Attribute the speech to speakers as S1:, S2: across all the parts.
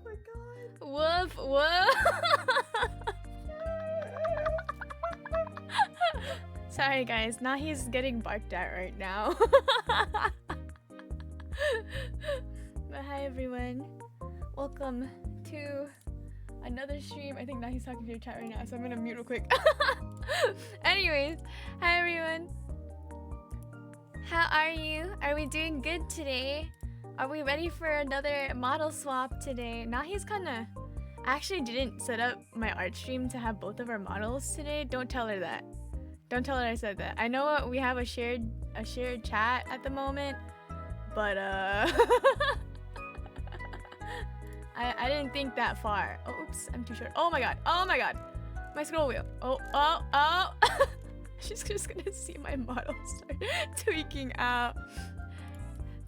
S1: my god.
S2: Woof, woof. Sorry guys, Nahi's getting barked at right now. But hi everyone. Welcome to another stream. I think Nahi's talking to your chat right now, so I'm gonna mute real quick. Anyways, hi everyone. How are you? Are we doing good today? Are we ready for another model swap today? Nahi's kinda... I actually didn't set up my art stream to have both of our models today. Don't tell her that. Don't tell her I said that. I know we have a shared chat at the moment, but I didn't think that far. Oh, oops, I'm too short. Oh my god. Oh my god. My scroll wheel. Oh. She's just gonna see my model start tweaking out.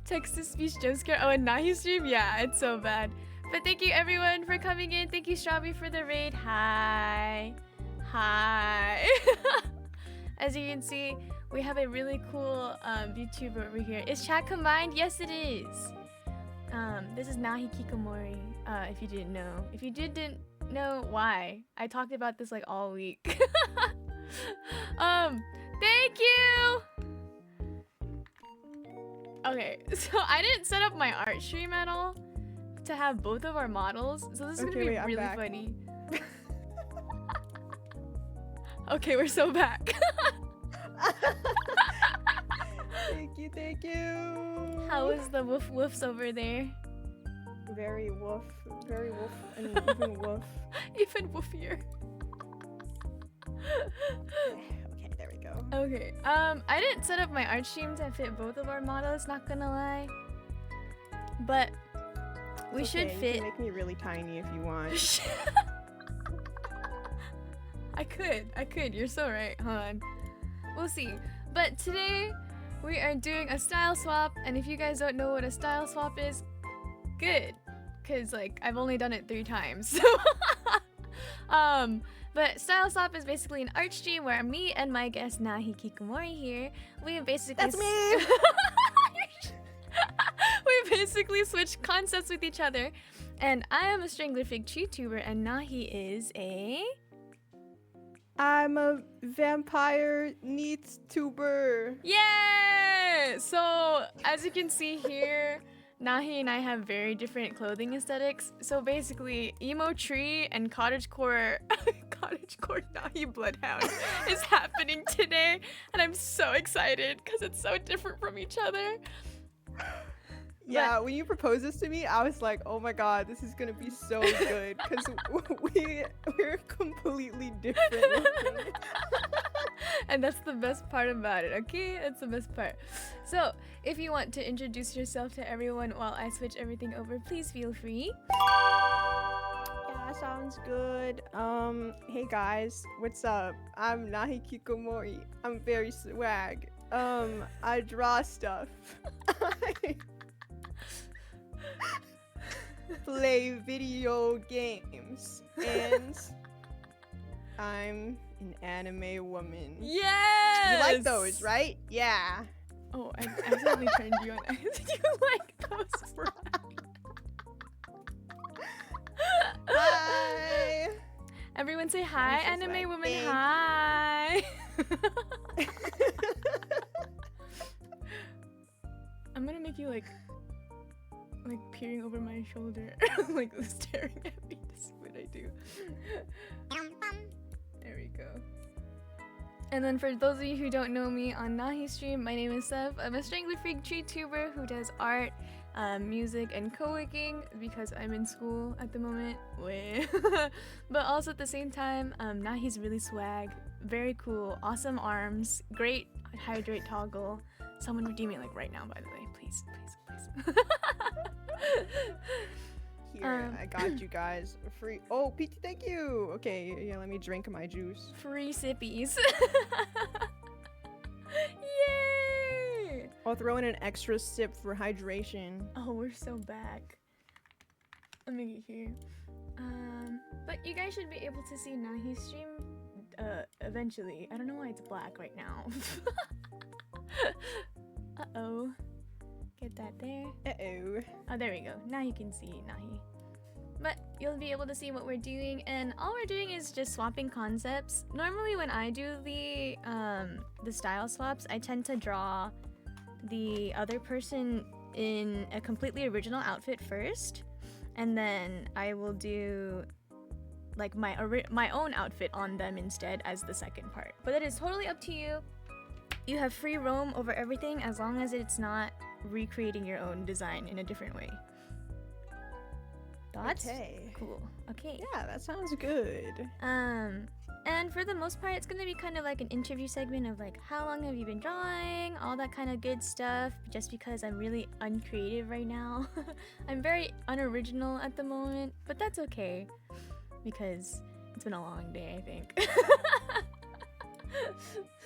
S2: Text-to-speech jump scare. Oh, and Nahi stream? Yeah, it's so bad. But thank you everyone for coming in. Thank you Strawberry for the raid. Hi. Hi. As you can see, we have a really cool VTuber over here. Is chat combined? Yes, it is. This is Nahi Kikomori, if you didn't know. If you didn't know why, I talked about this like all week. Thank you! Okay, so I didn't set up my art stream at all to have both of our models, so this is gonna be really funny. Okay, we're so back.
S1: Thank you.
S2: How was the woof woofs over there?
S1: Very woof, and even woof.
S2: Even woofier.
S1: Okay, there we go.
S2: Okay, I didn't set up my art stream to fit both of our models, not gonna lie. But we should fit.
S1: You can make me really tiny if you want.
S2: I could. You're so right. Hold on. We'll see. But today, we are doing a style swap, and if you guys don't know what a style swap is, good. Because, like, I've only done it 3 times. So but style swap is basically an art stream where me and my guest Nahi Kikomori here, we basically...
S1: That's me!
S2: We basically switch concepts with each other. And I am a Strangler Fig TubeTuber, and Nahi is a...
S1: I'm a vampire needs tuber.
S2: Yeah! So, as you can see here, Nahi and I have very different clothing aesthetics. So basically, emo tree and cottagecore Nahi bloodhound is happening today. And I'm so excited because it's so different from each other.
S1: Yeah, when you proposed this to me, I was like, oh my god, this is gonna be so good because we're completely different looking.
S2: And that's the best part about it, okay? That's the best part. So, if you want to introduce yourself to everyone while I switch everything over, please feel free.
S1: Yeah, sounds good. Hey guys, what's up? I'm Nahi Kikomori. I'm very swag. I draw stuff. Play video games, and I'm an anime woman.
S2: Yes!
S1: You like those, right? Yeah.
S2: Oh, I accidentally turned you on. You like those, right?
S1: Hi.
S2: Everyone say hi, anime
S1: like,
S2: woman.
S1: thank
S2: Hi. I'm gonna make you like peering over my shoulder, like staring at me to see what I do. There we go. And then for those of you who don't know me on Nahi's stream, my name is Sev. I'm a Strangler Freak TubeTuber who does art, music, and co-working because I'm in school at the moment. But also at the same time, Nahi's really swag, very cool, awesome arms, great hydrate toggle. Someone redeem me like right now, by the way, please.
S1: Here, I got you guys. Free. Oh, PT, thank you. Okay, yeah, let me drink my juice.
S2: Free sippies. Yay!
S1: I'll throw in an extra sip for hydration.
S2: Oh, we're so back. Let me get here. But you guys should be able to see Nahi's stream eventually. I don't know why it's black right now. Uh-oh. Get that there.
S1: Uh-oh.
S2: Oh, there we go. Now you can see Nahi. But you'll be able to see what we're doing, and all we're doing is just swapping concepts. Normally when I do the style swaps, I tend to draw the other person in a completely original outfit first, and then I will do like my own outfit on them instead as the second part. But it is totally up to you. You have free roam over everything as long as it's not recreating your own design in a different way. Thoughts?
S1: Okay.
S2: Cool. Okay.
S1: Yeah, that sounds good.
S2: And for the most part, it's gonna be kind of like an interview segment of like, how long have you been drawing? All that kind of good stuff, just because I'm really uncreative right now. I'm very unoriginal at the moment, but that's okay, because it's been a long day, I think.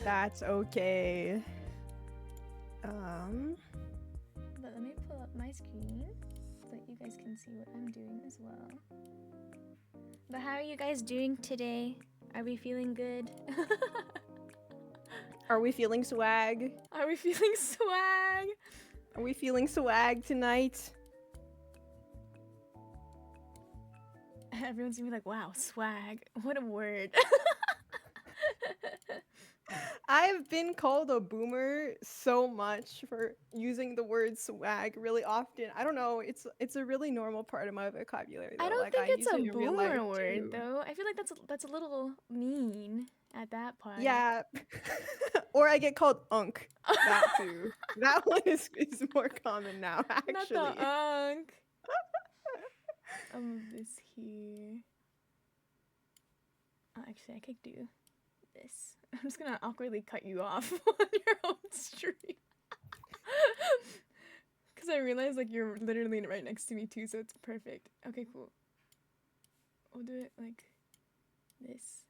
S1: That's okay.
S2: But let me pull up my screen so that you guys can see what I'm doing as well. But how are you guys doing today? Are we feeling good?
S1: Are we feeling swag?
S2: Are we feeling swag?
S1: Are we feeling swag tonight?
S2: Everyone's gonna be like, wow, swag. What a word.
S1: I've been called a boomer so much for using the word swag really often. I don't know, it's a really normal part of my vocabulary, though.
S2: I don't
S1: Like,
S2: think
S1: I
S2: it's
S1: use
S2: a
S1: it in real
S2: boomer
S1: life,
S2: word
S1: too.
S2: though. I feel like that's a little mean at that part.
S1: Yeah. Or I get called unk. That too. That one is more common now, actually.
S2: Not the unk. I'll move this here. Oh, actually, I could do this. I'm just gonna awkwardly cut you off on your own stream. Because I realized like you're literally right next to me too, so it's perfect. Okay, cool. We'll do it like this.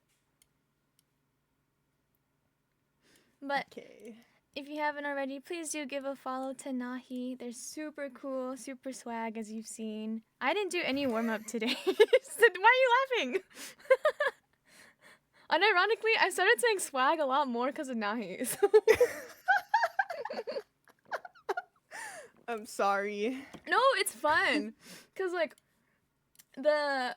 S2: But
S1: Okay.
S2: if you haven't already, please do give a follow to Nahi. They're super cool, super swag, as you've seen. I didn't do any warm-up today. Why are you laughing? Unironically, I started saying swag a lot more because of Nahi. So.
S1: I'm sorry.
S2: No, it's fun. Because, like, I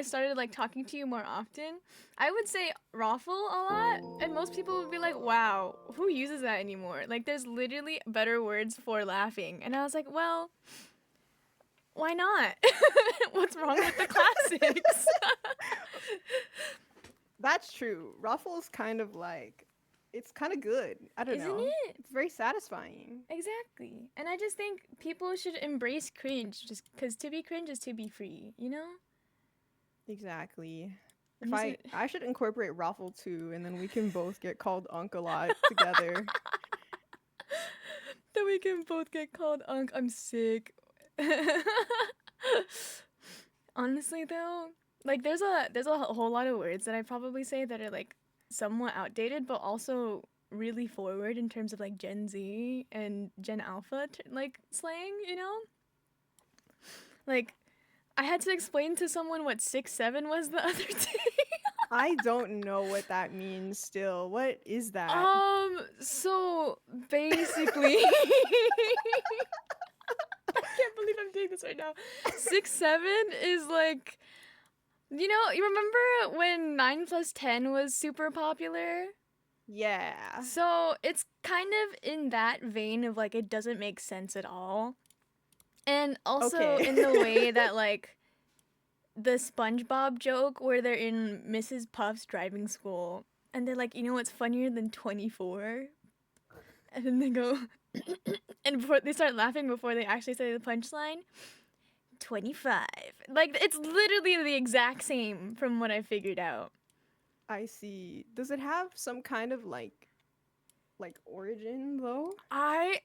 S2: started, like, talking to you more often, I would say raffle a lot, and most people would be like, wow, who uses that anymore? Like, there's literally better words for laughing. And I was like, well, why not? What's wrong with the classics?
S1: That's true. Ruffles kind of like, it's kind of good. I don't know.
S2: Isn't it?
S1: It's very satisfying.
S2: Exactly. And I just think people should embrace cringe, just because to be cringe is to be free, you know?
S1: Exactly.
S2: I'm
S1: If
S2: just
S1: I should incorporate Ruffle too, and then we can both get called unk a lot together.
S2: Then we can both get called unk. I'm sick. Honestly though, like there's a whole lot of words that I probably say that are like somewhat outdated, but also really forward in terms of like Gen Z and Gen Alpha like slang, you know? Like I had to explain to someone what 6'7" was the other day.
S1: I don't know what that means still. What is that?
S2: So basically I can't believe I'm doing this right now. 6'7" is like, you know, you remember when 9+10 was super popular?
S1: Yeah.
S2: So it's kind of in that vein of like it doesn't make sense at all. And also
S1: Okay.
S2: in the way that like the SpongeBob joke where they're in Mrs. Puff's driving school and they're like, you know what's funnier than 24? And then they go and before they start laughing before they actually say the punchline, 25. Like it's literally the exact same from what I figured out.
S1: I see. Does it have some kind of like origin though?
S2: I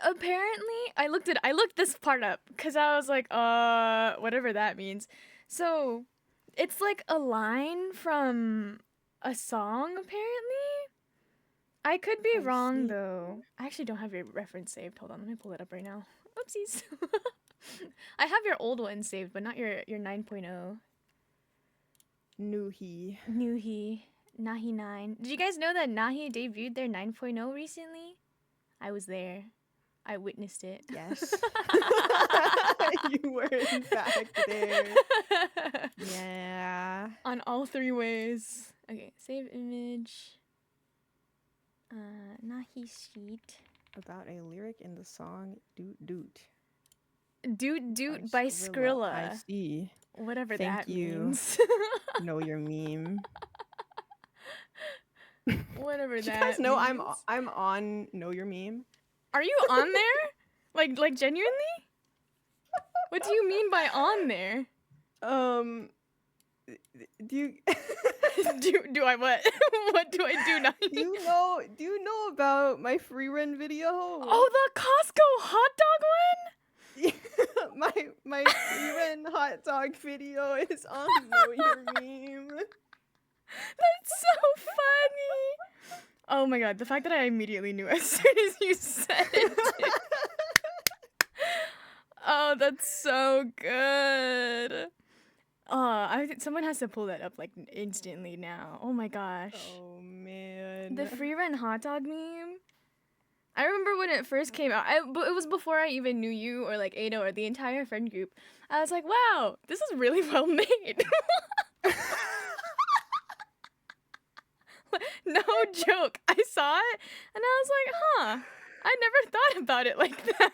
S2: looked this part up because I was like, whatever that means. So it's like a line from a song apparently. I could be wrong though. I actually don't have your reference saved. Hold on, let me pull it up right now. Oopsies. I have your old one saved, but not your 9.0. Nuhi. Nahi 9. Did you guys know that Nahi debuted their 9.0 recently? I was there. I witnessed it.
S1: Yes. You were in fact there. Yeah.
S2: On all 3 ways. Okay, save image. Nahi sheet.
S1: About a lyric in the song Doot Doot.
S2: Doot Doot by
S1: I
S2: Skrilla.
S1: see.
S2: Whatever
S1: Thank
S2: that
S1: you.
S2: means.
S1: Know your meme.
S2: Whatever
S1: You
S2: that
S1: guys know
S2: means.
S1: I'm on Know Your Meme.
S2: Are you on there? Like genuinely? What do you mean by on there?
S1: Do you
S2: do I what? What do I do now?
S1: do you know about my free run video?
S2: Oh, the Costco hot dog one?
S1: my free run hot dog video is on Know Your Meme.
S2: That's so funny. Oh my god, the fact that I immediately knew as soon as you said it. Oh, that's so good. I think someone has to pull that up like instantly now. Oh my gosh.
S1: Oh man.
S2: The free run hot dog meme. I remember when it first came out. But it was before I even knew you or like Ado or the entire friend group. I was like, wow, this is really well made. No joke. I saw it and I was like, huh. I never thought about it like that.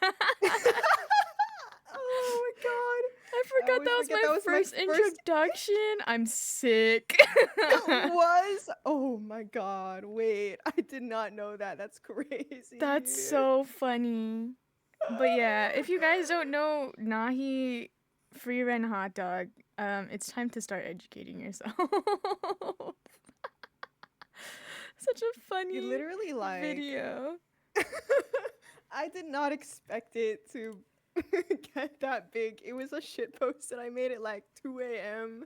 S1: Oh my god.
S2: I forgot that was my first introduction. I'm sick.
S1: It was? Oh my god. Wait, I did not know that. That's crazy.
S2: That's so funny. But yeah, if you guys don't know Nahi free run hot dog, it's time to start educating yourself. Such a funny
S1: literally like
S2: video.
S1: I did not expect it to get that big. It was a shit post and I made it like 2 a.m.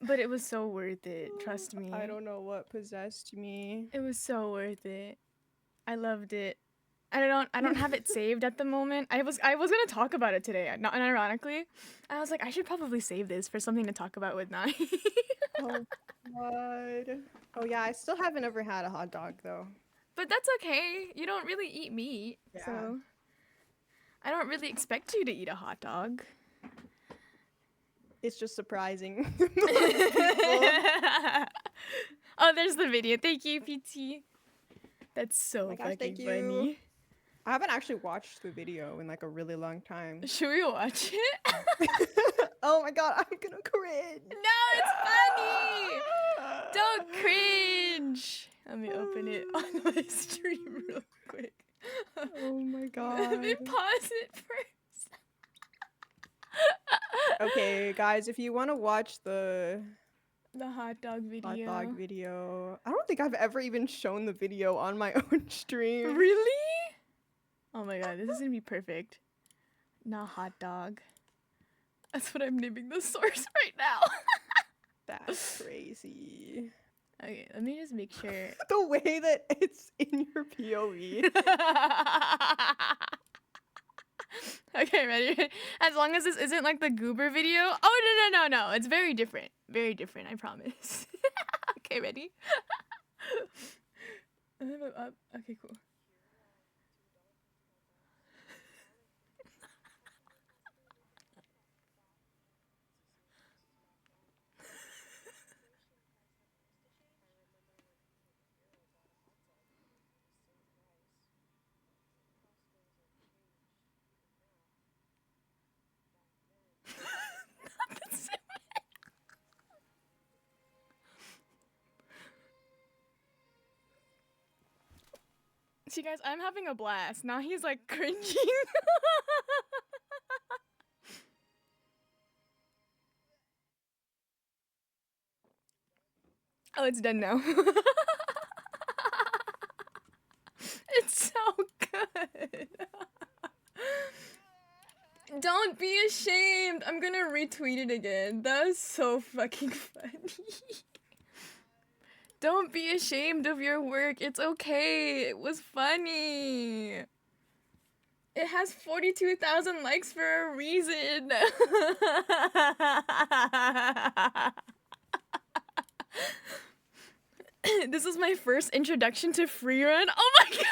S2: But it was so worth it, trust me.
S1: I don't know what possessed me.
S2: It was so worth it. I loved it. I don't have it saved at the moment. I was gonna talk about it today, not unironically. I was like, I should probably save this for something to talk about with Nai.
S1: Oh god. Oh yeah, I still haven't ever had a hot dog though.
S2: But that's okay. You don't really eat meat,
S1: Yeah.
S2: so I don't really expect you to eat a hot dog.
S1: It's just surprising.
S2: Oh, there's the video. Thank you, PT. That's so
S1: my gosh,
S2: fucking
S1: thank you.
S2: funny.
S1: I haven't actually watched the video in like a really long time.
S2: Should we watch it?
S1: Oh my god, I'm gonna cringe.
S2: No, it's funny. Don't cringe. Let me open it on my stream real quick.
S1: Oh my god.
S2: Let me pause it first.
S1: Okay, guys, if you want to watch the
S2: hot dog video.
S1: hot dog video, I don't think I've ever even shown the video on my own stream.
S2: Really? Oh my god, this is gonna be perfect. Not hot dog. That's what I'm naming the source right now.
S1: That's crazy.
S2: Okay, let me just make sure.
S1: The way that it's in your POV.
S2: Okay, ready? As long as this isn't like the goober video. Oh, no. It's very different. Very different, I promise. Okay, ready? Okay, cool. See, guys, I'm having a blast. Now he's like cringing. Oh, it's done now. It's so good. Don't be ashamed. I'm gonna retweet it again. That was so fucking funny. Don't be ashamed of your work. It's okay. It was funny. It has 42,000 likes for a reason. This is my first introduction to free run. Oh my god.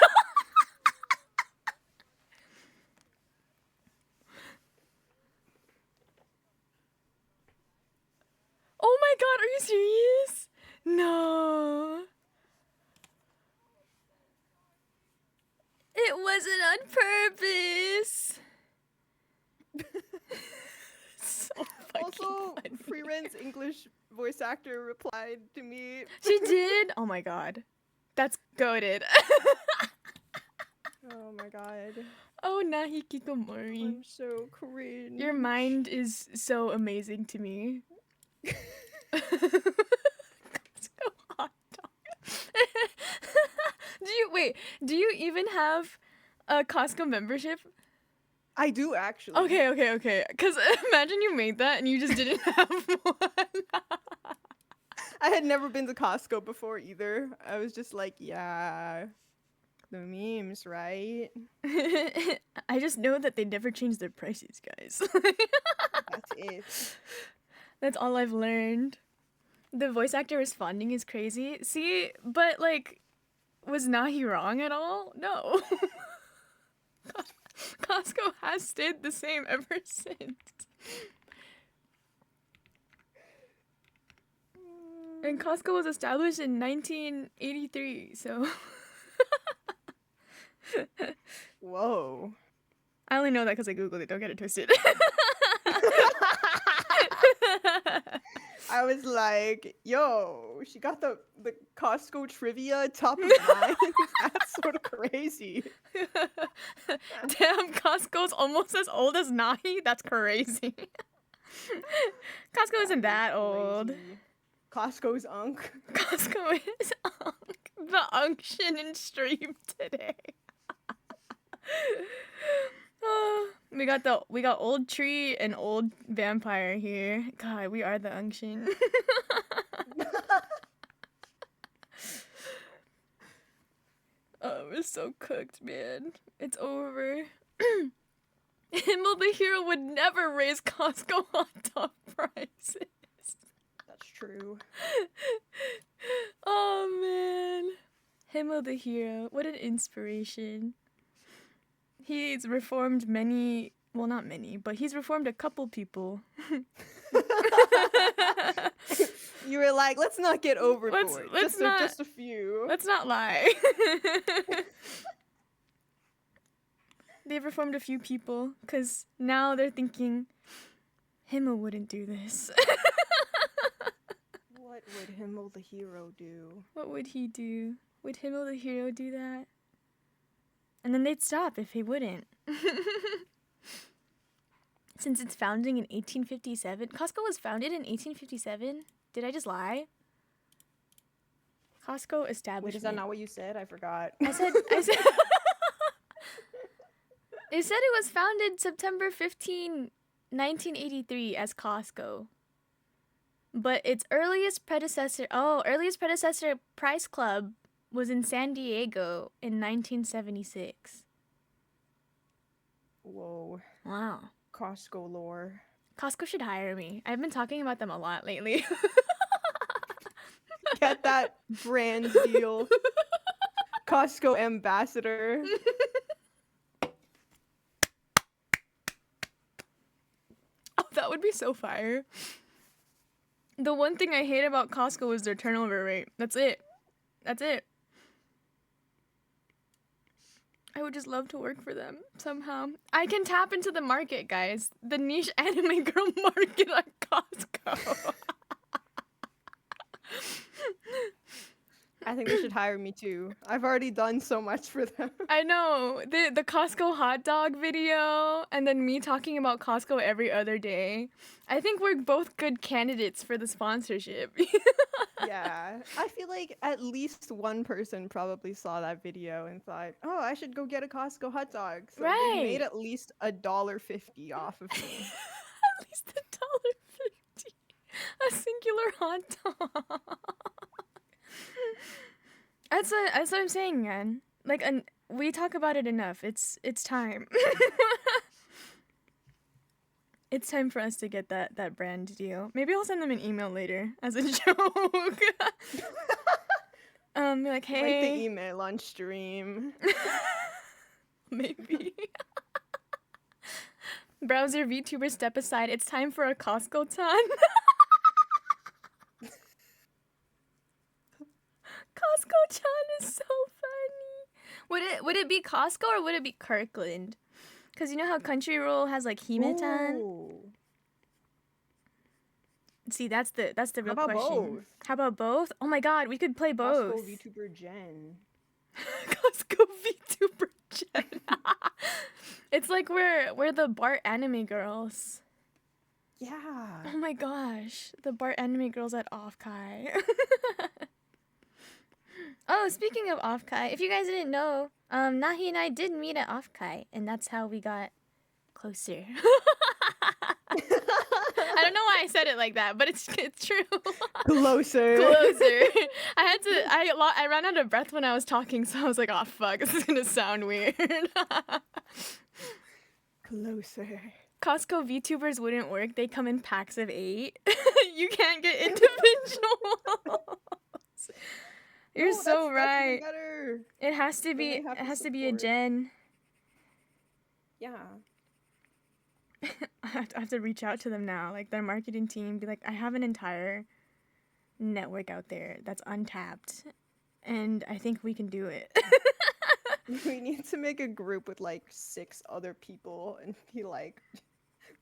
S2: Are you serious? No. It wasn't on purpose. So fucking
S1: Also,
S2: funny.
S1: Free Ren's English voice actor replied to me.
S2: She did? Oh my god. That's goated.
S1: Oh my god.
S2: Oh, Nahi Kikomori.
S1: I'm so cringe.
S2: Your mind is so amazing to me. So hot dog. Do you even have a Costco membership?
S1: I do actually.
S2: Okay. Cause imagine you made that and you just didn't have one.
S1: I had never been to Costco before either. I was just like, yeah, the memes, right?
S2: I just know that they never change their prices, guys.
S1: That's it.
S2: That's all I've learned. The voice actor responding is crazy. See, but like, was Nahi wrong at all? No. Costco has stayed the same ever since. And Costco was established in 1983, so...
S1: Whoa.
S2: I only know that because I googled it, don't get it twisted.
S1: I was like, yo, she got the Costco trivia top of mind. That's sort of crazy.
S2: Damn, Costco's almost as old as Nahi? That's crazy. Costco isn't that old.
S1: Crazy. Costco's unk.
S2: Costco is unk. The unction in stream today. We got old tree and old vampire here. God, we are the unction. Oh, we're so cooked, man. It's over. Himmel the hero would never raise Costco hot dog prices.
S1: That's true.
S2: Oh man. Himmel the hero. What an inspiration. He's reformed many, well, not many, but he's reformed a couple people.
S1: You were like, let's not get overboard.
S2: Let's
S1: just a few.
S2: Let's not lie. They've reformed a few people, because now they're thinking, Himmel wouldn't do this.
S1: What would Himmel the hero do?
S2: What would he do? Would Himmel the hero do that? And then they'd stop if he wouldn't. Since its founding in 1857. Costco was founded in 1857? Did I just lie? Costco establishment.
S1: Wait, is that not what you said? I forgot.
S2: I said it said it was founded September 15, 1983 as Costco. But its earliest predecessor, Price Club, was in San Diego in 1976.
S1: Whoa.
S2: Wow.
S1: Costco lore.
S2: Costco should hire me. I've been talking about them a lot lately.
S1: Get that brand deal. Costco ambassador.
S2: Oh, that would be so fire. The one thing I hate about Costco is their turnover rate. That's it. I would just love to work for them somehow. I can tap into the market, guys. The niche anime girl market at Costco.
S1: I think they should hire me too. I've already done so much for them.
S2: I know. The Costco hot dog video and then me talking about Costco every other day. I think we're both good candidates for the sponsorship.
S1: Yeah. I feel like at least one person probably saw that video and thought, oh, I should go get a Costco hot dog. So
S2: Right.
S1: they made at least $1.50 off of me.
S2: At least $1.50. A singular hot dog. That's what I'm saying, man. Like, we talk about it enough. It's time. It's time for us to get that brand deal. Maybe I'll send them an email later as a joke. Be like, hey.
S1: Write the email on stream.
S2: Maybe. Browser VTuber, step aside. It's time for a Costco ton. Costco-chan is so funny. Would it be Costco or would it be Kirkland? Because you know how Crunchyroll has like Hime-tan?
S1: Ooh.
S2: See, that's the real
S1: about
S2: question.
S1: both?
S2: How about both? Oh my god, we could play both.
S1: Costco VTuber Gen.
S2: Costco VTuber Gen. It's like we're the Bart anime girls.
S1: Yeah.
S2: Oh my gosh, the Bart anime girls at Offkai. Oh, speaking of Offkai, if you guys didn't know, Nahi and I did meet at Offkai, and that's how we got closer. I don't know why I said it like that, but it's true.
S1: Closer.
S2: Closer. I ran out of breath when I was talking, so I was like, oh fuck, this is gonna sound weird.
S1: Closer.
S2: Costco VTubers wouldn't work. They come in packs of 8. You can't get individuals. You're so right.
S1: That's better.
S2: It has to be.
S1: Then they have
S2: It
S1: to
S2: has to be a
S1: support.
S2: gen.
S1: Yeah.
S2: I have to reach out to them now, like their marketing team. Be like, I have an entire network out there that's untapped, and I think we can do it.
S1: We need to make a group with like 6 other people and be like,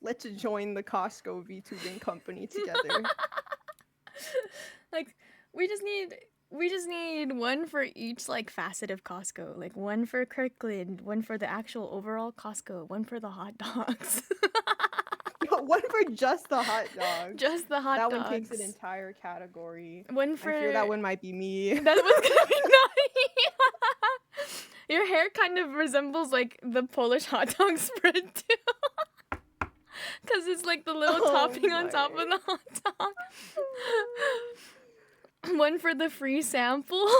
S1: let's join the Costco VTubing company together.
S2: Like, we just need one for each like facet of Costco. Like one for Kirkland, one for the actual overall Costco, one for the hot dogs.
S1: One for just the hot dogs.
S2: Just the hot dogs.
S1: That one takes an entire category.
S2: One for.
S1: I fear that one might be me.
S2: That one's gonna be naughty. Your hair kind of resembles like the Polish hot dog spread too. Cause it's like the little topping on top of the hot dog. One for the free samples.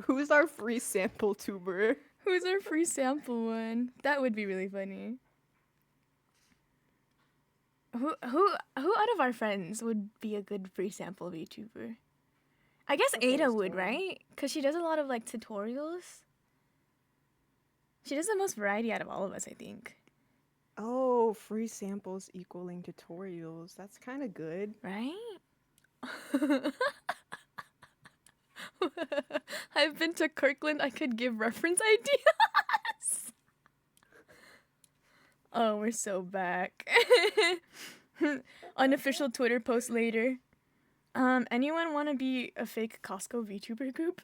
S1: Who's our free sample tuber?
S2: Who's our free sample one? That would be really funny. Who out of our friends would be a good free sample VTuber? I guess Ada would, right? Cause she does a lot of like tutorials. She does the most variety out of all of us, I think.
S1: Oh, free samples equaling tutorials. That's kind of good.
S2: Right? I've been to Kirkland. I could give reference ideas. Oh, we're so back. Unofficial Twitter post later. Anyone want to be a fake Costco VTuber group?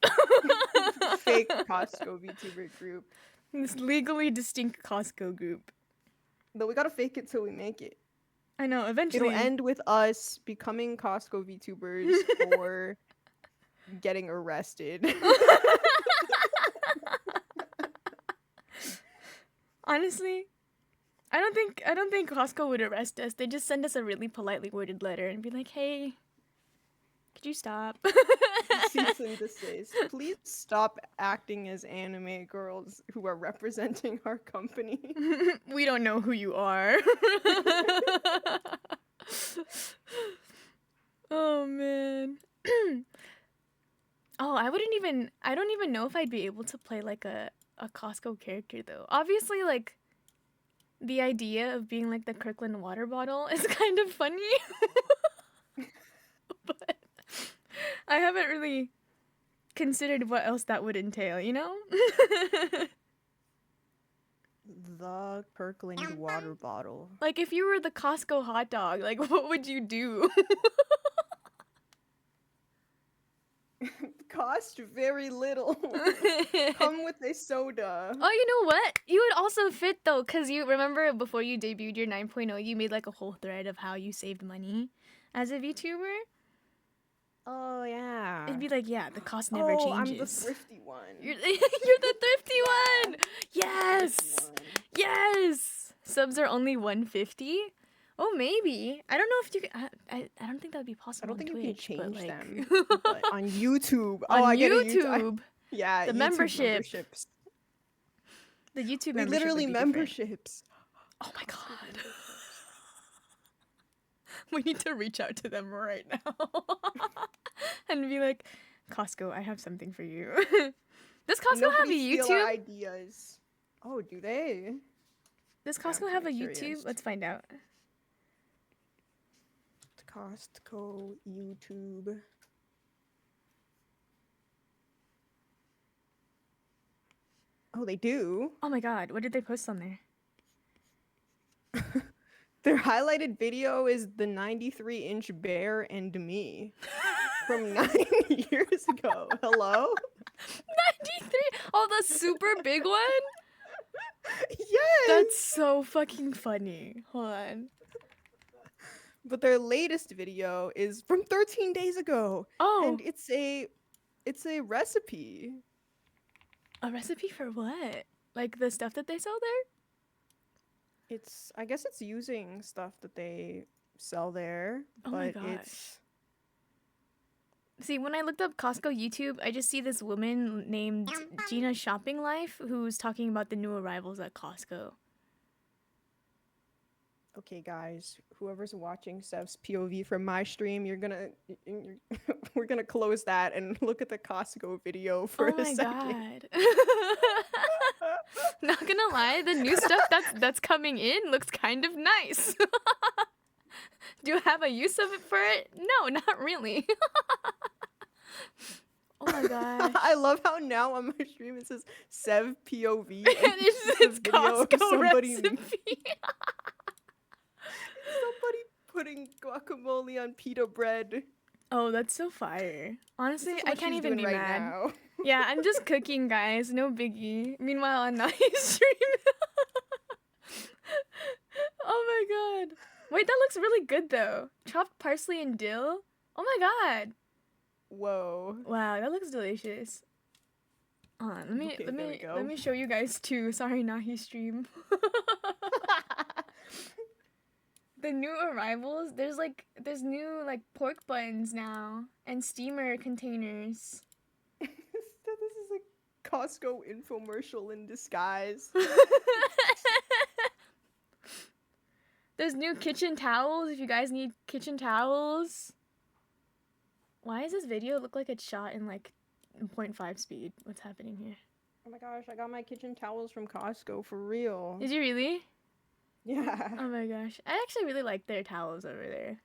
S1: Fake Costco VTuber group.
S2: This legally distinct Costco group.
S1: Though we gotta fake it till we make it.
S2: I know, eventually.
S1: It'll end with us becoming Costco VTubers or getting arrested.
S2: Honestly, I don't think Costco would arrest us. They just send us a really politely worded letter and be like, "Hey, could you stop?"
S1: Cease and desist. Please stop acting as anime girls who are representing our company.
S2: We don't know who you are. Oh man. Oh, I don't even know if I'd be able to play like a Costco character though. Obviously, like the idea of being like the Kirkland water bottle is kind of funny. But I haven't really considered what else that would entail, you know?
S1: The Kirkland water bottle.
S2: Like if you were the Costco hot dog, like what would you do?
S1: Cost very little. Come with a soda.
S2: Oh, you know what? You would also fit though, cause you remember before you debuted your 9.0, you made like a whole thread of how you saved money as a VTuber.
S1: Oh yeah.
S2: It'd be like, yeah, the cost never changes.
S1: I'm the thrifty one.
S2: You're the thrifty one. Yes.
S1: Thrifty one.
S2: Yes. Subs are only 150. Oh, maybe. I don't know if you can. I don't think that would be
S1: I
S2: possible.
S1: don't think you can
S2: Twitch,
S1: change
S2: but, like,
S1: them. But on YouTube.
S2: On
S1: I get a
S2: YouTube.
S1: Yeah,
S2: The
S1: YouTube
S2: membership.
S1: memberships.
S2: The YouTube
S1: We
S2: membership
S1: literally
S2: would be different.
S1: memberships.
S2: Oh my god. We need to reach out to them right now and be like, Costco, I have something for you. Does Costco have a
S1: Nobody steal our
S2: YouTube?
S1: ideas. Oh, do they?
S2: Does
S1: I'm
S2: Costco have a
S1: kinda
S2: YouTube?
S1: curious.
S2: Let's find out.
S1: Costco YouTube. Oh, they do?
S2: Oh my god, what did they post on there?
S1: Their highlighted video is the 93-inch bear and me from 9 years ago. Hello?
S2: 93? Oh, the super big one?
S1: Yes!
S2: That's so fucking funny. Hold on.
S1: But their latest video is from 13 days ago.
S2: Oh,
S1: And it's a recipe.
S2: a recipe for what? Like the stuff that they sell there?
S1: I guess it's using stuff that they sell there,
S2: Oh my
S1: but
S2: gosh.
S1: it's
S2: See, when I looked up Costco YouTube, I just see this woman named Gina Shopping Life who's talking about the new arrivals at Costco.
S1: okay, guys. Whoever's watching Sev's POV from my stream, we're gonna close that and look at the Costco video for
S2: Oh
S1: a
S2: my
S1: second.
S2: god. Not gonna lie, the new stuff that's coming in looks kind of nice. Do you have a use of it for it? No, not really. Oh my gosh.
S1: I love how now on my stream it says Sev POV. And
S2: it's
S1: a video of
S2: Costco
S1: somebody
S2: recipe.
S1: somebody putting guacamole on pita bread.
S2: Oh, that's so fire. Honestly,
S1: This is
S2: I
S1: what
S2: can't
S1: she's
S2: even
S1: doing
S2: be
S1: right
S2: mad.
S1: now.
S2: Yeah, I'm just cooking, guys. No biggie. Meanwhile, on Nahi's stream. Oh my god. Wait, that looks really good though. Chopped parsley and dill. Oh my god.
S1: Whoa.
S2: Wow, that looks delicious. Hold on,
S1: Okay, there we go.
S2: let me show you guys too. Sorry, Nahi stream. The new arrivals, there's new like pork buns now and steamer containers.
S1: This is a Costco infomercial in disguise.
S2: There's new kitchen towels if you guys need kitchen towels. Why does this video look like it's shot in like 0.5 speed? What's happening here?
S1: Oh my gosh, I got my kitchen towels from Costco for real.
S2: Did you really?
S1: Yeah.
S2: Oh my gosh. I actually really like their towels over there.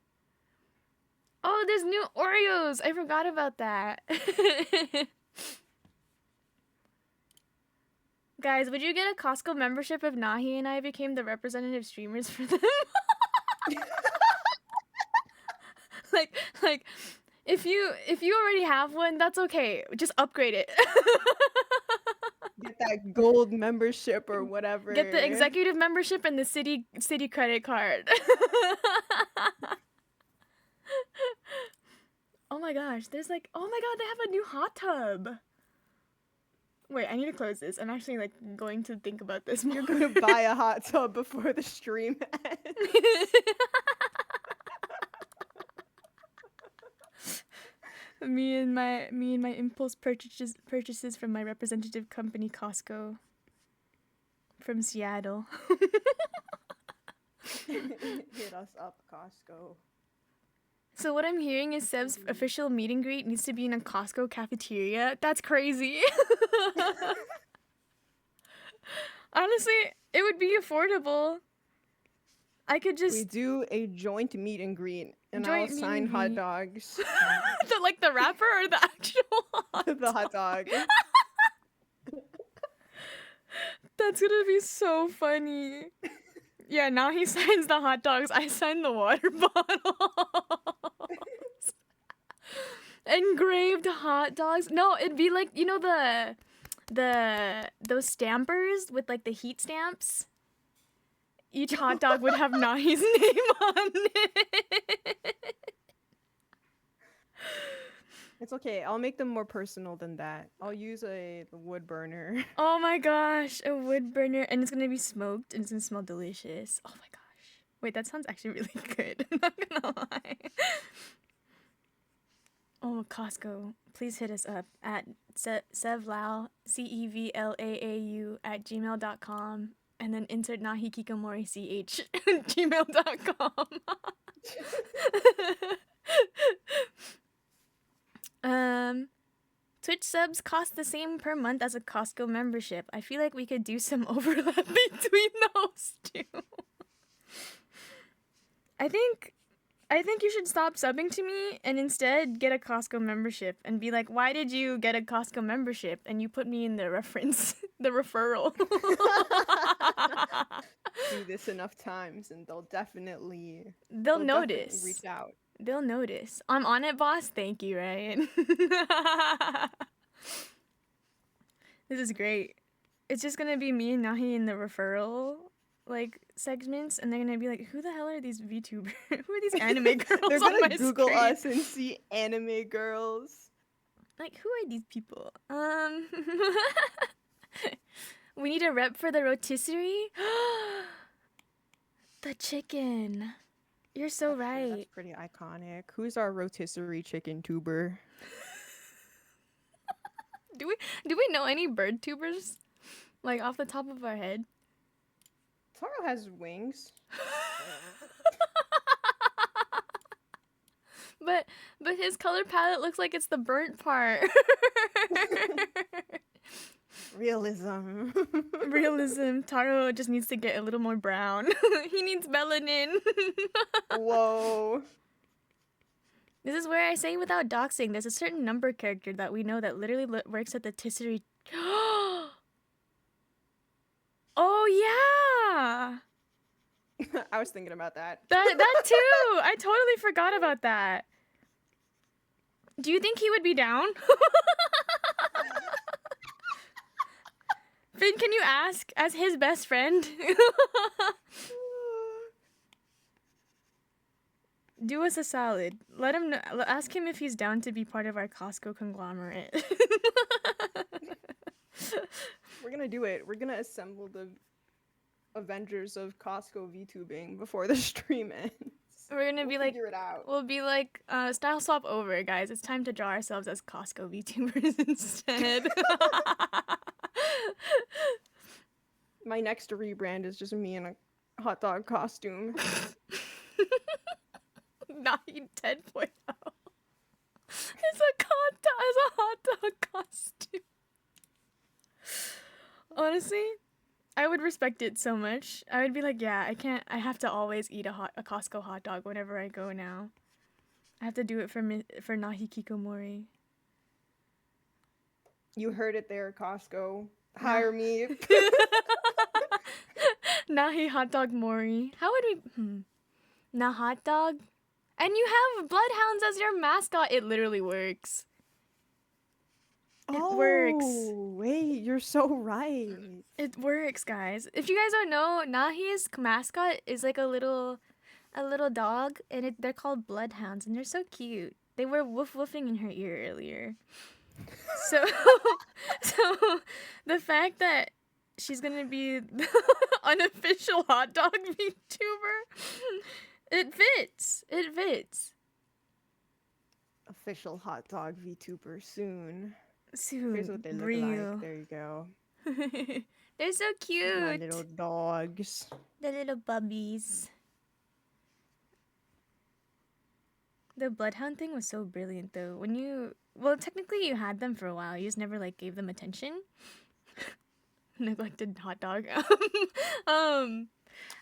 S2: Oh, there's new Oreos! I forgot about that. Guys, would you get a Costco membership if Nahi and I became the representative streamers for them? like if you already have one, that's okay. Just upgrade it.
S1: Get that gold membership or whatever.
S2: Get the executive membership and the city credit card. Oh my gosh, there's like, oh my god, they have a new hot tub. Wait, I need to close this. I'm actually like going to think about this more.
S1: You're gonna buy a hot tub before the stream ends.
S2: me and my impulse purchases from my representative company Costco from Seattle.
S1: Hit us up, Costco.
S2: So what I'm hearing is Seb's official meet and greet needs to be in a Costco cafeteria. That's crazy. Honestly, it would be affordable. I could just
S1: We do a joint meet and greet, and
S2: Joint
S1: I'll
S2: meet
S1: sign
S2: and
S1: hot
S2: greet.
S1: dogs.
S2: the wrapper or the actual hot
S1: The hot dog.
S2: That's gonna be so funny. Yeah, now he signs the hot dogs. I sign the water bottles. Engraved hot dogs. No, it'd be like, you know those stampers with like the heat stamps? Each hot dog would have Nahi's name on it.
S1: It's okay. I'll make them more personal than that. I'll use the wood burner.
S2: Oh my gosh, a wood burner, and it's gonna be smoked and it's gonna smell delicious. Oh my gosh. Wait, that sounds actually really good. I'm not gonna lie. Oh, Costco, please hit us up at ceVlau, CEVLAAU @gmail.com, and then insert Nahi Kikomori CH gmail.com. Twitch subs cost the same per month as a Costco membership. I feel like we could do some overlap between those two. I think I think you should stop subbing to me and instead get a Costco membership and be like, why did you get a Costco membership? And you put me in the reference, the referral.
S1: Do this enough times and they'll definitely
S2: notice.
S1: reach out.
S2: They'll notice. I'm on it, boss. Thank you, Ryan. This is great. It's just gonna be me and Nahi in the referral segments, and they're gonna be like, who the hell are these VTubers? Who are these anime girls?
S1: They're
S2: on
S1: gonna
S2: my
S1: Google
S2: screen?
S1: us and see anime girls.
S2: Like, who are these people? We need a rep for the rotisserie. The chicken. You're so right.
S1: That's pretty iconic. Who's our rotisserie chicken tuber?
S2: Do we know any bird tubers? Like off the top of our head?
S1: Taro has wings.
S2: But his color palette looks like it's the burnt part.
S1: Realism.
S2: Realism. Taro just needs to get a little more brown. He needs melanin.
S1: Whoa.
S2: This is where I say without doxing, there's a certain number character that we know that literally works at the rotisserie. Oh yeah!
S1: I was thinking about that.
S2: That too! I totally forgot about that. Do you think he would be down? Finn, can you ask as his best friend? Do us a solid. Let him know, ask him if he's down to be part of our Costco conglomerate.
S1: We're gonna do it. We're gonna assemble the Avengers of Costco VTubing before the stream ends.
S2: We're gonna be like,
S1: figure it out.
S2: We'll be like, style swap over, guys. It's time to draw ourselves as Costco VTubers instead.
S1: My next rebrand is just me in a hot dog costume.
S2: Not 10.0. It's a hot dog costume. Honestly, I would respect it so much. I would be like, yeah, I have to always eat a Costco hot dog whenever I go now. I have to do it for Nahi Kikomori.
S1: You heard it there, Costco. Hire me.
S2: Nahi hot dog Mori. How would we? Na hot dog? And you have bloodhounds as your mascot. It literally works. It works.
S1: Wait, you're so right.
S2: It works, guys. If you guys don't know, Nahi's mascot is like a little dog, and they're called bloodhounds, and they're so cute. They were woof woofing in her ear earlier. So the fact that she's gonna be the unofficial hot dog VTuber, it fits. It fits.
S1: Official hot dog VTuber soon.
S2: Soon.
S1: Here's what they look
S2: Real.
S1: like. There you go.
S2: They're so cute.
S1: My little dogs.
S2: The little bubbies. The bloodhound thing was so brilliant, though. Well, technically you had them for a while. You just never gave them attention. Neglected hot dog. I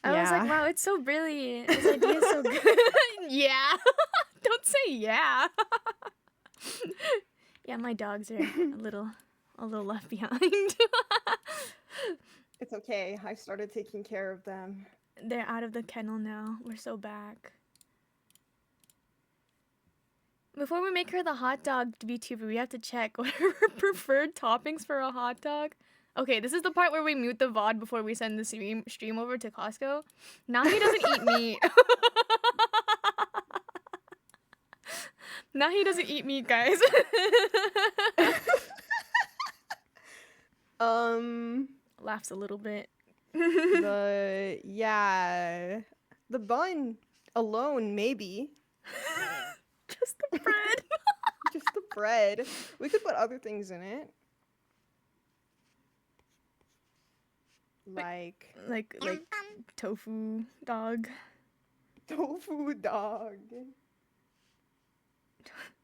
S2: was like, wow, it's so brilliant. This idea is so good. Yeah. Don't say yeah. Yeah, my dogs are a little left behind.
S1: It's okay. I started taking care of them.
S2: They're out of the kennel now. We're so back. Before we make her the hot dog VTuber, we have to check what are her preferred toppings for a hot dog. Okay, this is the part where we mute the VOD before we send the stream over to Costco. Nahi doesn't eat meat. Nahi doesn't eat meat, guys. Laughs a little bit.
S1: The bun alone, maybe.
S2: Just the bread.
S1: Just the bread. We could put other things in it. Like
S2: tofu dog.
S1: Tofu dog.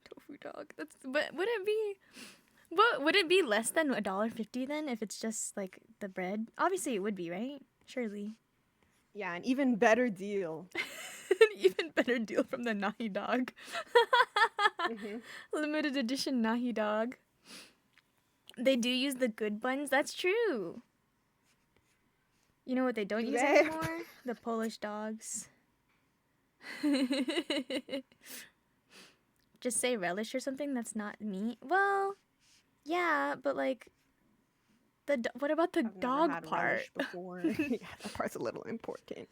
S2: Tofu dog. But would it be less than $1.50 then if it's just the bread? Obviously it would be, right? Surely.
S1: Yeah, an even better deal.
S2: An even better deal from the Nahi dog. Limited edition Nahi dog. They do use the good buns. That's true. You know what they don't use anymore? The Polish dogs. Just say relish or something that's not meat. Well, yeah, but like, what about the dog
S1: I've never had
S2: part?
S1: relish before. Yeah, that part's a little important.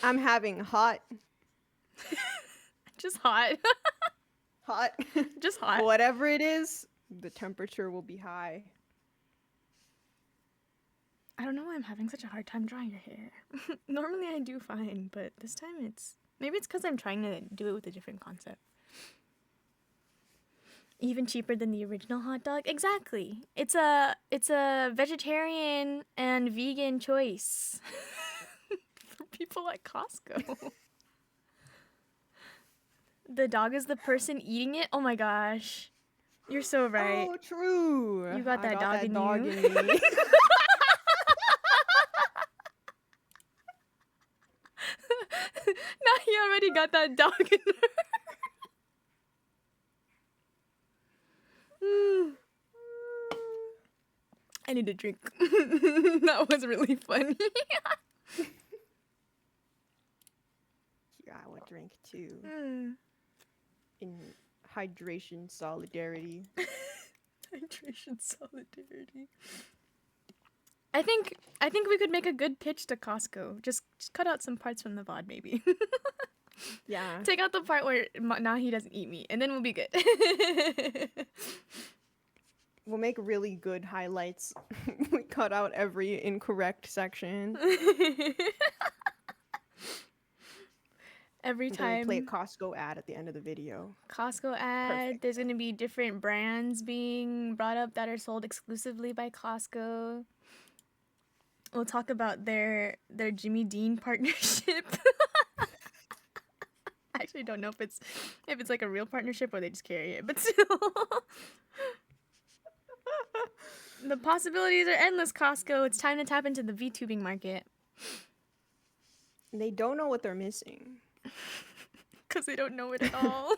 S1: I'm having hot.
S2: Just hot.
S1: Hot.
S2: Just hot.
S1: Whatever it is, the temperature will be high.
S2: I don't know why I'm having such a hard time drying your hair. Normally I do fine, but this time maybe it's because I'm trying to do it with a different concept. Even cheaper than the original hot dog? Exactly. It's a vegetarian and vegan choice for people at Costco. The dog is the person eating it? Oh my gosh. You're so right.
S1: Oh, true.
S2: You got that dog in you.
S1: in me.
S2: Now he already got that dog in her. I need a drink. That was really funny.
S1: Yeah, I would drink too. In hydration solidarity.
S2: Hydration solidarity. I think we could make a good pitch to Costco. Just cut out some parts from the VOD, maybe.
S1: Yeah.
S2: Take out the part where Nahi doesn't eat meat, and then we'll be good.
S1: We'll make really good highlights. We cut out every incorrect section.
S2: Every
S1: And then we
S2: time
S1: play a Costco ad at the end of the video.
S2: Costco ad,
S1: Perfect.
S2: there's gonna be different brands being brought up that are sold exclusively by Costco. We'll talk about their Jimmy Dean partnership. I actually don't know if it's like a real partnership or they just carry it, but still. The possibilities are endless, Costco. It's time to tap into the VTubing market.
S1: They don't know what they're missing.
S2: Because they don't know it at all.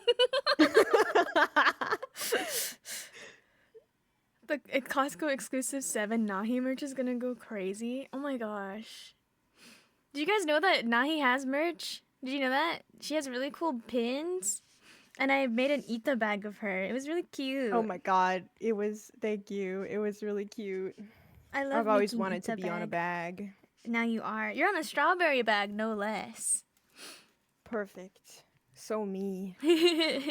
S2: The Costco exclusive 7 Nahi merch is gonna go crazy. Oh my gosh. Do you guys know that Nahi has merch? Did you know that? She has really cool pins. And I made an Ita bag of her. It was really cute.
S1: Oh my god. Thank you. It was really cute.
S2: I love
S1: I've always
S2: making
S1: wanted to
S2: Ita
S1: be on a bag.
S2: Now you are. You're on a strawberry bag, no less.
S1: Perfect. So me.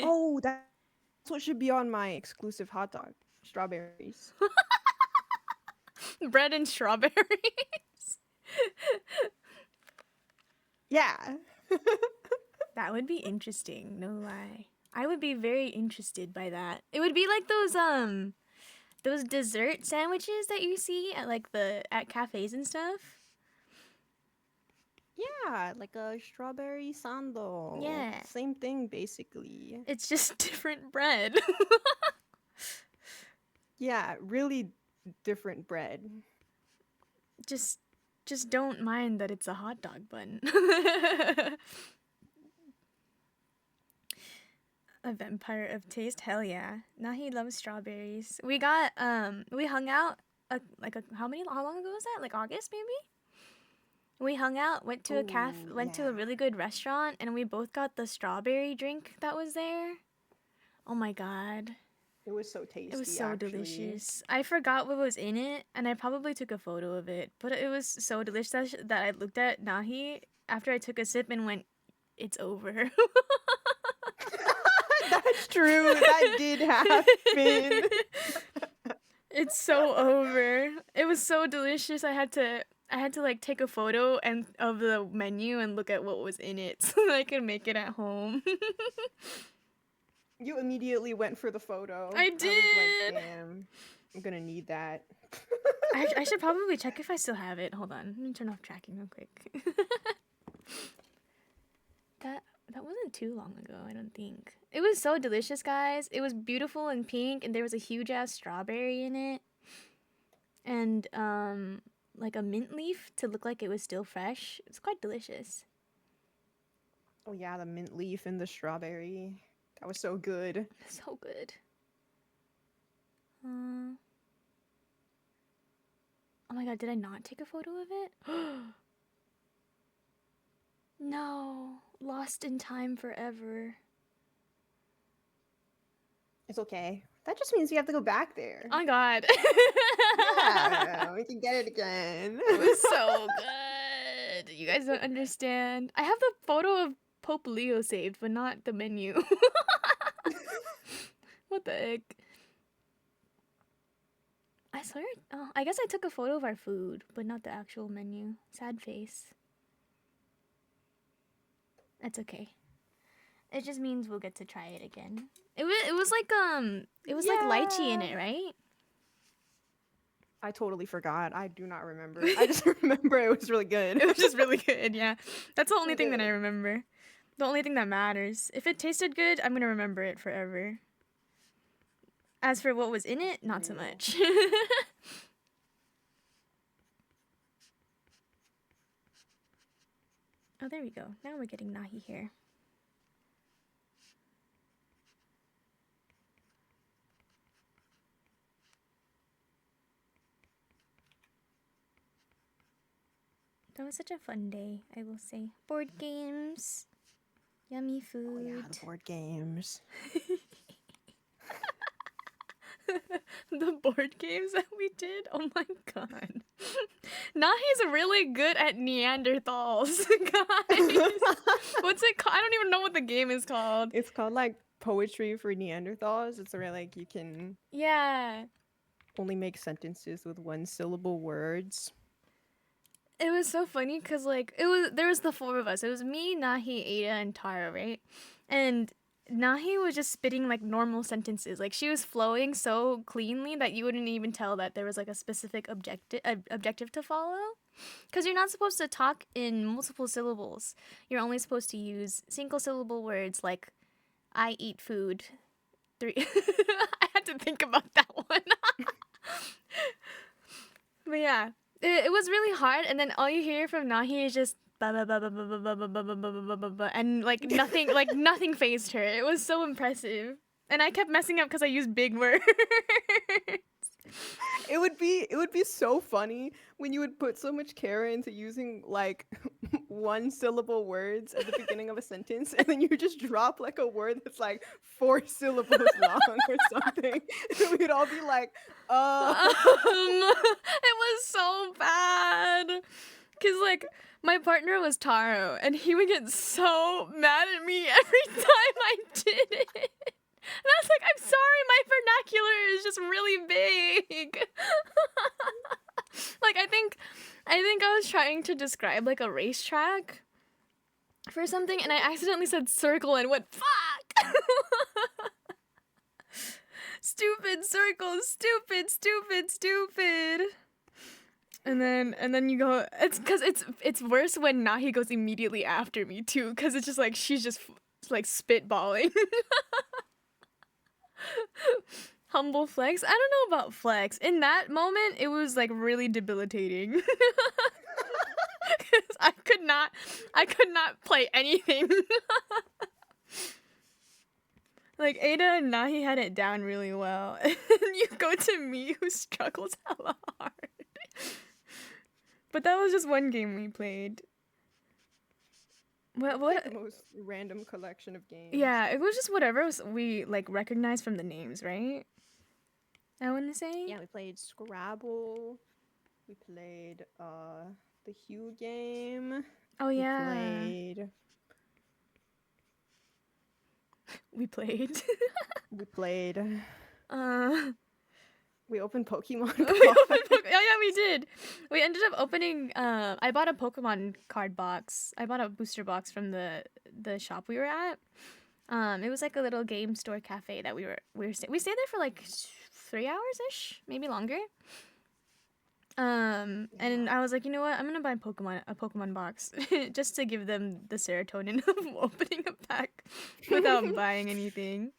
S1: Oh, that's what should be on my exclusive hot dog. Strawberries.
S2: Bread and strawberries.
S1: Yeah.
S2: That would be interesting, no lie. I would be very interested by that. It would be like those dessert sandwiches that you see at cafes and stuff.
S1: Yeah, like a strawberry sando.
S2: Yeah.
S1: Same thing, basically.
S2: It's just different bread.
S1: Yeah, really different bread.
S2: Just don't mind that it's a hot dog bun. A vampire of taste? Hell yeah. Nahi loves strawberries. We got, we hung out, how long ago was that? Like August, maybe? We hung out, went to to a really good restaurant, and we both got the strawberry drink that was there. Oh my god.
S1: It was so tasty.
S2: It was so
S1: actually.
S2: delicious. I forgot what was in it, and I probably took a photo of it, but it was so delicious that I looked at Nahi after I took a sip and went, it's over.
S1: That's true. That did happen.
S2: It's so over. It was so delicious. I had to like take a photo of the menu and look at what was in it so that I could make it at home.
S1: You immediately went for the photo.
S2: I did.
S1: I was like, damn, I'm gonna need that.
S2: I should probably check if I still have it. Hold on. Let me turn off tracking real quick. That wasn't too long ago, I don't think. It was so delicious, guys. It was beautiful and pink, and there was a huge ass strawberry in it. And like a mint leaf to look like it was still fresh. It's quite delicious.
S1: Oh yeah, the mint leaf and the strawberry. That was so good.
S2: So good. Oh my god, did I not take a photo of it? No, lost in time forever.
S1: It's okay. That just means we have to go back there.
S2: Oh my god.
S1: Yeah, we can get it again.
S2: It was so good. You guys don't understand. I have the photo of Pope Leo saved, but not the menu. What the heck? I swear. Oh, I guess I took a photo of our food, but not the actual menu. Sad face. That's okay. It just means we'll get to try it again. It was like like lychee in it, right?
S1: I totally forgot. I do not remember. I just remember it was really good.
S2: It was just really good, yeah. That's the only thing that I remember. The only thing that matters. If it tasted good, I'm gonna remember it forever. As for what was in it, not so much. Oh, there we go. Now we're getting Nahi here. That was such a fun day, I will say. Board games. Yummy food.
S1: Oh yeah, the board games.
S2: The board games that we did? Oh my god. Nahi's really good at Neanderthals, guys. What's it called? I don't even know what the game is called.
S1: It's called like Poetry for Neanderthals. It's where like you can only make sentences with one-syllable words.
S2: It was so funny because like there was the four of us. It was me, Nahi, Ada, and Tara, right? And Nahi was just spitting like normal sentences. Like she was flowing so cleanly that you wouldn't even tell that there was like a specific objective to follow. Because you're not supposed to talk in multiple syllables. You're only supposed to use single syllable words like I eat food. 3. I had to think about that one. But yeah, it was really hard. And then all you hear from Nahi is just and like nothing phased her. It was so impressive. And I kept messing up because I used big words.
S1: It would be so funny when you would put so much care into using like one-syllable words at the beginning of a sentence, and then you just drop like a word that's like 4 syllables long or something. And we'd all be like,
S2: It was so bad. Cause like my partner was Taro, and he would get so mad at me every time I did it. And I was like, I'm sorry, my vernacular is just really big. Like I think I was trying to describe like a racetrack for something, and I accidentally said circle and went fuck. Stupid circle, stupid. And then you go. It's because it's worse when Nahi goes immediately after me too, because it's just like she's just like spitballing. Humble flex. I don't know about flex. In that moment, it was like really debilitating. Because I could not play anything. Like Ada and Nahi had it down really well, and you go to me who struggles hella hard. But that was just one game we played. What?
S1: like the most random collection of games.
S2: Yeah, it was just whatever we like recognized from the names, right? I want to say.
S1: Yeah, we played Scrabble. We played the Hue game.
S2: Oh yeah.
S1: We played.
S2: We played.
S1: We opened Pokemon.
S2: Oh yeah, we did. We ended up opening. I bought a Pokemon card box. I bought a booster box from the shop we were at. It was like a little game store cafe that we stayed there for like 3 hours ish, maybe longer. And I was like, you know what? I'm gonna buy a Pokemon box just to give them the serotonin of opening a pack without buying anything.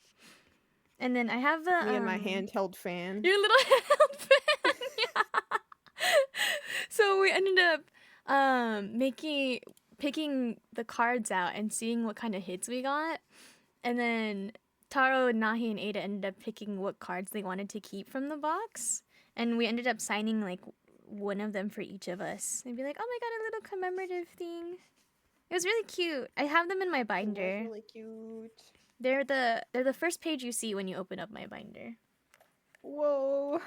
S2: And then I have the
S1: me and my handheld fan.
S2: Your little handheld fan. Yeah. So we ended up making picking the cards out and seeing what kind of hits we got. And then Taro, Nahi, and Ada ended up picking what cards they wanted to keep from the box. And we ended up signing like one of them for each of us. And be like, oh my god, a little commemorative thing. It was really cute. I have them in my binder.
S1: Really cute.
S2: They're the first page you see when you open up my binder.
S1: Whoa.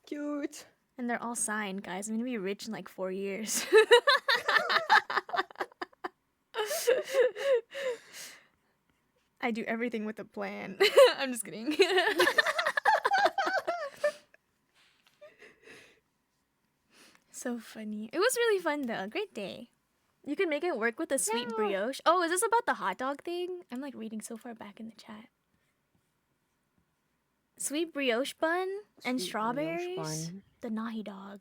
S1: Cute.
S2: And they're all signed, guys. I'm gonna be rich in like 4 years. I do everything with a plan. I'm just kidding. So funny. It was really fun though. Great day. You can make it work with a sweet brioche. Oh, is this about the hot dog thing? I'm like reading so far back in the chat. Sweet brioche bun and
S1: Sweet
S2: strawberries.
S1: brioche bun.
S2: The Nahi dog.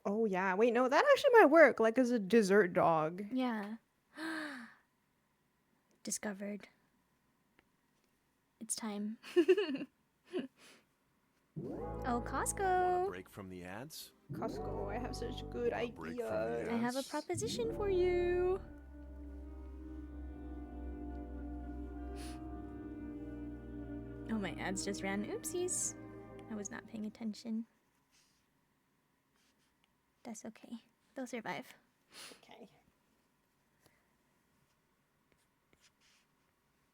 S1: Oh yeah. Wait, no, that actually might work. Like as a dessert dog.
S2: Yeah. Discovered. It's time. Oh, Costco.
S3: Break from the ads?
S1: Costco, I have such good
S3: break from the
S1: ideas.
S2: I have a proposition for you. Oh, my ads just ran. Oopsies. I was not paying attention. That's okay. They'll survive.
S1: Okay.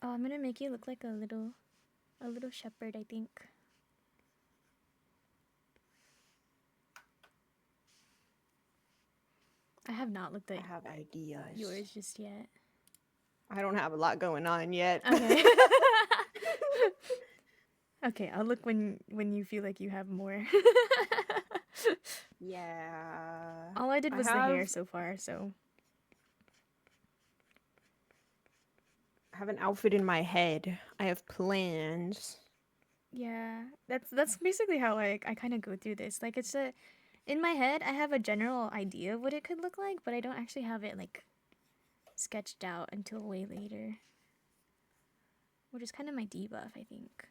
S2: Oh, I'm gonna make you look like a little shepherd, I think. I have not looked
S1: I
S2: at
S1: have ideas.
S2: yours just yet.
S1: I don't have a lot going on yet.
S2: Okay. Okay, I'll look when you feel like you have more.
S1: Yeah.
S2: All I did
S1: I
S2: was the hair
S1: have-
S2: so far, so
S1: I have an outfit in my head. I have plans.
S2: yeah. That's basically how I kind of go through this. Like in my head, I have a general idea of what it could look like, but I don't actually have it like sketched out until way later. Which is kind of my debuff, I think.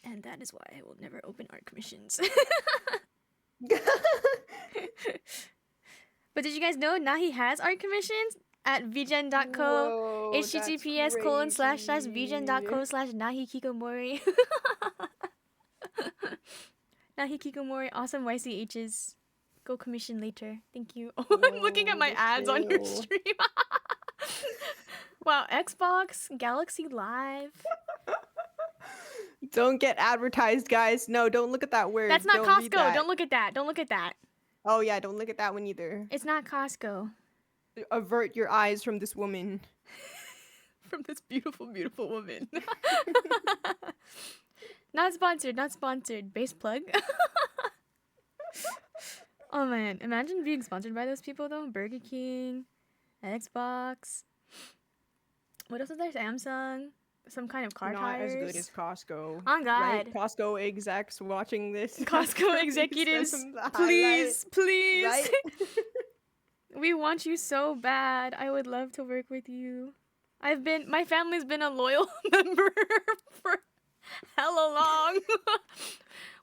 S2: And that is why I will never open art commissions. But did you guys know Nahi has art commissions at vgen.co?
S1: Whoa, that's
S2: https://vgen.co/Nahi Kikomori. Nahi Kikomori, awesome YCHs. Go commission later. Thank you. Oh, I'm looking at my
S1: Whoa,
S2: ads on your
S1: chill.
S2: stream. Wow, Xbox, Galaxy Live.
S1: Don't get advertised, guys. No, don't look at that word.
S2: That's not
S1: Don't read
S2: Costco.
S1: that.
S2: Don't look at that. Don't look at that.
S1: Oh yeah, don't look at that one either.
S2: It's not Costco.
S1: Avert your eyes from this woman.
S2: From this beautiful, beautiful woman. Not sponsored, not sponsored. Base plug. Oh man, imagine being sponsored by those people though. Burger King, Xbox. What else is there? Samsung. Some kind of car
S1: Not
S2: tires.
S1: as good as Costco.
S2: Oh God.
S1: Right? Costco execs watching this.
S2: Costco executives,
S1: Send them the
S2: please, please.
S1: highlight,
S2: We want you so bad. I would love to work with you. My family's been a loyal member for hella long.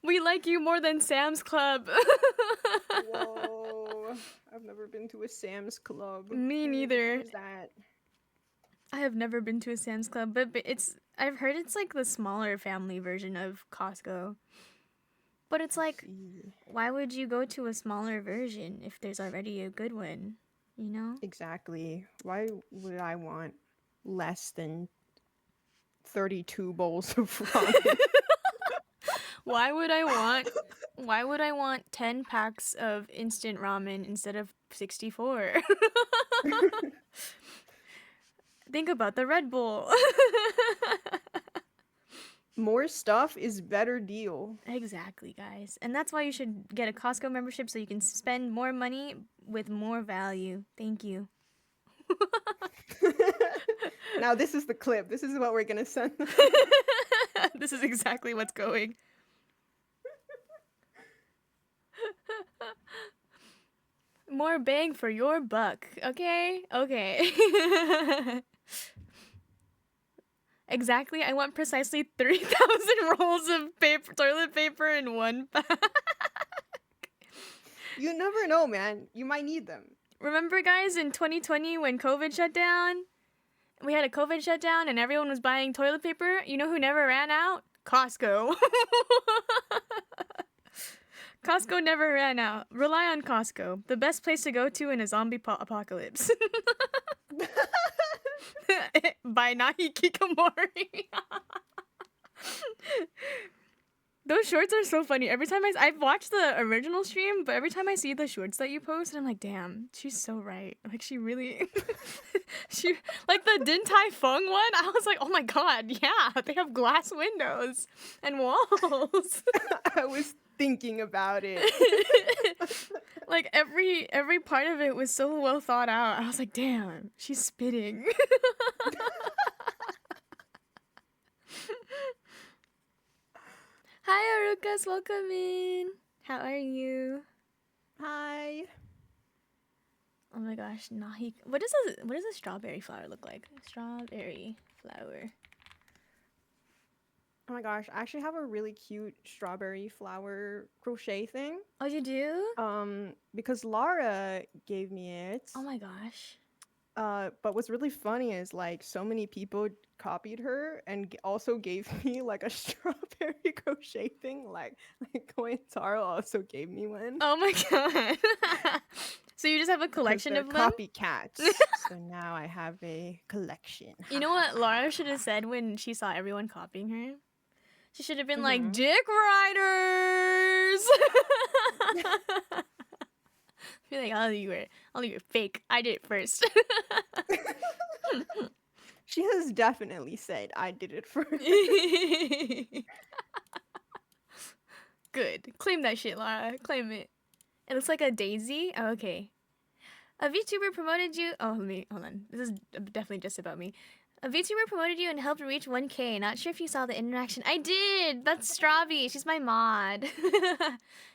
S2: We like you more than Sam's Club.
S1: Right? Whoa. I've never been to a Sam's Club.
S2: Me neither.
S1: What is that?
S2: I have never been to a Sam's Club, but I've heard it's like the smaller family version of Costco. But it's like,
S1: See.
S2: why would you go to a smaller version if there's already a good one? You know?
S1: Exactly. Why would I want less than 32 bowls of ramen?
S2: Why would I want 10 packs of instant ramen instead of 64? Think about the Red Bull.
S1: More stuff is better deal.
S2: Exactly, guys. And that's why you should get a Costco membership so you can spend more money with more value. Thank you.
S1: Now this is the clip. This is what we're gonna send them.
S2: This is exactly what's going. More bang for your buck. Okay? Okay. Exactly. I want precisely 3,000 rolls of toilet paper in one pack.
S1: You never know, man. You might need them.
S2: Remember, guys, in 2020 when COVID shut down? We had a COVID shutdown and everyone was buying toilet paper. You know who never ran out? Costco. Costco never ran out. Rely on Costco. The best place to go to in a zombie apocalypse. By Nahi Kikamori. Those shorts are so funny. Every time I've watched the original stream, but every time I see the shorts that you post, I'm like, damn, she's so right. Like, she really, she, like the Din Tai Fung one, I was like, oh my god, yeah, they have glass windows and walls.
S1: I was thinking about it.
S2: Like, every part of it was so well thought out. I was like, damn, she's spitting. Hi, Arukas, welcome in. How are you?
S1: Hi.
S2: Oh my gosh, Nahi. What does a strawberry flower look like? Strawberry flower.
S1: Oh my gosh, I actually have a really cute strawberry flower crochet thing.
S2: Oh, you do?
S1: Because Lara gave me it.
S2: Oh my gosh.
S1: But what's really funny is like so many people copied her and also gave me like a strawberry crochet thing. Like Kointaro also gave me one.
S2: Oh my god. So you just have a collection of them?
S1: Copycats. So now I have a collection.
S2: You know what Laura should have said when she saw everyone copying her? She should have been like, Dick Riders! Be like, oh, you were fake. I did it first.
S1: She has definitely said I did it first.
S2: Good. Claim that shit, Lara. Claim it. It looks like a daisy. Oh, okay. A VTuber promoted you. Oh, hold on. This is definitely just about me. A VTuber promoted you and helped reach 1K. Not sure if you saw the interaction. I did! That's Strawby. She's my mod.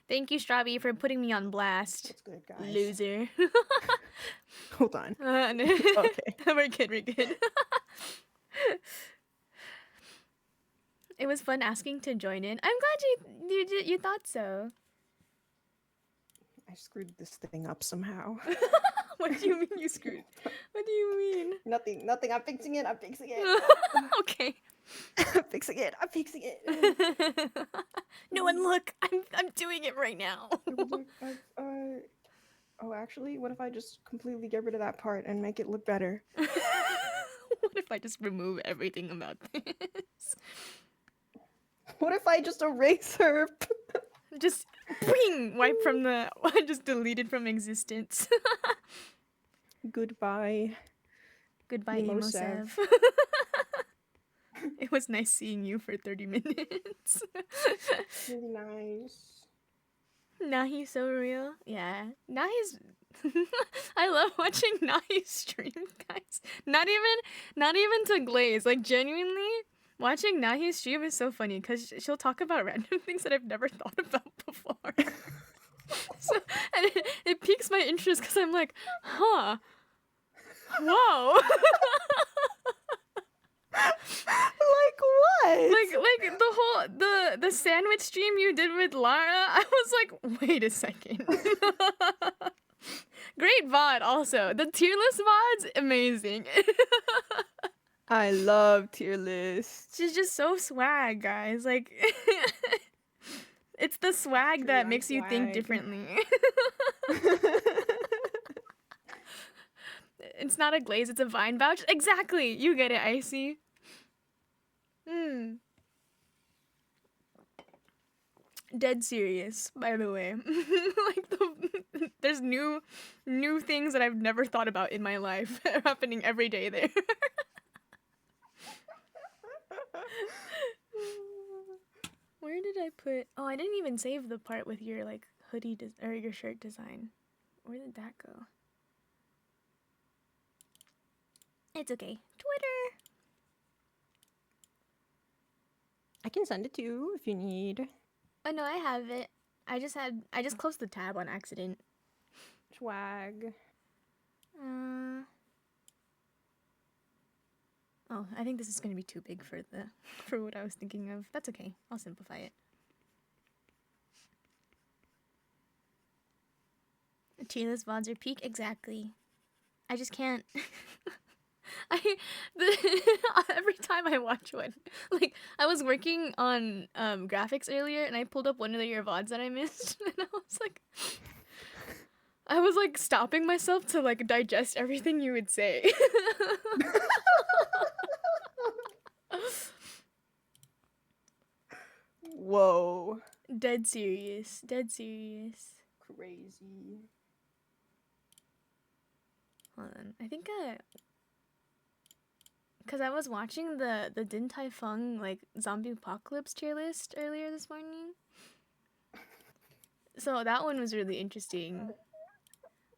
S2: Thank you, Strawby, for putting me on blast.
S1: That's good, guys.
S2: Loser.
S1: Hold on.
S2: No.
S1: Okay.
S2: We're good. It was fun asking to join in. I'm glad you thought so.
S1: I screwed this thing up somehow.
S2: What do you mean you screwed? What do you mean?
S1: Nothing. I'm fixing it.
S2: Okay.
S1: I'm fixing it.
S2: No one look. I'm doing it right now.
S1: Oh, actually, what if I just completely get rid of that part and make it look better?
S2: What if I just remove everything about this?
S1: What if I just erase her?
S2: Just bing, wipe from the just deleted from existence.
S1: Goodbye.
S2: Goodbye, Emo Sev. It was nice seeing you for 30 minutes.
S1: Really nice.
S2: Nahi's so real. Yeah. Nahi's I love watching Nahi stream, guys. Not even to glaze. Like, genuinely, watching Nahi stream is so funny because she'll talk about random things that I've never thought about before. So, and it piques my interest because I'm like, huh. Whoa.
S1: Like what?
S2: Like the whole the sandwich stream you did with Lara, I was like, wait a second. Great VOD also. The tier list VOD's amazing.
S1: I love tier lists.
S2: She's just so swag, guys. Like it's the swag that makes you think differently. It's not a glaze, it's a vine vouch. Exactly. You get it, Icy. Dead serious, by the way. Like there's new things that I've never thought about in my life happening every day there. Where did I put? Oh, I didn't even save the part with your like hoodie or your shirt design. Where did that go? It's okay. Twitter.
S1: I can send it to you if you need.
S2: Oh no, I have it. I just closed the tab on accident.
S1: Swag.
S2: Oh, I think this is gonna be too big for what I was thinking of. That's okay. I'll simplify it. tier list VODs are peak. Exactly. I just can't. Every time I watch one, like I was working on graphics earlier, and I pulled up one of your VODs that I missed, and I was like stopping myself to like digest everything you would say.
S1: Whoa.
S2: Dead serious. Dead serious.
S1: Crazy.
S2: Hold on. I think because I was watching the Din Tai Fung like zombie apocalypse tier list earlier this morning. So that one was really interesting.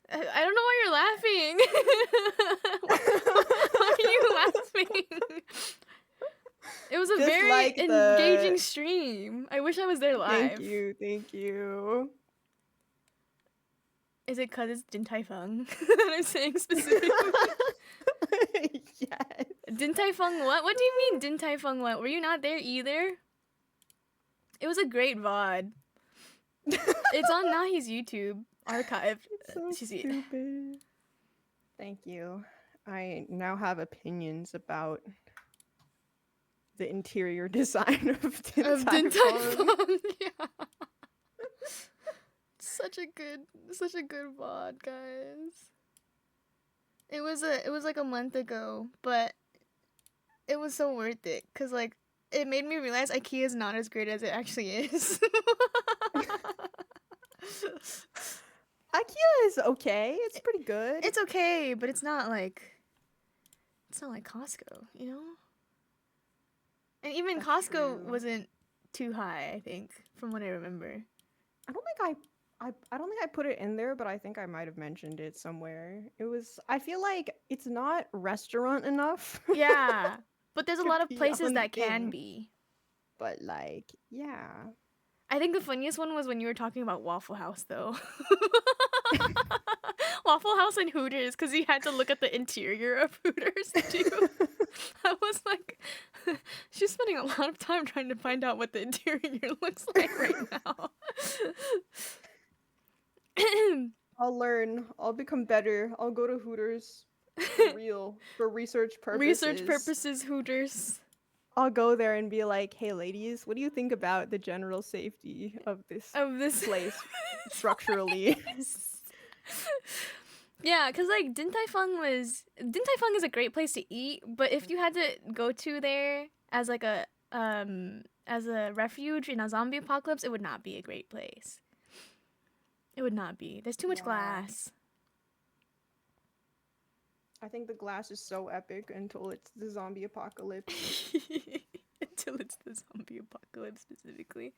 S2: I don't know why you're laughing. Why are you laughing? It was a
S1: Just
S2: very
S1: like
S2: engaging stream. I wish I was there live.
S1: Thank you, thank you.
S2: Is it because it's Din Tai Fung that I'm saying specifically?
S1: Yes.
S2: Din Tai Fung what? What do you mean Din Tai Fung what? Were you not there either? It was a great VOD. It's on Nahi's YouTube archive.
S1: So stupid. Thank you. I now have opinions about the interior design of Din Tai Fung.
S2: Yeah. Such a good VOD, guys. It was like a month ago, but it was so worth it cuz like it made me realize IKEA is not as great as it actually is.
S1: IKEA is okay. It's pretty good.
S2: It's okay, but it's not like Costco, you know? And even
S1: That's
S2: Costco
S1: true.
S2: wasn't too high, I think, from what I remember.
S1: I don't think I put it in there, but I think I might have mentioned it somewhere. I feel like it's not restaurant enough.
S2: Yeah. But there's a
S1: To
S2: lot of
S1: be
S2: places
S1: on
S2: that
S1: thing.
S2: can be.
S1: But like, yeah.
S2: I think the funniest one was when you were talking about Waffle House, though. Waffle House and Hooters, because you had to look at the interior of Hooters, too. I was like, she's spending a lot of time trying to find out what the interior looks like right now.
S1: I'll learn. I'll become better. I'll go to Hooters for real, for research purposes.
S2: Research purposes, Hooters.
S1: I'll go there and be like, "Hey, ladies, what do you think about the general safety of this place structurally?"
S2: Yeah, because like Din Tai Fung is a great place to eat, but if you had to go to there as like a refuge in a zombie apocalypse, it would not be a great place. It would not be. There's too much glass.
S1: I think the glass is so epic until it's the zombie apocalypse.
S2: Until it's the zombie apocalypse specifically.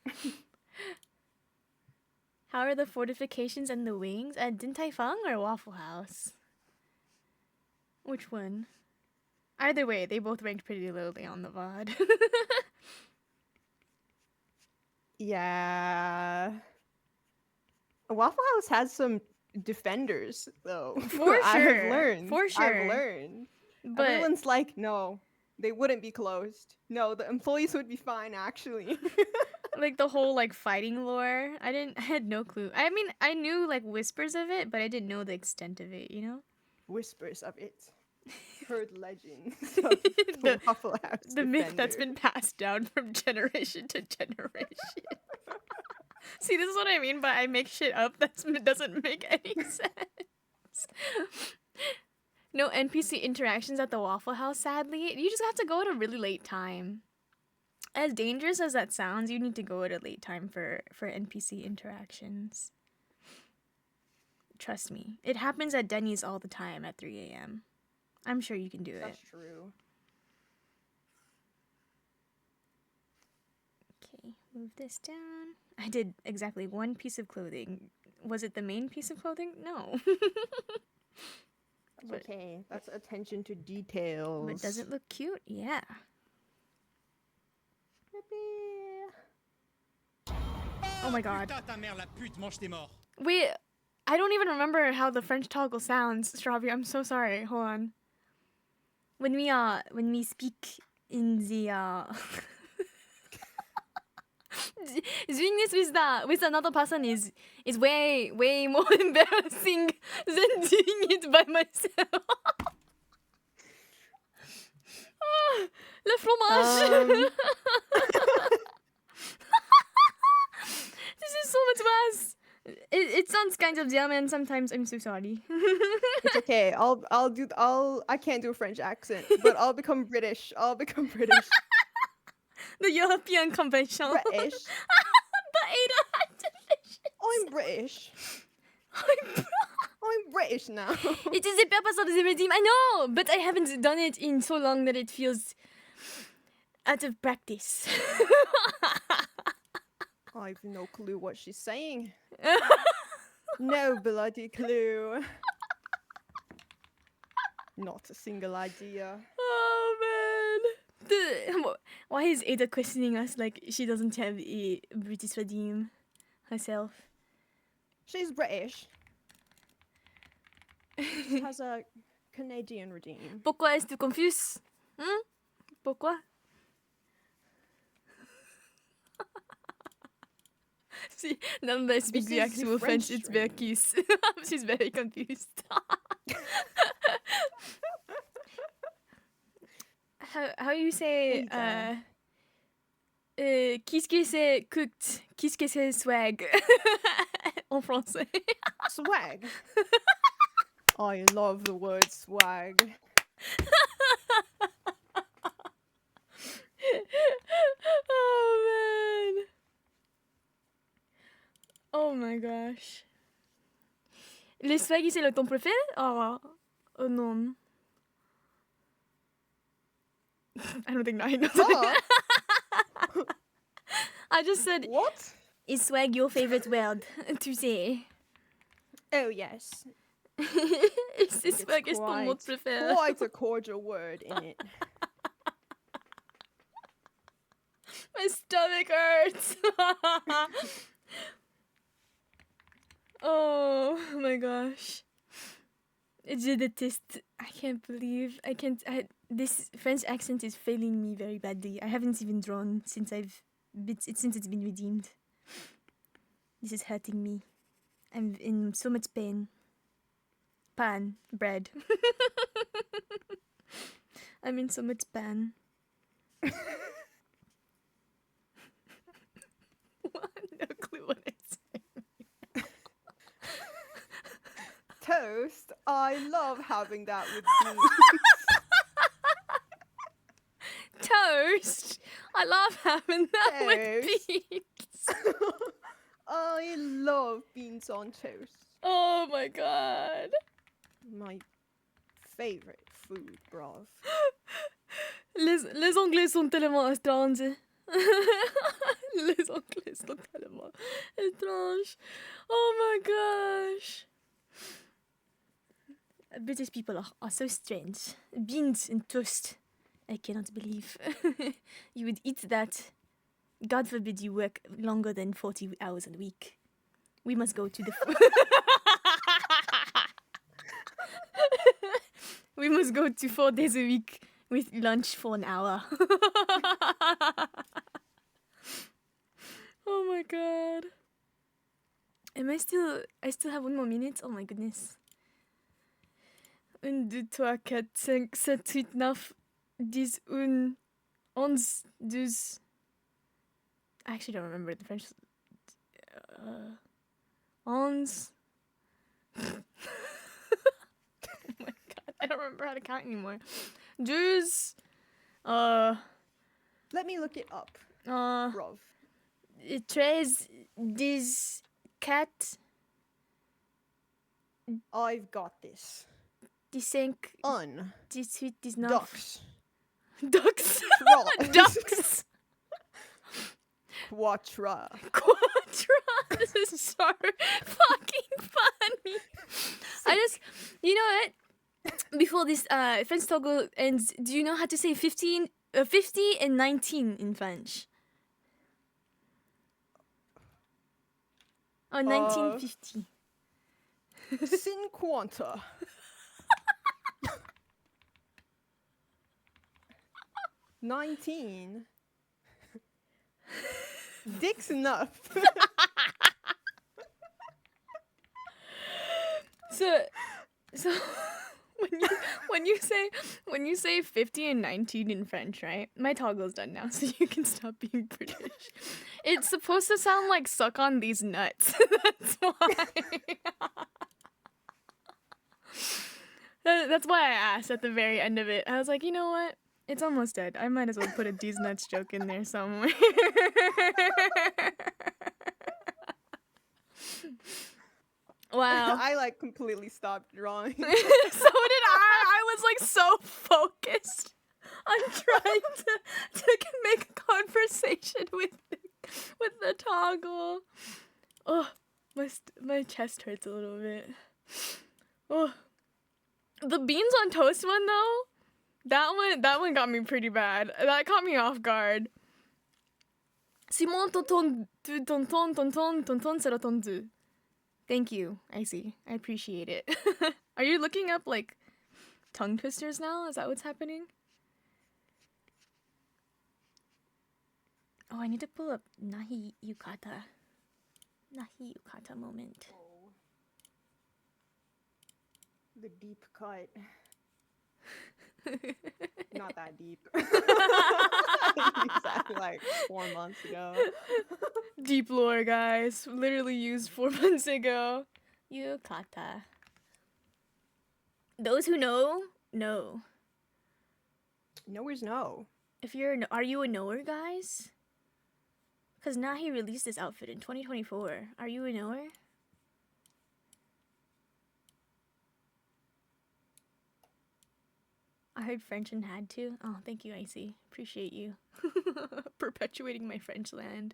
S2: How are the fortifications and the wings at Din Tai Fung or Waffle House? Which one? Either way, they both ranked pretty lowly on the VOD.
S1: Yeah. Waffle House has some defenders, though.
S2: For
S1: I have
S2: sure.
S1: learned.
S2: For sure.
S1: I've learned.
S2: But
S1: Everyone's like, no, they wouldn't be closed. No, the employees would be fine, actually.
S2: like the whole like fighting lore, I had no clue. I mean, I knew like whispers of it, but I didn't know the extent of it, you know?
S1: Whispers of it. Heard legends of the Waffle House
S2: The myth that's
S1: defender.
S2: been passed down from generation to generation. See, this is what I mean by I make shit up that doesn't make any sense. No NPC interactions at the Waffle House, sadly. You just have to go at a really late time. As dangerous as that sounds, you need to go at a late time for NPC interactions. Trust me. It happens at Denny's all the time at 3 a.m. I'm sure you can do it.
S1: That's true.
S2: Okay, move this down. I did exactly one piece of clothing. Was it the main piece of clothing? No.
S1: That's okay. That's attention to details.
S2: But does it look cute? Yeah. Oh my god. Wait, I don't even remember how the French toggle sounds, Strawberry. I'm so sorry. Hold on. When we speak in the Doing this with another person is way more embarrassing than doing it by myself. Le fromage. This is so much worse. It sounds kind of German sometimes. I'm so sorry.
S1: It's okay. I can't do a French accent, but I'll become British.
S2: The European convention.
S1: British. I'm British. I'm British now.
S2: It is the purpose of the redeem. I know, but I haven't done it in so long that it feels out of practice.
S1: I've no clue what she's saying. No bloody clue. Not a single idea.
S2: Oh man. Why is Ada questioning us like she doesn't have a British redeem herself?
S1: She's British. She has a Canadian redeem.
S2: Pourquoi est-ce confus? Pourquoi? See, now that I speak the actual French, it's very cute. She's very confused. How you say qu'est-ce que c'est cooked? Qu'est-ce que c'est swag? En français.
S1: Swag. I love the word swag.
S2: Oh man. Oh my gosh. Le swag, c'est le ton préféré? Oh non. I don't think I know. I just said,
S1: what?
S2: Is swag your favorite word to say?
S1: Oh yes.
S2: Is swag est ton mot préféré?
S1: Quite a cordial word in it.
S2: My stomach hurts. Oh my gosh. Je déteste. I can't believe. This French accent is failing me very badly. I haven't even drawn since it's been redeemed. This is hurting me. I'm in so much pain. Bread. I'm in so much pain. No clue what it's saying.
S1: Toast. I love having that with beans.
S2: Toast. I love having that with beans.
S1: I love beans on toast.
S2: Oh my god.
S1: My favorite food, bruv.
S2: Les Anglais sont tellement étranges. Les Anglais sont tellement étranges. Oh my gosh. British people are so strange. Beans and toast. I cannot believe. You would eat that. God forbid you work longer than 40 hours a week. We must go to the... We must go to 4 days a week with lunch for an hour. Oh my god. I still have 1 more minute? Oh my goodness. 1, 2, 3, 4, 5, 7, 8, 9, 10, 11, 12. I actually don't remember the French. 11. Oh my god, I don't remember how to count anymore. 12.
S1: Let me look it up, bruv.
S2: 13, 14.
S1: I've got this.
S2: 15.
S1: Un.
S2: 18, 19.
S1: Ducks.
S2: Ducks.
S1: Frogs.
S2: Ducks.
S1: Quatra.
S2: Quatra. This is so fucking funny. I just, you know what? Before this French toggle ends, do you know how to say 50 and 19 in French? Oh, 1950.
S1: Cinquanta. 19. Dick's enough.
S2: So when you say 50 and 19 in French, right? My toggle's done now, so you can stop being British. It's supposed to sound like suck on these nuts. That's why. That's why I asked at the very end of it. I was like, you know what? It's almost dead. I might as well put a these nuts joke in there somewhere. Wow.
S1: I like completely stopped drawing.
S2: So did I. I was like so focused on trying to make a conversation with the toggle. Oh, my chest hurts a little bit. Oh, the beans on toast one though. That one got me pretty bad. That caught me off guard. Simon tonton tonton tonton tonton serotonzu. Thank you, Icy. I appreciate it. Are you looking up like tongue twisters now? Is that what's happening? Oh, I need to pull up Nahi Yukata. Nahi Yukata moment.
S1: Oh. The deep cut. Not that deep. Exactly like 4 months ago.
S2: Deep lore, guys. Literally used 4 months ago. Yukata. Those who know.
S1: Knowers know.
S2: Are you a knower, guys? Because Nahi released this outfit in 2024. Are you a knower? I heard French and had to. Oh, thank you, Icy. Appreciate you. Perpetuating my French land.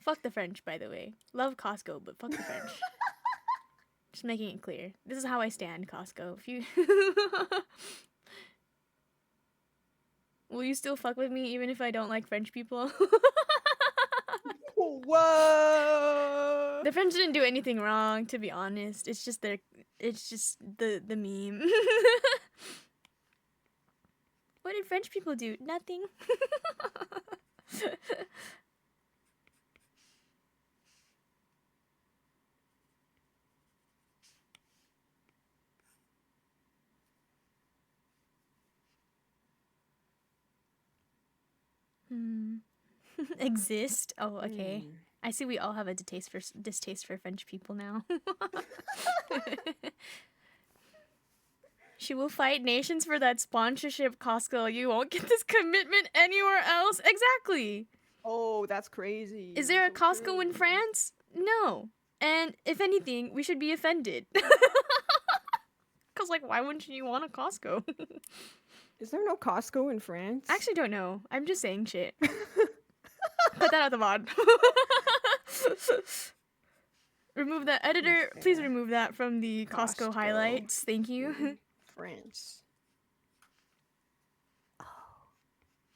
S2: Fuck the French, by the way. Love Costco, but fuck the French. Just making it clear. This is how I stand, Costco. If you... Will you still fuck with me even if I don't like French people?
S1: Whoa!
S2: The French didn't do anything wrong, to be honest. It's just the meme. What did French people do? Nothing. Exist? Oh, okay. I see we all have a distaste for French people now. She will fight nations for that sponsorship, Costco. You won't get this commitment anywhere else. Exactly.
S1: Oh, that's crazy.
S2: Is there a
S1: So
S2: Costco
S1: true.
S2: in France? No. And if anything, we should be offended. Because, like, why wouldn't you want a Costco?
S1: Is there no Costco in France?
S2: I actually don't know. I'm just saying shit. Put that out the mod. Remove that. Editor, please remove that from the Costco
S1: Costco.
S2: highlights. Thank you.
S1: France. Oh,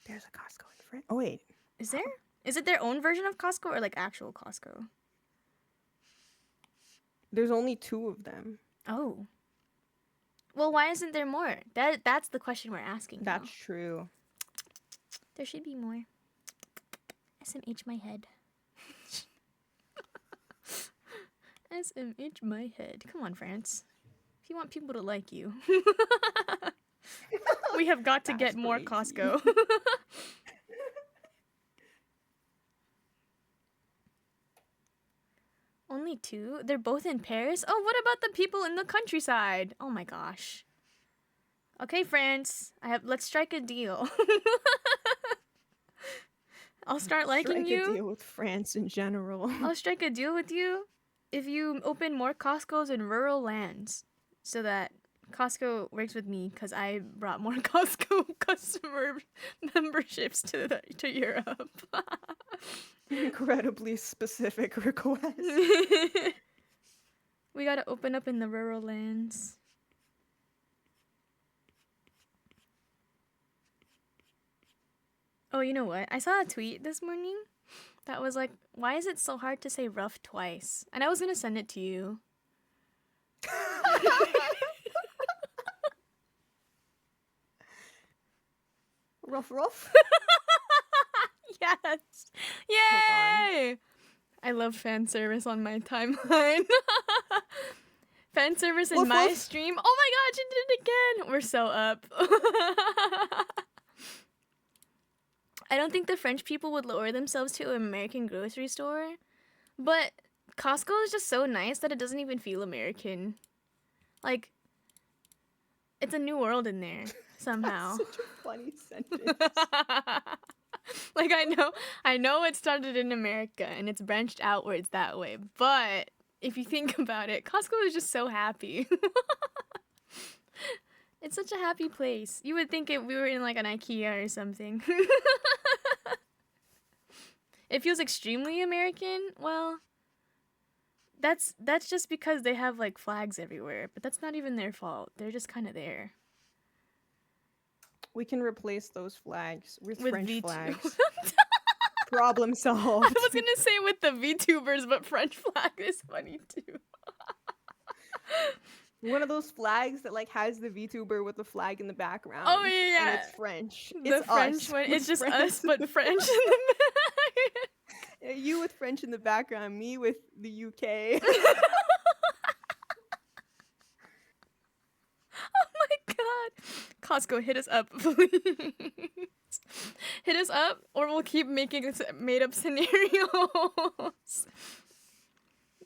S1: there's a Costco in France. Oh wait,
S2: Is there? Is it their own version of Costco or like actual Costco?
S1: there's only 2 of them.
S2: Oh. Well, why isn't there more? That's the question we're asking.
S1: That's
S2: now.
S1: true.
S2: There should be more. SMH my head. SMH my head. Come on, France. If you want people to like you, we have got to get more
S1: Crazy.
S2: Costco. Only 2? They're both in Paris? Oh, what about the people in the countryside? Oh my gosh. Okay, France. Let's strike a deal. I'll start liking
S1: Strike
S2: you.
S1: a deal with France in general.
S2: I'll strike a deal with you if you open more Costco's in rural lands so that Costco works with me because I brought more Costco customer memberships to Europe.
S1: Incredibly specific request.
S2: We gotta open up in the rural lands. Oh, you know what? I saw a tweet this morning that was like, why is it so hard to say rough twice? And I was gonna send it to you.
S1: Rough.
S2: Yes.
S1: Hold
S2: Yay! I love fan service on my timeline. Fan service in
S1: Woof,
S2: my
S1: woof.
S2: stream. Oh my god, you did it again. We're so up. I don't think the French people would lower themselves to an American grocery store, but Costco is just so nice that it doesn't even feel American. Like, it's a new world in there somehow.
S1: That's such a funny sentence.
S2: Like, I know it started in America and it's branched outwards that way, but if you think about it, Costco is just so happy. It's such a happy place. You would think we were in like an IKEA or something. It feels extremely American. Well, that's just because they have like flags everywhere, but that's not even their fault. They're just kind of there.
S1: We can replace those flags with
S2: With
S1: French
S2: V2.
S1: flags. Problem solved.
S2: I was gonna say with the VTubers, but French flag is funny too.
S1: One of those flags that like has the VTuber with the flag in the background.
S2: Oh, yeah.
S1: And it's French.
S2: The
S1: It's
S2: French
S1: us
S2: one,
S1: with
S2: it's just
S1: French
S2: us,
S1: in
S2: but
S1: the
S2: French in the back.
S1: You with French in the background, me with the UK.
S2: Oh my god. Costco, hit us up, please. Hit us up, or we'll keep making made up scenarios.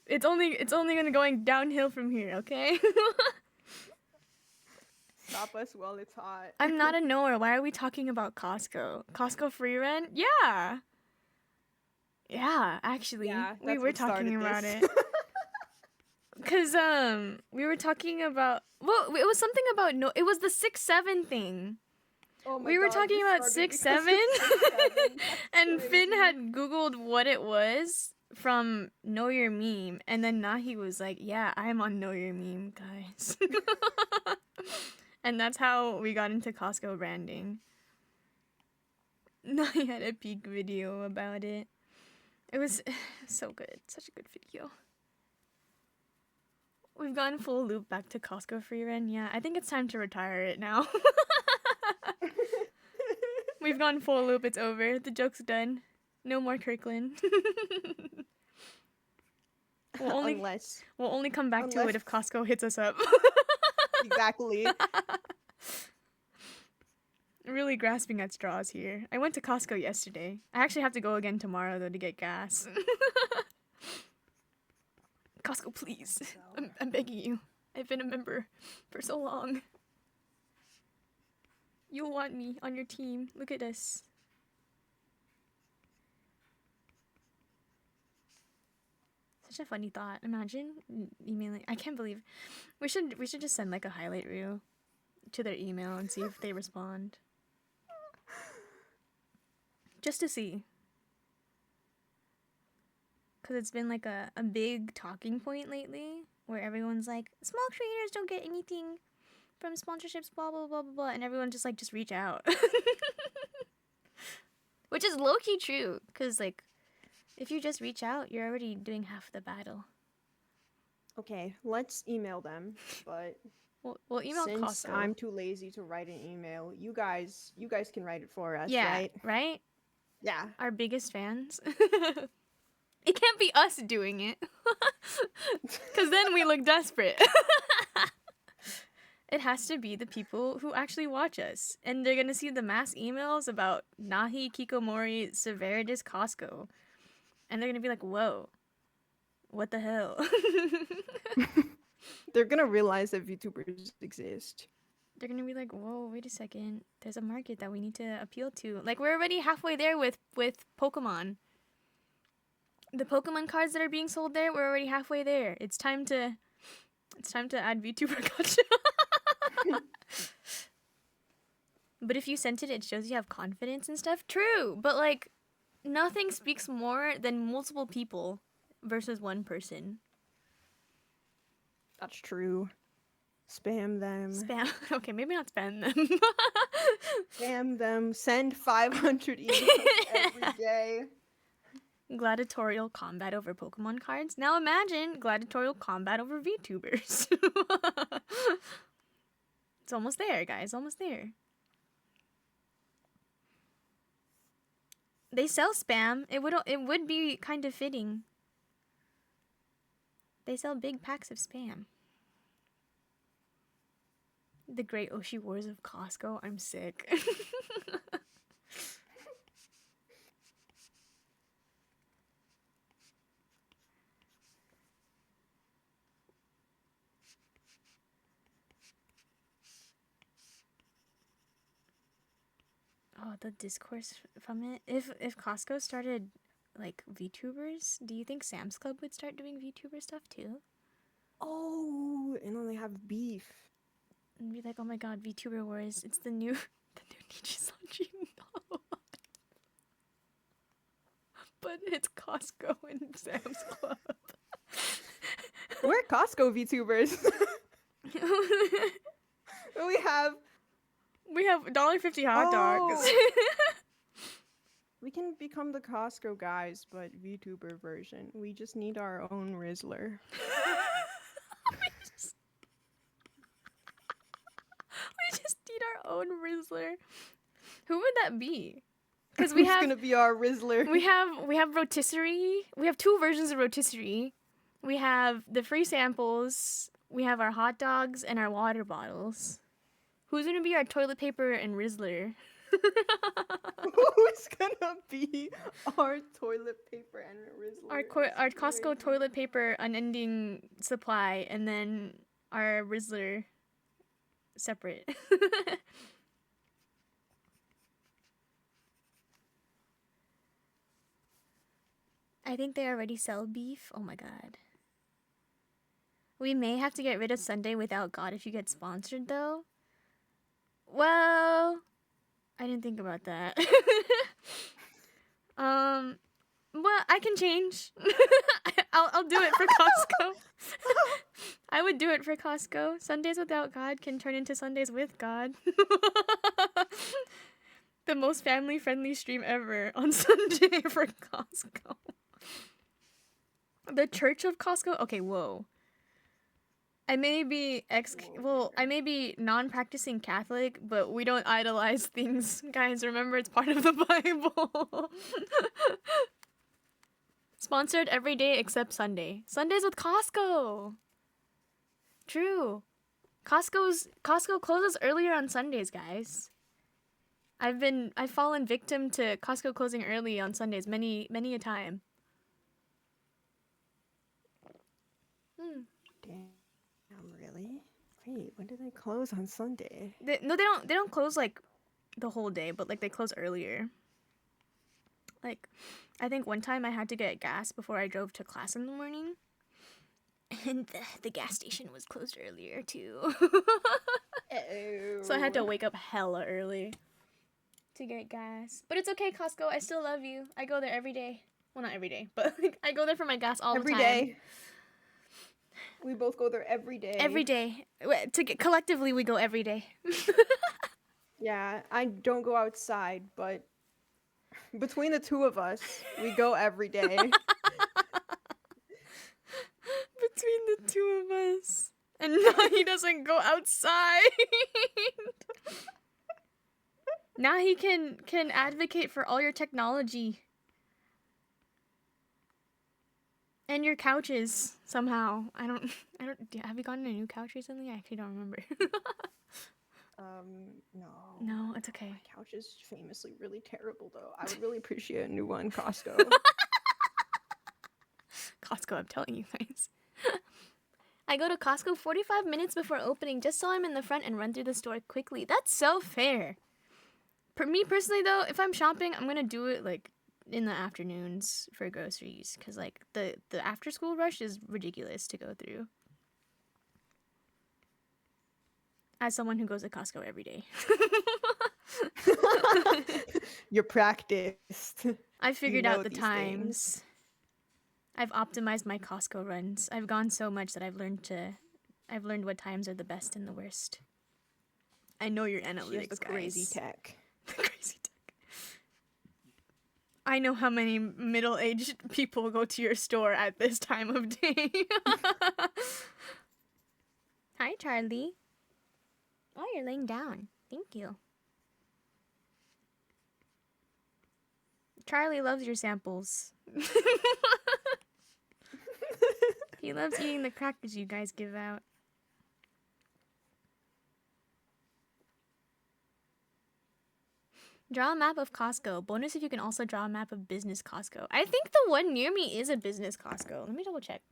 S2: It's only gonna going downhill from here, okay?
S1: Stop us while it's hot.
S2: I'm not a knower. Why are we talking about Costco? Costco free rent? Yeah. Yeah, actually.
S1: Yeah,
S2: we
S1: that's
S2: were
S1: what
S2: talking
S1: started
S2: about
S1: this.
S2: it. Cause we were talking about, well, it was something about it was the 6-7 thing.
S1: Oh my
S2: We were
S1: God,
S2: talking
S1: this
S2: about
S1: started
S2: 6-7,
S1: because of 6-7.
S2: and
S1: That's
S2: Finn
S1: crazy.
S2: had Googled what it was from Know Your Meme, and then Nahi was like, yeah, I'm on Know Your Meme, guys. And that's how we got into Costco branding. Nahi had a peak video about it. It was so good. Such a good video. We've gone full loop back to Costco free rent. Yeah, I think it's time to retire it now. We've gone full loop. It's over. The joke's done. No more Kirkland. We'll only come back to it if Costco hits us up.
S1: Exactly.
S2: Really grasping at straws here. I went to Costco yesterday. I actually have to go again tomorrow though to get gas. Costco, please. I'm begging you. I've been a member for so long. You'll want me on your team. Look at us. Such a funny thought. Imagine emailing. I can't believe. We should just send like a highlight reel to their email and see if they respond. Just to see. Because it's been like a big talking point lately where everyone's like, small creators don't get anything from sponsorships, blah, blah, blah, blah, blah. And everyone just like, just reach out. Which is low-key true. Because like, if you just reach out, you're already doing half the battle.
S1: Okay, let's email them, but
S2: We'll email
S1: since
S2: Costco.
S1: I'm too lazy to write an email, you guys can write it for us,
S2: Yeah,
S1: right?
S2: right?
S1: Yeah.
S2: Our biggest fans. It can't be us doing it. Because then we look desperate. It has to be the people who actually watch us. And they're going to see the mass emails about Nahi, Kikomori, ceVeridis, Costco. And they're going to be like, whoa, what the hell?
S1: They're gonna realize that VTubers exist.
S2: They're going to be like, whoa, wait a second. There's a market that we need to appeal to. Like, we're already halfway there with Pokemon. The Pokemon cards that are being sold there, we're already halfway there. It's time to add VTuber gotcha. But if you sent it, it shows you have confidence and stuff. True, but like nothing speaks more than multiple people versus one person.
S1: That's true. Spam them.
S2: Spam. Okay, maybe not spam them.
S1: Spam them. Send 500 emails every day.
S2: Gladiatorial combat over Pokemon cards. Now imagine gladiatorial combat over VTubers. It's almost there, guys. Almost there. They sell spam. It would be kind of fitting. They sell big packs of spam. The Great Oshi Wars of Costco. I'm sick. Oh, the discourse from it. If Costco started like VTubers, do you think Sam's Club would start doing VTuber stuff too?
S1: Oh, and then they have beef.
S2: And be like, oh my god, VTuber Wars, it's the new Nichisanji. No. But it's Costco and Sam's Club.
S1: We're Costco VTubers.
S2: We have $1.50 hot dogs.
S1: We can become the Costco guys, but VTuber version. We just need our own Rizzler.
S2: We just need our own Rizzler. Who would that be? Because we
S1: Who's
S2: have
S1: gonna be our Rizzler?
S2: we have rotisserie. We have 2 versions of rotisserie. We have the free samples. We have our hot dogs and our water bottles. Who's gonna be our toilet paper and Rizzler?
S1: Who's gonna be our toilet paper and Rizzler?
S2: Our Costco toilet paper unending supply, and then our Rizzler separate. I think they already sell beef. Oh my god. We may have to get rid of Sunday without God if you get sponsored though. Well, I didn't think about that. Well, I can change. I'll do it for Costco. I would do it for Costco. Sundays without God can turn into Sundays with God. The most family-friendly stream ever on Sunday for Costco. The Church of Costco? Okay, whoa. I may be non-practicing Catholic, but we don't idolize things. Guys, remember it's part of the Bible. Sponsored every day except Sunday. Sundays with Costco. True. Costco closes earlier on Sundays, guys. I've fallen victim to Costco closing early on Sundays many a time.
S1: Damn, really? Wait, when do they close on Sunday?
S2: They don't close like the whole day, but like they close earlier. Like, I think one time I had to get gas before I drove to class in the morning, and the gas station was closed earlier too. So I had to wake up hella early to get gas. But it's okay, Costco. I still love you. I go there every day. Well, not every day, but like, I go there for my gas all the time.
S1: Every day. We both go there every day.
S2: Every day. Collectively, we go every day.
S1: Yeah, I don't go outside, but between the two of us, we go every day.
S2: Between the two of us. And now he doesn't go outside. Now he can advocate for all your technology. And your couches, somehow. I don't, have you gotten a new couch recently? I actually don't remember.
S1: No.
S2: No, it's okay.
S1: My couch is famously really terrible, though. I would really appreciate a new one, Costco.
S2: Costco, I'm telling you guys. I go to Costco 45 minutes before opening just so I'm in the front and run through the store quickly. That's so fair. For me personally, though, if I'm shopping, I'm gonna do it, like, in the afternoons for groceries. Because, like, the after-school rush is ridiculous to go through. As someone who goes to Costco every day.
S1: You're practiced.
S2: I figured out the times. Things. I've optimized my Costco runs. I've gone so much that I've learned what times are the best and the worst. I know your analytics,
S1: the crazy tech.
S2: The crazy tech. I know how many middle-aged people go to your store at this time of day. Hi, Charlie. Oh, you're laying down. Thank you. Charlie loves your samples. He loves eating the crackers you guys give out. Draw a map of Costco. Bonus if you can also draw a map of business Costco. I think the one near me is a business Costco. Let me double check.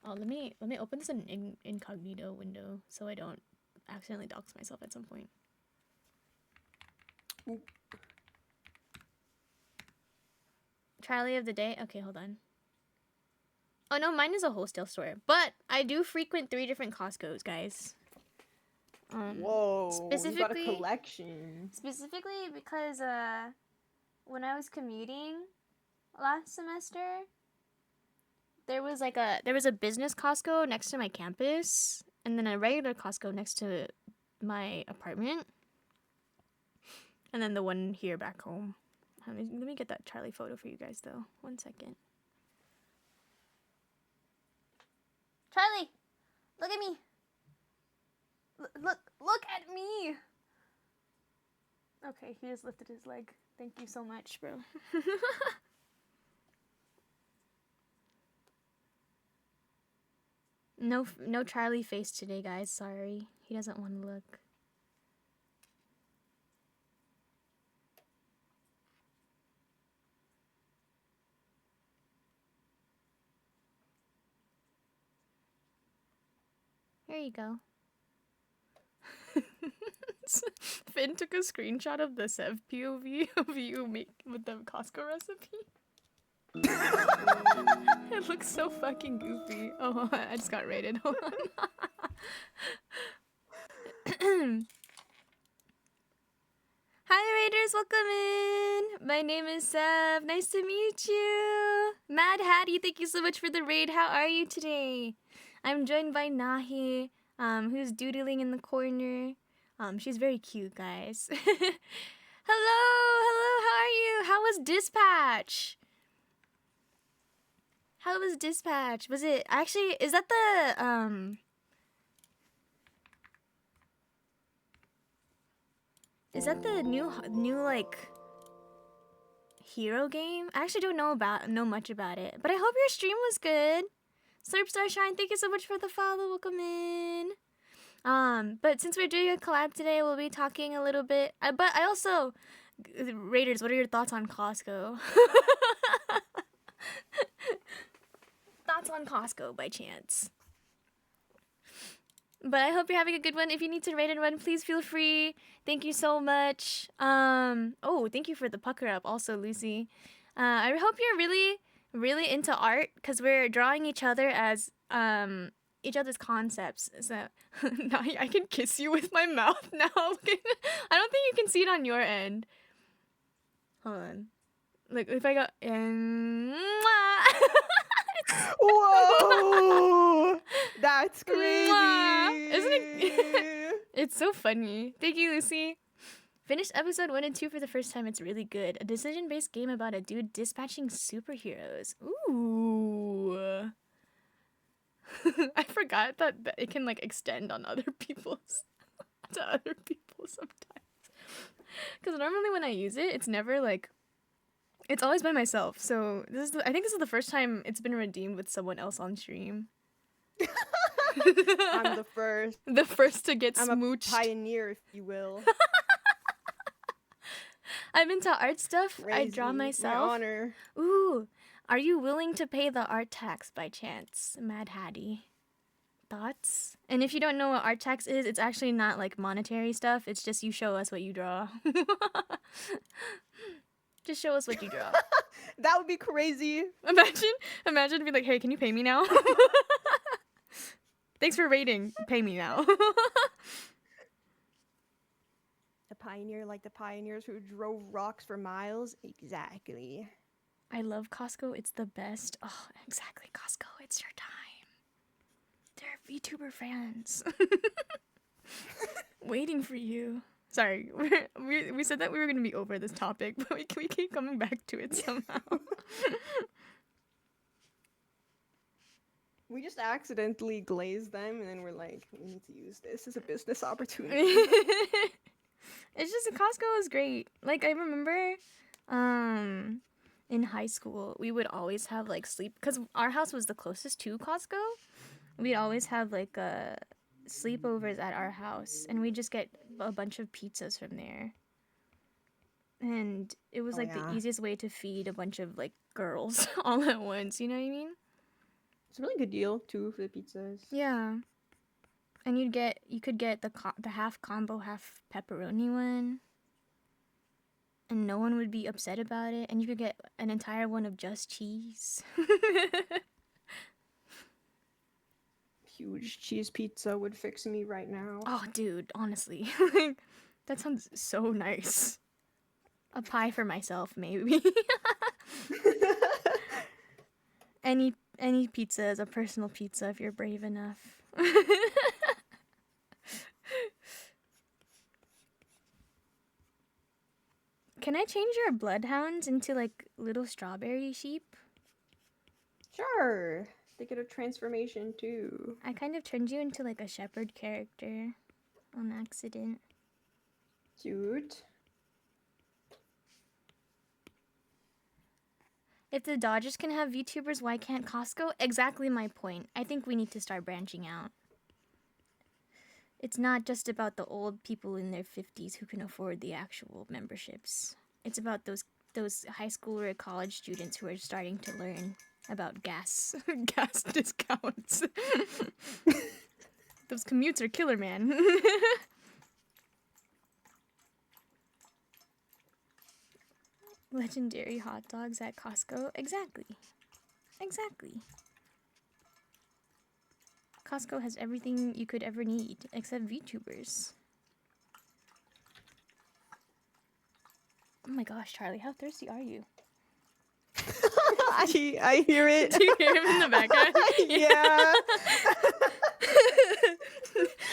S2: Oh, let me open this in incognito window so I don't accidentally dox myself at some point.
S1: Ooh.
S2: Charlie of the day. Okay, hold on. Oh no, mine is a wholesale store, but I do frequent 3 different Costco's, guys.
S1: Whoa, you got a collection.
S2: Specifically because when I was commuting last semester, there was a business Costco next to my campus, and then a regular Costco next to my apartment, and then the one here back home. Let me get that Charlie photo for you guys though. 1 second. Charlie, look at me. Look at me. Okay, he just lifted his leg. Thank you so much, bro. No Charlie face today, guys. Sorry. He doesn't want to look. Here you go. Finn took a screenshot of the Sev POV of you with the Costco recipe. It looks so fucking goofy. Oh, I just got raided. Hold on. Hi raiders, welcome in. My name is Sev. Nice to meet you. Mad Hattie, thank you so much for the raid. How are you today? I'm joined by Nahi, who's doodling in the corner. She's very cute, guys. Hello, how are you? How was dispatch? How was dispatch? Was it actually, is that the, is that the new like hero game? I actually don't know much about it, but I hope your stream was good. Slurp Starshine, thank you so much for the follow. Welcome in. But since we're doing a collab today, we'll be talking a little bit. But I also, Raiders, what are your thoughts on Costco? Thoughts on Costco by chance? But I hope you're having a good one. If you need to raid one, please feel free. Thank you so much. Oh, thank you for the pucker up also, Lucy. I hope you're really into art, because we're drawing each other as each other's concepts. So now I can kiss you with my mouth now. I don't think you can see it on your end. Hold on. Like if I go
S1: Whoa, that's crazy.
S2: Isn't it? It's so funny. Thank you, Lucy. Finished episode 1 and 2 for the first time. It's really good. A decision-based game about a dude dispatching superheroes. Ooh. I forgot that it can like extend on other people's to other people sometimes. Because normally when I use it, it's never like, it's always by myself. So I think this is the first time it's been redeemed with someone else on stream.
S1: I'm the first.
S2: The first to get
S1: I'm
S2: smooched.
S1: a pioneer, if you will.
S2: I'm into art stuff.
S1: Crazy.
S2: I draw myself.
S1: My honor.
S2: Ooh, are you willing to pay the art tax by chance, Mad Hattie? Thoughts? And if you don't know what art tax is, it's actually not like monetary stuff. It's just you show us what you draw. Just show us what you draw.
S1: That would be crazy.
S2: Imagine being like, hey, can you pay me now? Thanks for raiding. Pay me now.
S1: A pioneer like the pioneers who drove rocks for miles? Exactly.
S2: I love Costco. It's the best. Oh, exactly, Costco. It's your time. They're VTuber fans. Waiting for you. Sorry, we said that we were going to be over this topic, but we keep coming back to it somehow.
S1: We just accidentally glazed them, and then we're like, we need to use this as a business opportunity.
S2: It's just, Costco is great. Like, I remember in high school, we would always have like sleep because our house was the closest to Costco. We'd always have like sleepovers at our house, and we'd just get a bunch of pizzas from there. And it was like the easiest way to feed a bunch of like girls all at once. You know what I mean?
S1: It's a really good deal too for the pizzas.
S2: Yeah. And you could get the half combo, half pepperoni one. And no one would be upset about it. And you could get an entire one of just cheese.
S1: Huge cheese pizza would fix me right now.
S2: Oh, dude, honestly. That sounds so nice. A pie for myself, maybe. Any pizza is a personal pizza if you're brave enough. Can I change your bloodhounds into like little strawberry sheep?
S1: Sure. They get a transformation too.
S2: I kind of turned you into like a shepherd character on accident.
S1: Cute.
S2: If the Dodgers can have VTubers, why can't Costco? Exactly my point. I think we need to start branching out. It's not just about the old people in their 50s who can afford the actual memberships. It's about those high school or college students who are starting to learn about gas discounts. Those commutes are killer, man. Legendary hot dogs at Costco. Exactly. Costco has everything you could ever need, except VTubers. Oh my gosh, Charlie, how thirsty are you?
S1: I hear it.
S2: Do you hear him in the background?
S1: Yeah.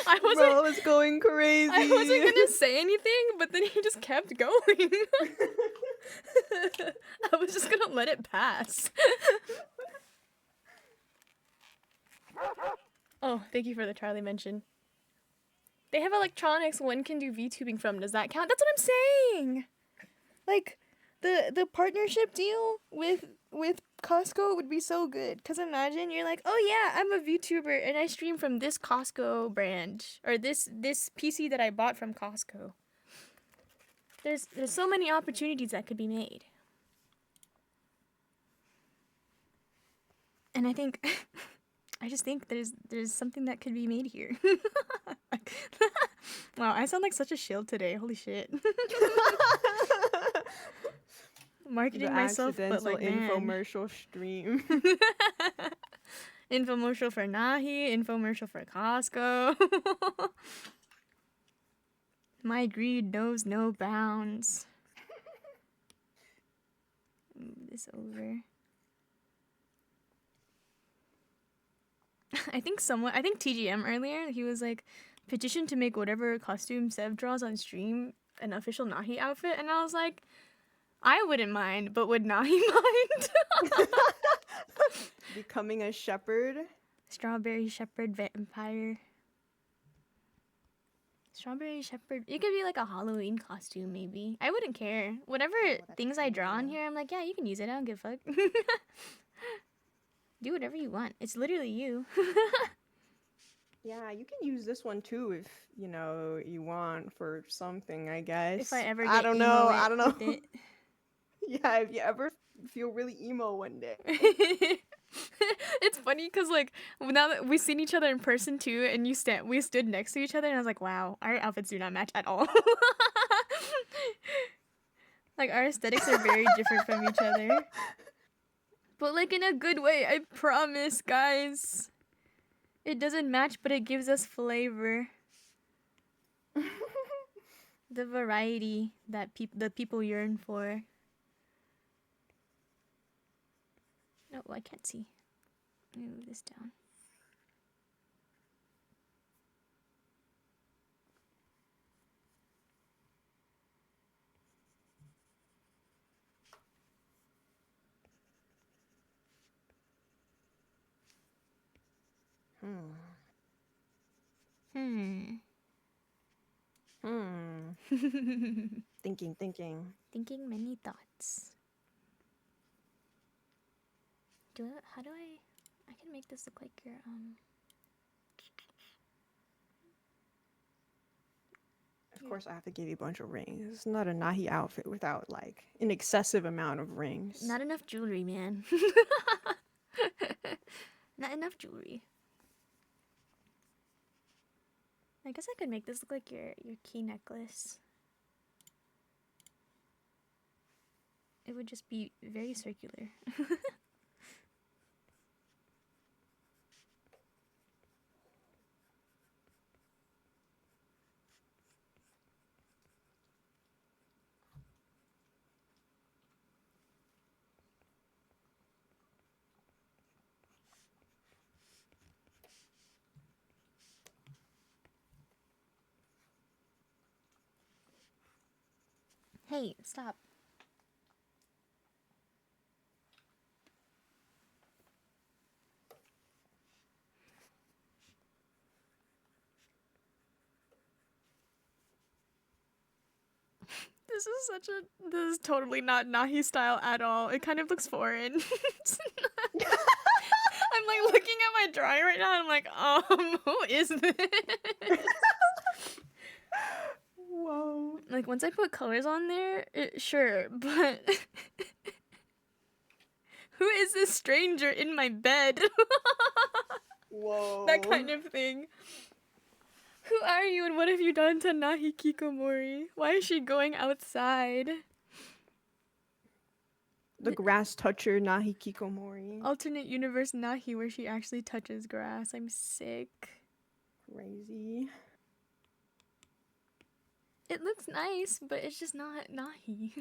S2: I
S1: was going crazy.
S2: I wasn't gonna say anything, but then he just kept going. I was just gonna let it pass. Oh, thank you for the Charlie mention. They have electronics one can do VTubing from. Does that count? That's what I'm saying. Like, the partnership deal with Costco would be so good. Cause imagine you're like, oh yeah, I'm a VTuber and I stream from this Costco brand or this PC that I bought from Costco. There's so many opportunities that could be made. And I think I just think there's something that could be made here. Wow, I sound like such a shield today. Holy shit. Marketing myself, but like, man.
S1: Infomercial stream.
S2: Infomercial for Nahi, infomercial for Costco. My greed knows no bounds. Move this over. I think TGM earlier, he was like, petition to make whatever costume Sev draws on stream an official Nahi outfit, and I was like, I wouldn't mind, but would Nahi mind?
S1: Becoming a shepherd.
S2: Strawberry shepherd vampire. Strawberry shepherd. It could be like a Halloween costume, maybe. I wouldn't care. Whatever things I draw on here, I'm like, yeah, you can use it. I don't give a fuck. Do whatever you want. It's literally you.
S1: Yeah, you can use this one too if, you want for something, I guess.
S2: If I ever get
S1: I don't know.
S2: with it.
S1: Yeah, if you ever feel really emo one day.
S2: It's funny because like now that we've seen each other in person too, and we stood next to each other, and I was like, wow, our outfits do not match at all. Like our aesthetics are very different from each other, but like in a good way. I promise, guys. It doesn't match, but it gives us flavor. The variety that the people yearn for. No, I can't see. Let me move this down.
S1: Thinking, thinking.
S2: Thinking many thoughts. How do I can make this look like your
S1: Of course, I have to give you a bunch of rings. It's not a Nahi outfit without like an excessive amount of rings.
S2: Not enough jewelry, man. Not enough jewelry. I guess I could make this look like your key necklace. It would just be very circular. Hey, stop. This is totally not Nahi style at all. It kind of looks foreign. I'm like looking at my drawing right now and I'm like, who is this?
S1: Whoa.
S2: Like once I put colors on there, sure, but who is this stranger in my bed?
S1: Whoa.
S2: That kind of thing. Who are you and what have you done to Nahi Kikomori? Why is she going outside?
S1: The grass toucher Nahi Kikomori.
S2: Alternate universe Nahi where she actually touches grass. I'm sick.
S1: Crazy.
S2: It looks nice, but it's just not Nahi.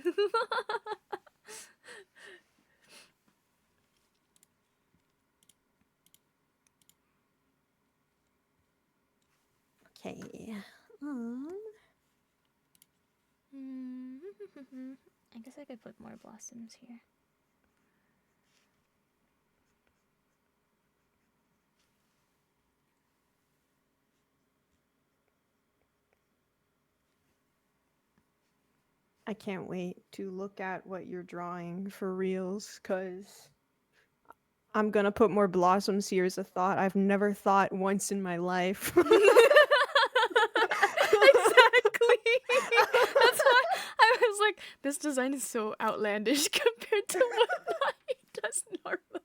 S1: Okay.
S2: I guess I could put more blossoms here.
S1: I can't wait to look at what you're drawing for reals, because I'm gonna put more blossoms here as a thought I've never thought once in my life.
S2: Exactly. That's why I was like, this design is so outlandish compared to what Nahi does normally.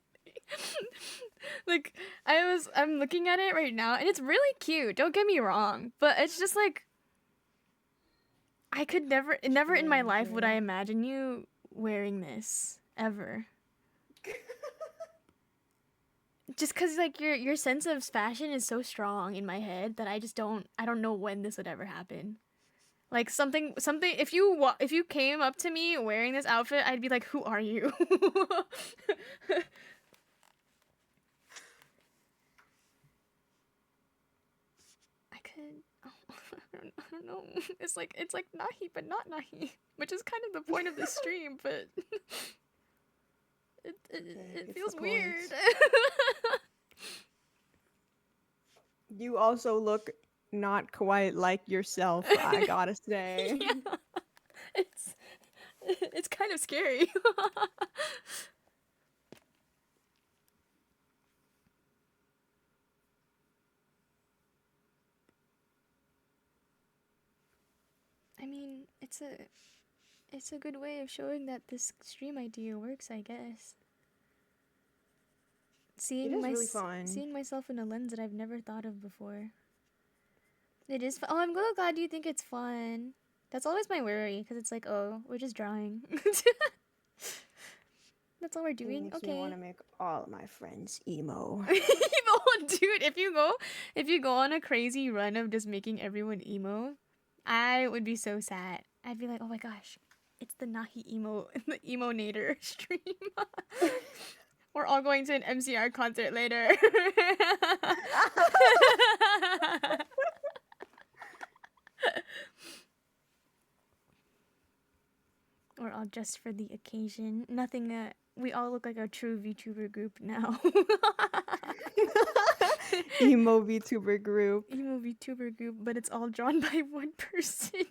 S2: Like, I'm looking at it right now and it's really cute, don't get me wrong, but it's just like, I could never in my life would I imagine you wearing this ever. Just cause like your sense of fashion is so strong in my head that I don't know when this would ever happen. Like something if you came up to me wearing this outfit, I'd be like, who are you? I don't know. It's like Nahi, but not Nahi, which is kind of the point of this stream. But it feels weird.
S1: You also look not quite like yourself, I gotta say.
S2: Yeah. It's kind of scary. I mean, it's a good way of showing that this stream idea works, I guess. Seeing
S1: really fun.
S2: Seeing myself in a lens that I've never thought of before. It is fun. Oh, I'm so glad you think it's fun. That's always my worry, because it's like, oh, we're just drawing. That's all we're doing.
S1: It makes
S2: Okay.
S1: me want to make all of my friends emo.
S2: Emo, dude. If you go on a crazy run of just making everyone emo, I would be so sad. I'd be like, oh my gosh, it's the Nahi emo, the Emo-nator stream. We're all going to an MCR concert later. We're all just for the occasion. Nothing. We all look like a true VTuber group now.
S1: Emo VTuber group.
S2: Emo VTuber group, but it's all drawn by one person.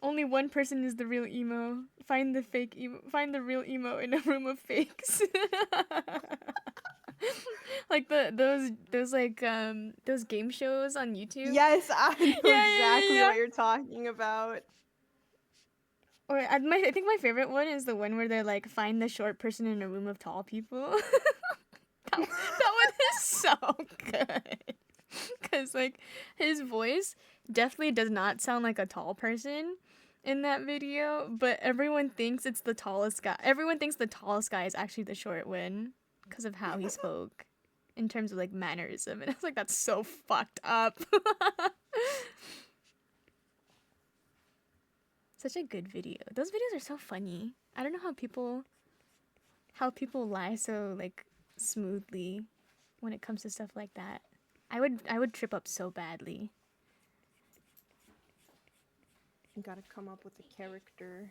S2: Only one person is the real emo. Find the fake emo. Find the real emo in a room of fakes. Like those game shows on YouTube.
S1: Yes, I know exactly
S2: yeah.
S1: what you're talking about.
S2: Or I think my favorite one is the one where they're like, find the short person in a room of tall people. that one is so good. Because like his voice definitely does not sound like a tall person in that video, but everyone thinks it's the tallest guy. Everyone thinks the tallest guy is actually the short one because of how he spoke in terms of like mannerism. And I was like, that's so fucked up. Such a good video. Those videos are so funny. I don't know how people lie so like smoothly when it comes to stuff like that. I would trip up so badly.
S1: You gotta come up with a character.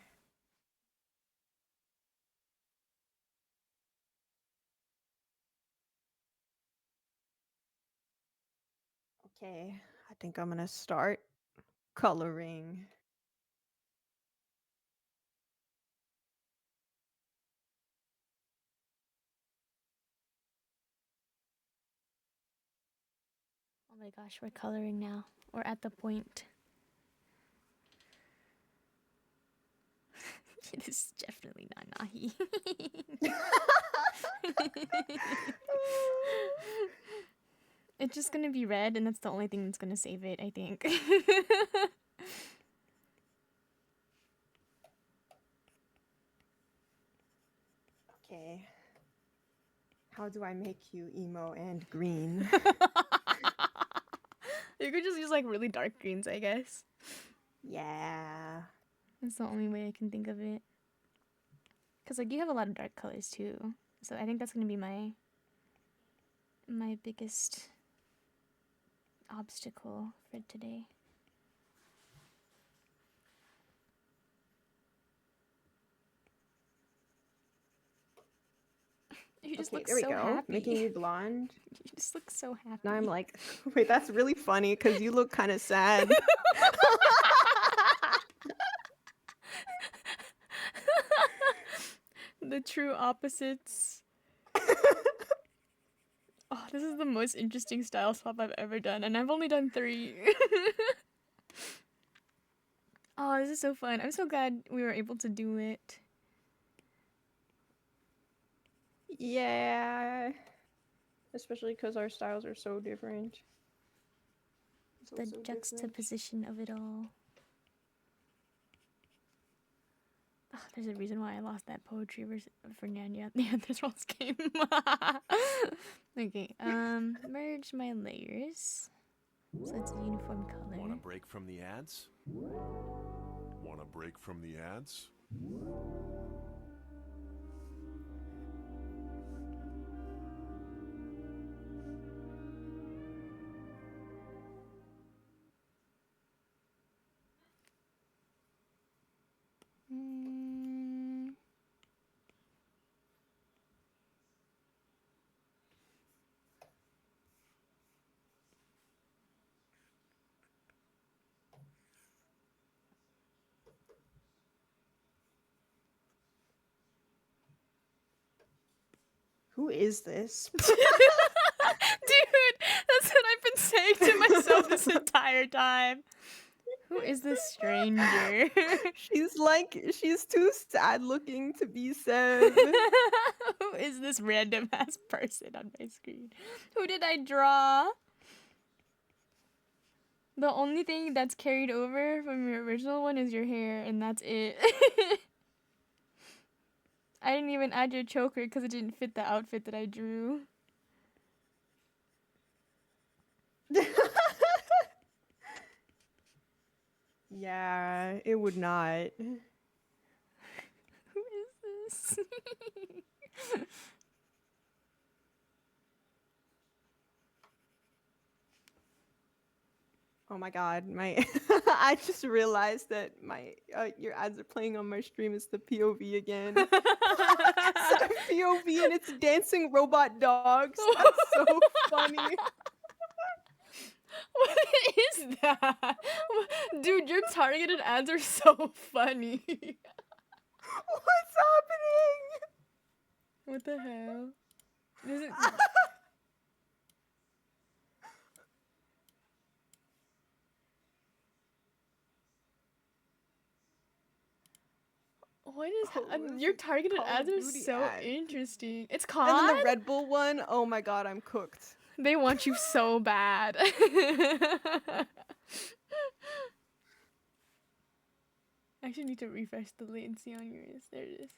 S1: Okay, I think I'm gonna start coloring.
S2: Oh my gosh, we're coloring now. We're at the point. This is definitely not Nahi. It's just gonna be red, and that's the only thing that's gonna save it, I think.
S1: Okay. How do I make you emo and green?
S2: You could just use like really dark greens, I guess.
S1: Yeah.
S2: That's the only way I can think of it. Cause like you have a lot of dark colors too, so I think that's gonna be my biggest obstacle for today. You just look so happy.
S1: Making you blonde.
S2: You just look so happy.
S1: Now I'm like, wait, that's really funny because you look kind of sad.
S2: The true opposites. Oh, this is the most interesting style swap I've ever done, and I've only done 3. Oh, this is so fun. I'm so glad we were able to do it.
S1: Yeah. Especially because our styles are so different.
S2: The juxtaposition of it all. Oh, there's a reason why I lost that poetry for Neanderthals game. Okay, merge my layers so it's a uniform color.
S3: Want a break from the ads? Want a break from the ads?
S1: Who is this?
S2: Dude, that's what I've been saying to myself this entire time. Who is this stranger?
S1: She's too sad looking to be said.
S2: Who is this random ass person on my screen? Who did I draw? The only thing that's carried over from your original one is your hair, and that's it. I didn't even add your choker because it didn't fit the outfit that I drew.
S1: Yeah, it would not.
S2: Who is this?
S1: Oh my god, I just realized that your ads are playing on my stream. It's the POV again. So POV and it's dancing robot dogs. That's so funny.
S2: What is that? Dude, your targeted ads are so funny.
S1: What's happening?
S2: What the hell? Is it... What is your targeted
S1: Call of
S2: ads are
S1: Duty
S2: so
S1: ad.
S2: interesting. It's
S1: And
S2: COD?
S1: then the Red Bull one, oh my god, I'm cooked.
S2: They want you so bad. I actually need to refresh the latency on yours. There it is.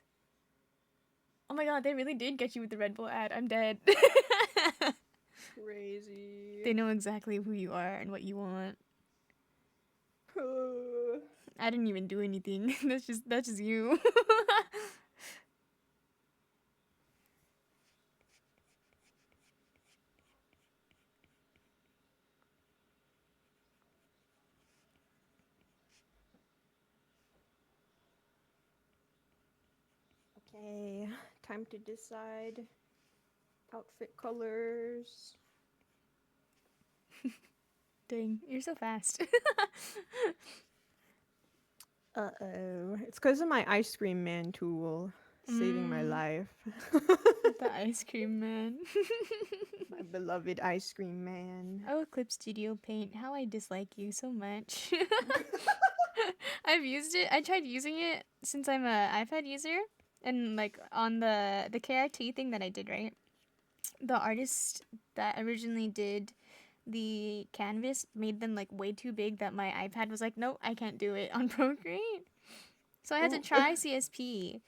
S2: Oh my god, they really did get you with the Red Bull ad. I'm dead.
S1: Crazy.
S2: They know exactly who you are and what you want. I didn't even do anything. That's just you.
S1: Okay, time to decide outfit colors.
S2: Dang, you're so fast.
S1: Uh-oh. It's because of my ice cream man tool saving my life.
S2: The ice cream man.
S1: My beloved ice cream man.
S2: Oh, Clip Studio Paint. How I dislike you so much. I've used it. I tried using it since I'm a iPad user. And like on the KIT thing that I did, right? The artist that originally did the canvas made them like way too big that my iPad was like, nope, I can't do it on Procreate. So I had to try CSP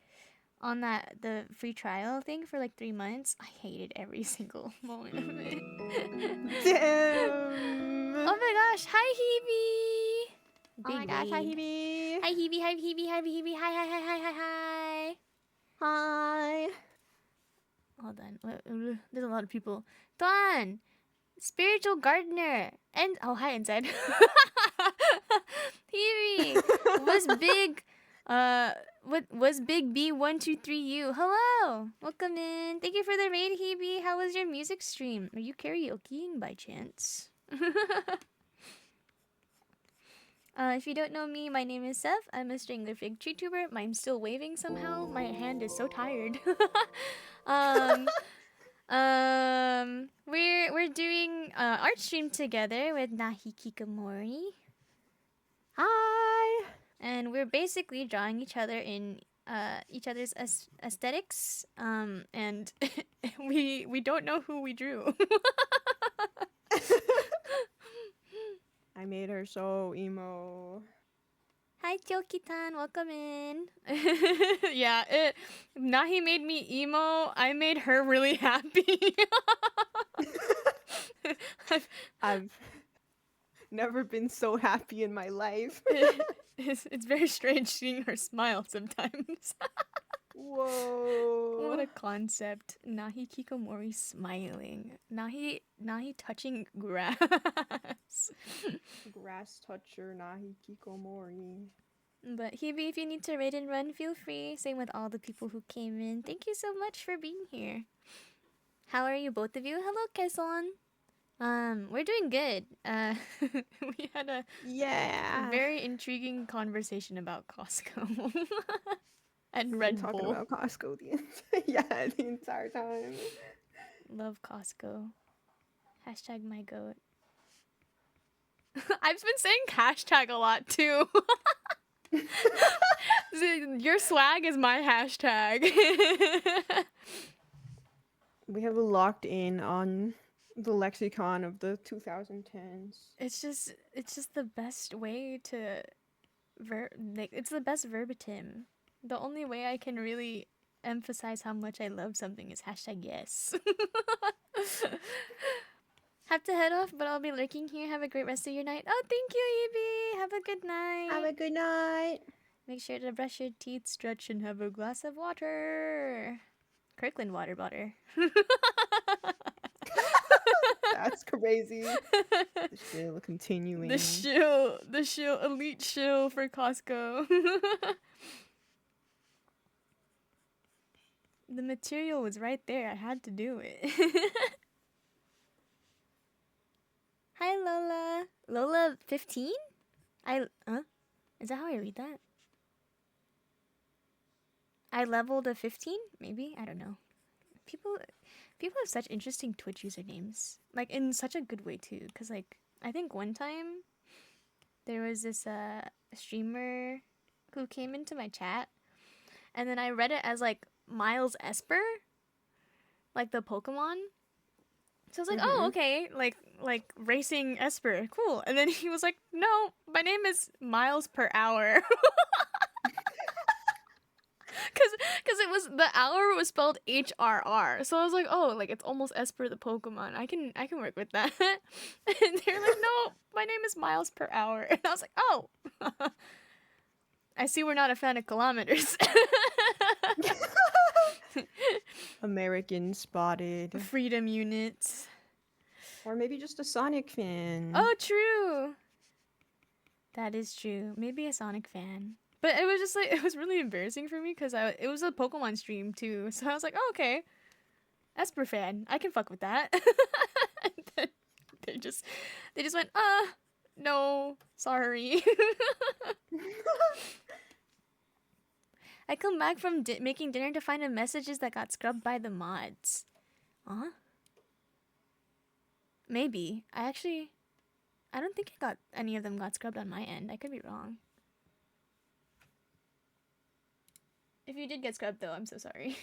S2: on the free trial thing for like 3 months. I hated every single moment of it.
S1: Damn!
S2: Oh my gosh, hi Hebe!
S1: Oh my gosh, hi Hebe!
S2: Hi Hebe, hi Hebe, hi Hebe, hi hi hi hi hi hi!
S1: Hi!
S2: Hold on, there's a lot of people. Dawn! Spiritual gardener! And oh hi inside. Hebe! Was big what was big B123U? Hello! Welcome in. Thank you for the raid, Hebe. How was your music stream? Are you karaokeing by chance? If you don't know me, my name is Seth. I'm a Strangler Fig tree tuber. I'm still waving somehow. My hand is so tired. We're doing art stream together with Nahi Kikamori.
S1: Hi!
S2: And we're basically drawing each other in each other's aesthetics. And we don't know who we drew.
S1: I made her so emo.
S2: Hi, Kyoki-tan. Welcome in. Yeah, Nahi made me emo. I made her really happy.
S1: I've never been so happy in my life.
S2: It's very strange seeing her smile sometimes.
S1: Whoa.
S2: What a concept. Nahi Kikomori smiling. Nahi touching grass.
S1: Grass toucher Nahi Kikomori.
S2: But Hebe, if you need to raid and run, feel free. Same with all the people who came in. Thank you so much for being here. How are you, both of you? Hello, Keson. We're doing good. We had a very intriguing conversation about Costco. And Red Bull.
S1: Talking about Costco the entire time.
S2: Love Costco. Hashtag my goat. I've been saying hashtag a lot too. Your swag is my hashtag.
S1: We have locked in on the lexicon of the 2010s.
S2: It's just the best way to it's the best verbatim. The only way I can really emphasize how much I love something is hashtag yes. Have to head off, but I'll be lurking here. Have a great rest of your night. Oh, thank you, Evie. Have a good night.
S1: Have a good night.
S2: Make sure to brush your teeth, stretch, and have a glass of water. Kirkland water butter.
S1: That's crazy. The shill continuing.
S2: The shill, elite shill for Costco. The material was right there. I had to do it. Hi, Lola. Lola 15? Is that how I read that? I leveled a 15? Maybe? I don't know. People have such interesting Twitch usernames. Like, in such a good way, too. Because, like, I think one time there was this streamer who came into my chat. And then I read it as, like, Miles Esper. Like, the Pokemon. So I was like, oh, okay. Like racing Esper. Cool. And then he was like, no, my name is Miles per hour. Cause it was, the hour was spelled HRR. So I was like, oh, like it's almost Esper the Pokemon. I can work with that. And they're like, no, my name is Miles per hour. And I was like, oh. I see we're not a fan of kilometers.
S1: American spotted.
S2: Freedom units.
S1: Or maybe just a Sonic fan.
S2: Oh, true. That is true. Maybe a Sonic fan. But it was just like, it was really embarrassing for me because it was a Pokemon stream too. So I was like, oh, okay. Esper fan. I can fuck with that. And then they just went, no, sorry. I come back from making dinner to find the messages that got scrubbed by the mods. Huh? Maybe. I don't think any of them got scrubbed on my end. I could be wrong. If you did get scrubbed though, I'm so sorry.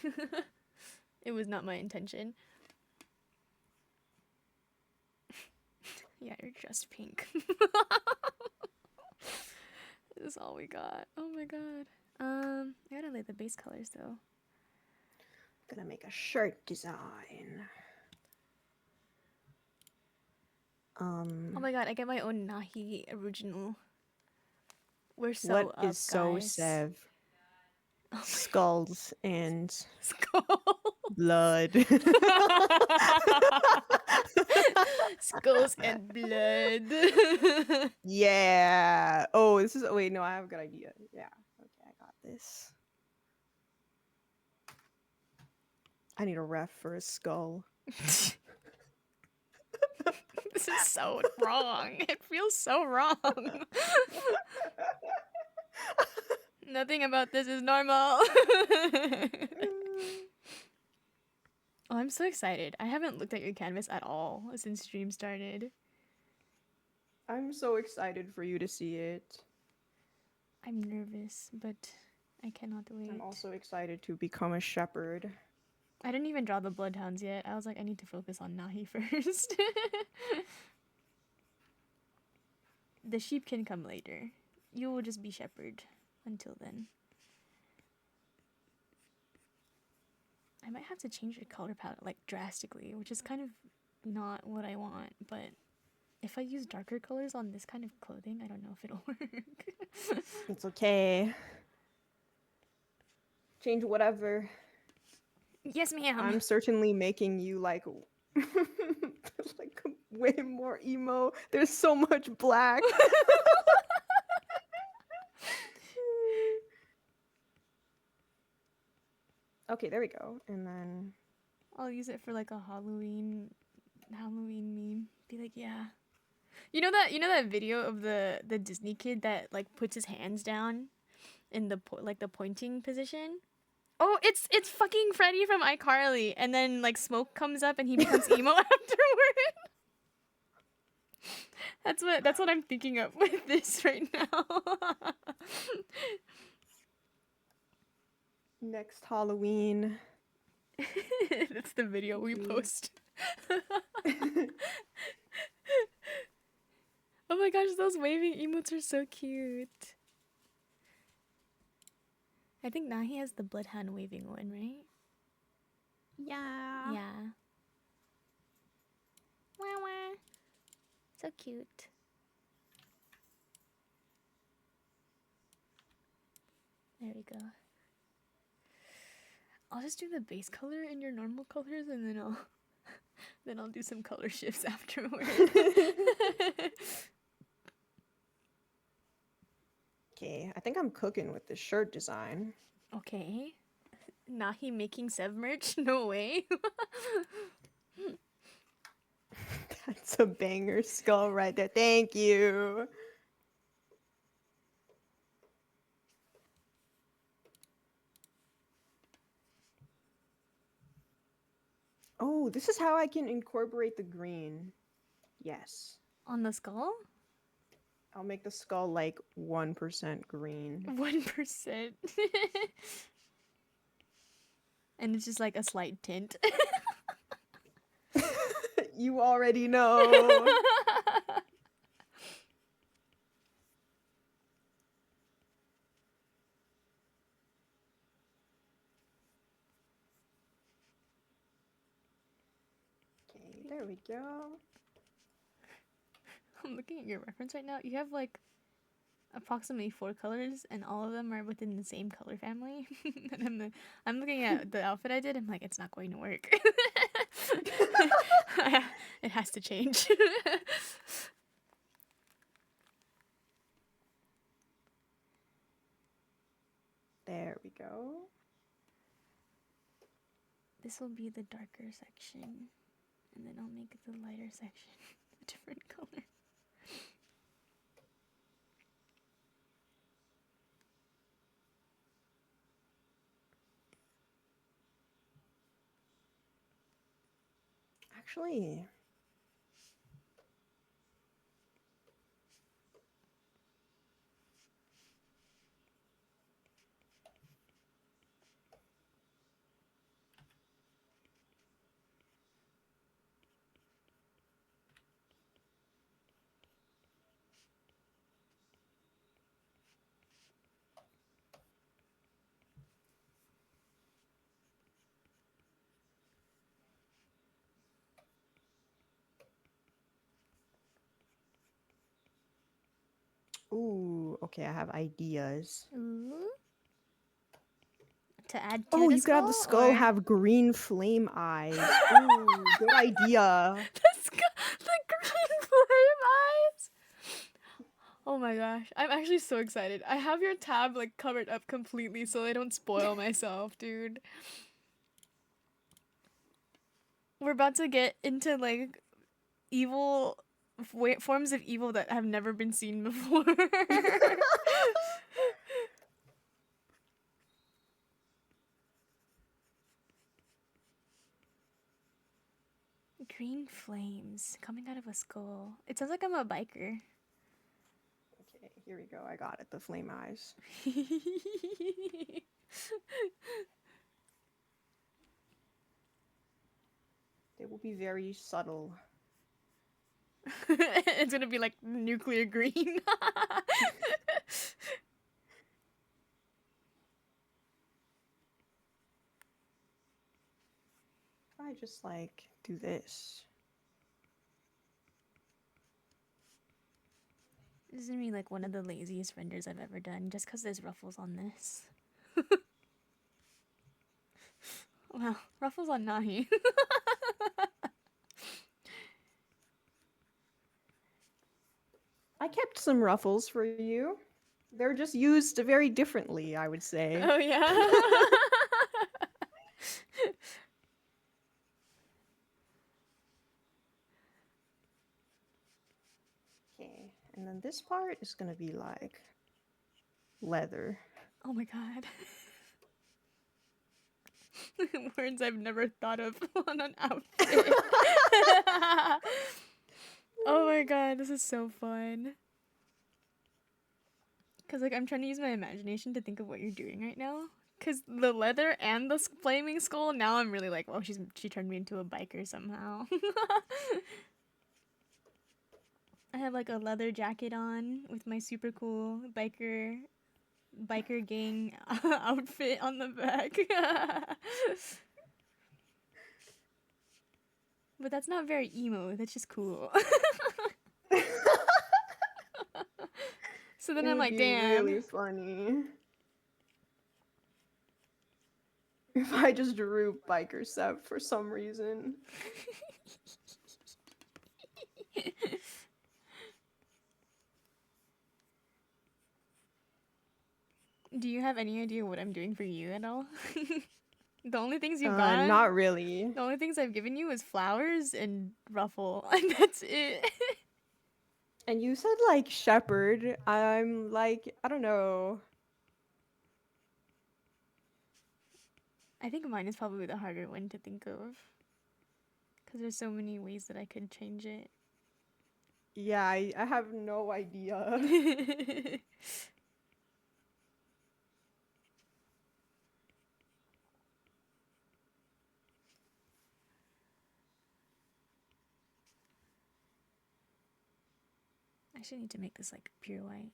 S2: It was not my intention. Yeah, you're just pink. This is all we got. Oh my god. I gotta lay the base colors though.
S1: Gonna make a shirt design.
S2: Oh my god, I get my own Nahi original. We're so
S1: what
S2: up,
S1: is so
S2: guys.
S1: Sev?
S2: Oh
S1: Skulls and
S2: Skull.
S1: blood.
S2: Skulls and blood.
S1: Yeah. Oh, this is. Wait, no, I have a good idea. Yeah. Okay, I got this. I need a ref for a skull.
S2: This is so wrong. It feels so wrong. Nothing about this is normal. Oh, I'm so excited. I haven't looked at your canvas at all since stream started.
S1: I'm so excited for you to see it.
S2: I'm nervous, but I cannot wait.
S1: I'm also excited to become a shepherd.
S2: I didn't even draw the bloodhounds yet. I was like, I need to focus on Nahi first. The sheep can come later. You will just be shepherd until then. I might have to change your color palette like drastically, which is kind of not what I want, but if I use darker colors on this kind of clothing, I don't know if it'll work.
S1: It's okay. Change whatever.
S2: Yes, ma'am.
S1: I'm certainly making you like like way more emo. There's so much black. Okay, there we go. And then
S2: I'll use it for like a Halloween meme. Be like, yeah. You know that video of the Disney kid that like puts his hands down in the the pointing position? Oh, it's fucking Freddy from iCarly, and then like smoke comes up and he becomes emo afterward. That's what I'm thinking of with this right now.
S1: next Halloween.
S2: That's the video we post. Oh my gosh, those waving emotes are so cute. I think Nahi has the bloodhound waving one, right?
S1: Yeah.
S2: Yeah. Wah wah. So cute. There we go. I'll just do the base color in your normal colors, and then I'll do some color shifts afterward.
S1: Okay, I think I'm cooking with this shirt design.
S2: Okay. Nahi making Sev merch? No way.
S1: That's a banger skull right there. Thank you. Oh, this is how I can incorporate the green. Yes.
S2: On the skull?
S1: I'll make the skull like 1% green.
S2: 1%. And it's just like a slight tint.
S1: You already know. Okay, there we go.
S2: I'm looking at your reference right now. You have like approximately 4 colors, and all of them are within the same color family. And I'm looking at the outfit I did. I'm like, it's not going to work. It has to change.
S1: There we go.
S2: This will be the darker section, and then I'll make the lighter section a different color.
S1: Actually, ooh, okay, I have ideas.
S2: Ooh. To add to
S1: Oh,
S2: the
S1: you could have the skull
S2: or-
S1: have green flame eyes. Ooh, good idea.
S2: the green flame eyes. Oh my gosh, I'm actually so excited. I have your tab like covered up completely so I don't spoil myself, dude. We're about to get into like evil forms of evil that have never been seen before. Green flames coming out of a skull. It sounds like I'm a biker.
S1: Okay, here we go. I got it. The flame eyes. They will be very subtle.
S2: It's gonna be like nuclear green.
S1: I just like do this.
S2: This is gonna be like one of the laziest renders I've ever done just because there's ruffles on this. Wow, ruffles on Nahi.
S1: I kept some ruffles for you. They're just used very differently, I would say.
S2: Oh yeah.
S1: Okay, and then this part is gonna be like leather.
S2: Oh my god. Words I've never thought of on an outfit. Oh my god, this is so fun. Cause like I'm trying to use my imagination to think of what you're doing right now. Cause the leather and the flaming skull, now I'm really like, oh, she turned me into a biker somehow. I have like a leather jacket on with my super cool biker gang outfit on the back. But that's not very emo, that's just cool. So then
S1: It
S2: I'm
S1: would
S2: like,
S1: be
S2: damn.
S1: really funny if I just drew biker Sep for some reason.
S2: Do you have any idea what I'm doing for you at all? The only things you've got.
S1: Not really.
S2: The only things I've given you is flowers and ruffle, and that's it.
S1: And you said like shepherd. I'm like, I don't know.
S2: I think mine is probably the harder one to think of. Because there's so many ways that I could change it.
S1: Yeah, I have no idea.
S2: I should need to make this like pure white.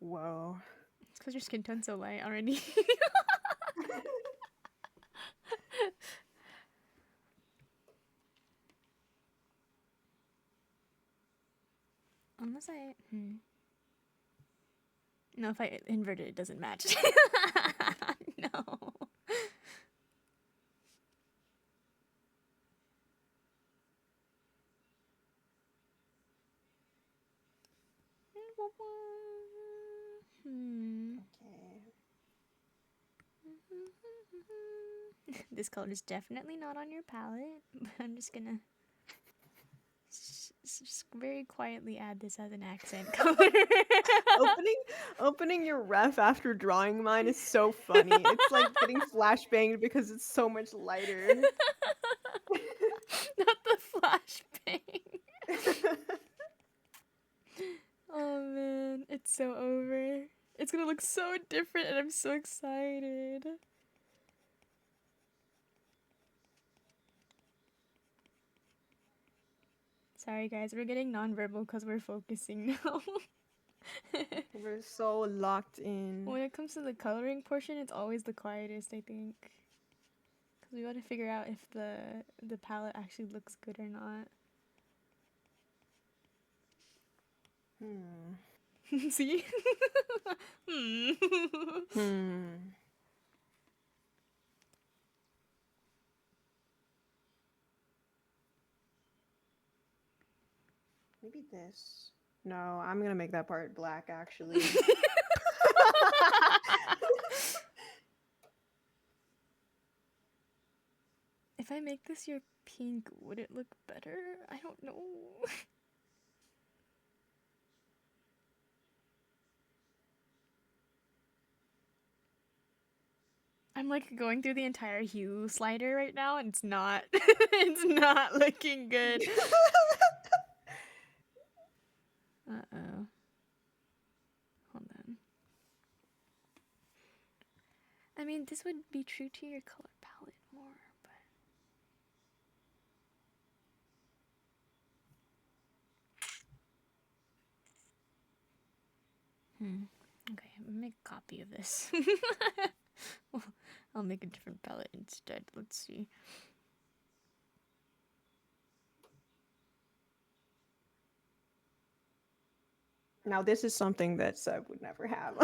S1: Whoa.
S2: It's because your skin tone's so light already. Unless I... No, if I invert it, it doesn't match. No.
S1: Okay.
S2: This color is definitely not on your palette, but I'm just gonna just very quietly add this as an accent color.
S1: Opening your ref after drawing mine is so funny. It's like getting flashbanged because it's so much lighter.
S2: Not the flashbang. Oh man, it's so over. It's gonna look so different and I'm so excited. Sorry guys, we're getting nonverbal because we're focusing now.
S1: We're so locked in.
S2: When it comes to the coloring portion, it's always the quietest, I think. Because we gotta figure out if the palette actually looks good or not. See?
S1: Maybe this. No, I'm gonna make that part black actually.
S2: If I make this your pink, would it look better? I don't know. I'm like going through the entire hue slider right now and it's not it's not looking good. Uh-oh. Hold on. I mean, this would be true to your color palette more, but... Okay, I'm gonna make a copy of this. I'll make a different palette instead. Let's see.
S1: Now this is something that Seb would never have.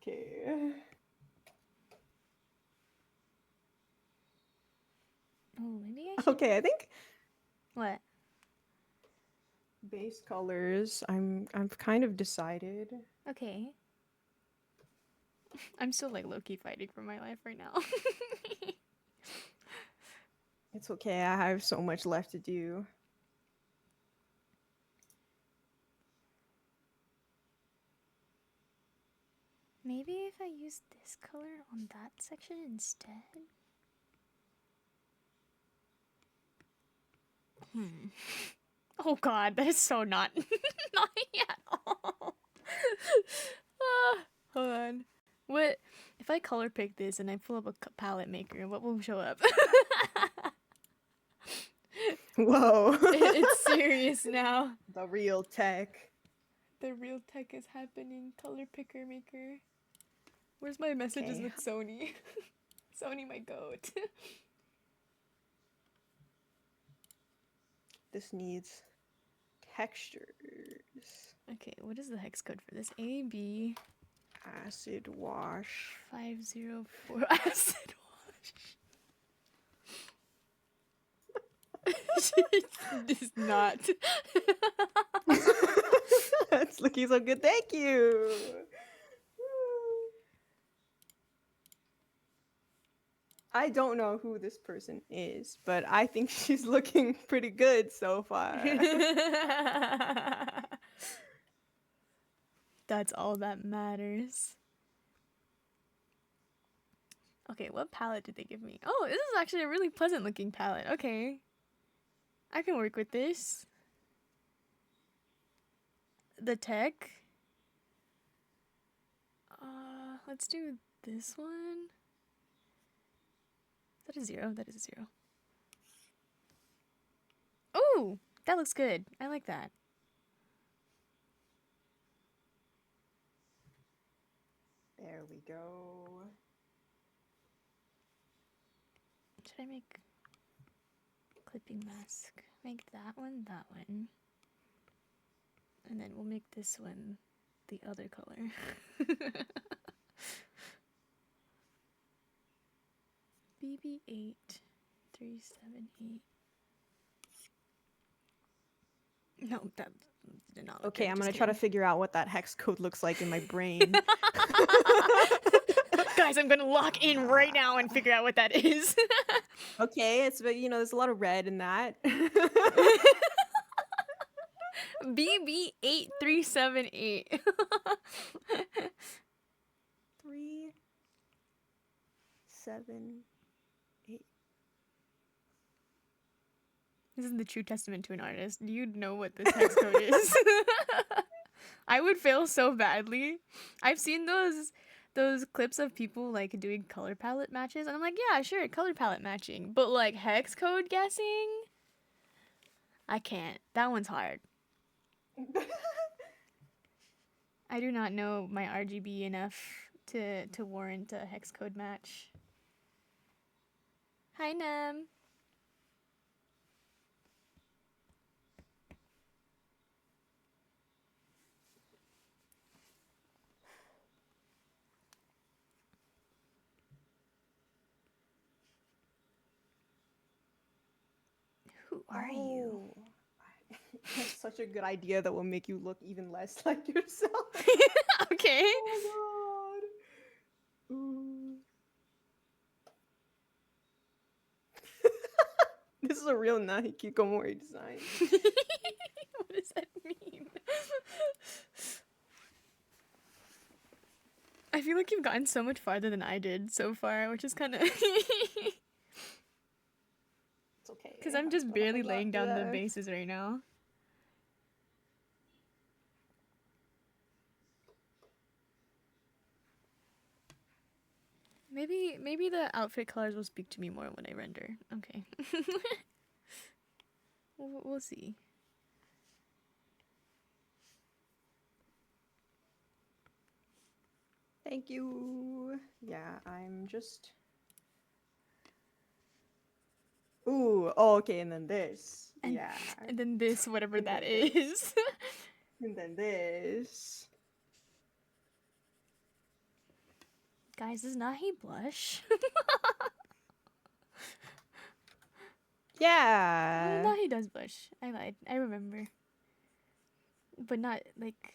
S1: Okay.
S2: Oh, maybe I should...
S1: Okay, I think
S2: What?
S1: base colors. I've kind of decided.
S2: Okay. I'm still like low-key fighting for my life right now.
S1: It's okay. I have so much left to do.
S2: Maybe if I use this color on that section instead? Oh god, that is so not not at all. Hold on. What if I color pick this and I pull up a palette maker? What will show up?
S1: Whoa.
S2: It's serious now.
S1: The real tech.
S2: The real tech is happening. Color picker maker. Where's my messages with Sony? Sony, my goat.
S1: This needs textures.
S2: Okay, what is the hex code for this? AB
S1: Acid wash.
S2: 504 acid wash. It's not.
S1: It's looking so good. Thank you. I don't know who this person is, but I think she's looking pretty good so far.
S2: That's all that matters. Okay, what palette did they give me? Oh, this is actually a really pleasant looking palette. Okay. I can work with this. The tech. Let's do this one. Is that a 0? That is a 0. Oh, that looks good. I like that.
S1: There we go.
S2: Should I make clipping mask? Make that one, that one. And then we'll make this one the other color. BB8378. No, that did not look
S1: Okay,
S2: good,
S1: I'm
S2: just
S1: gonna try to
S2: kidding.
S1: figure out what that hex code looks like in my brain.
S2: Guys, I'm gonna lock in right now and figure out what that is.
S1: Okay, it's there's a lot of red in that.
S2: BB8378.
S1: 3, 7, 8.
S2: This is the true testament to an artist. You'd know what this hex code is. I would fail so badly. I've seen those clips of people like doing color palette matches, and I'm like, yeah, sure, color palette matching. But like hex code guessing, I can't. That one's hard. I do not know my RGB enough to warrant a hex code match. Hi, Nam. Who are you?
S1: Oh. That's such a good idea that will make you look even less like yourself.
S2: Okay.
S1: Oh my god. Ooh. This is a real Nahikikomori design.
S2: What does that mean? I feel like you've gotten so much farther than I did so far, which is kind of...
S1: It's okay.
S2: Because I'm
S1: I
S2: just
S1: still have
S2: barely
S1: a lot
S2: laying down the
S1: left.
S2: bases right now. Maybe the outfit colors will speak to me more when I render. Okay. We'll see.
S1: Thank you. Yeah, I'm just... Ooh, oh, okay, and then this.
S2: And,
S1: yeah.
S2: And then this, whatever
S1: And
S2: that
S1: then
S2: is.
S1: And then this.
S2: Guys, does Nahi blush?
S1: Yeah.
S2: Nahi does blush. I lied. I remember. But not, like...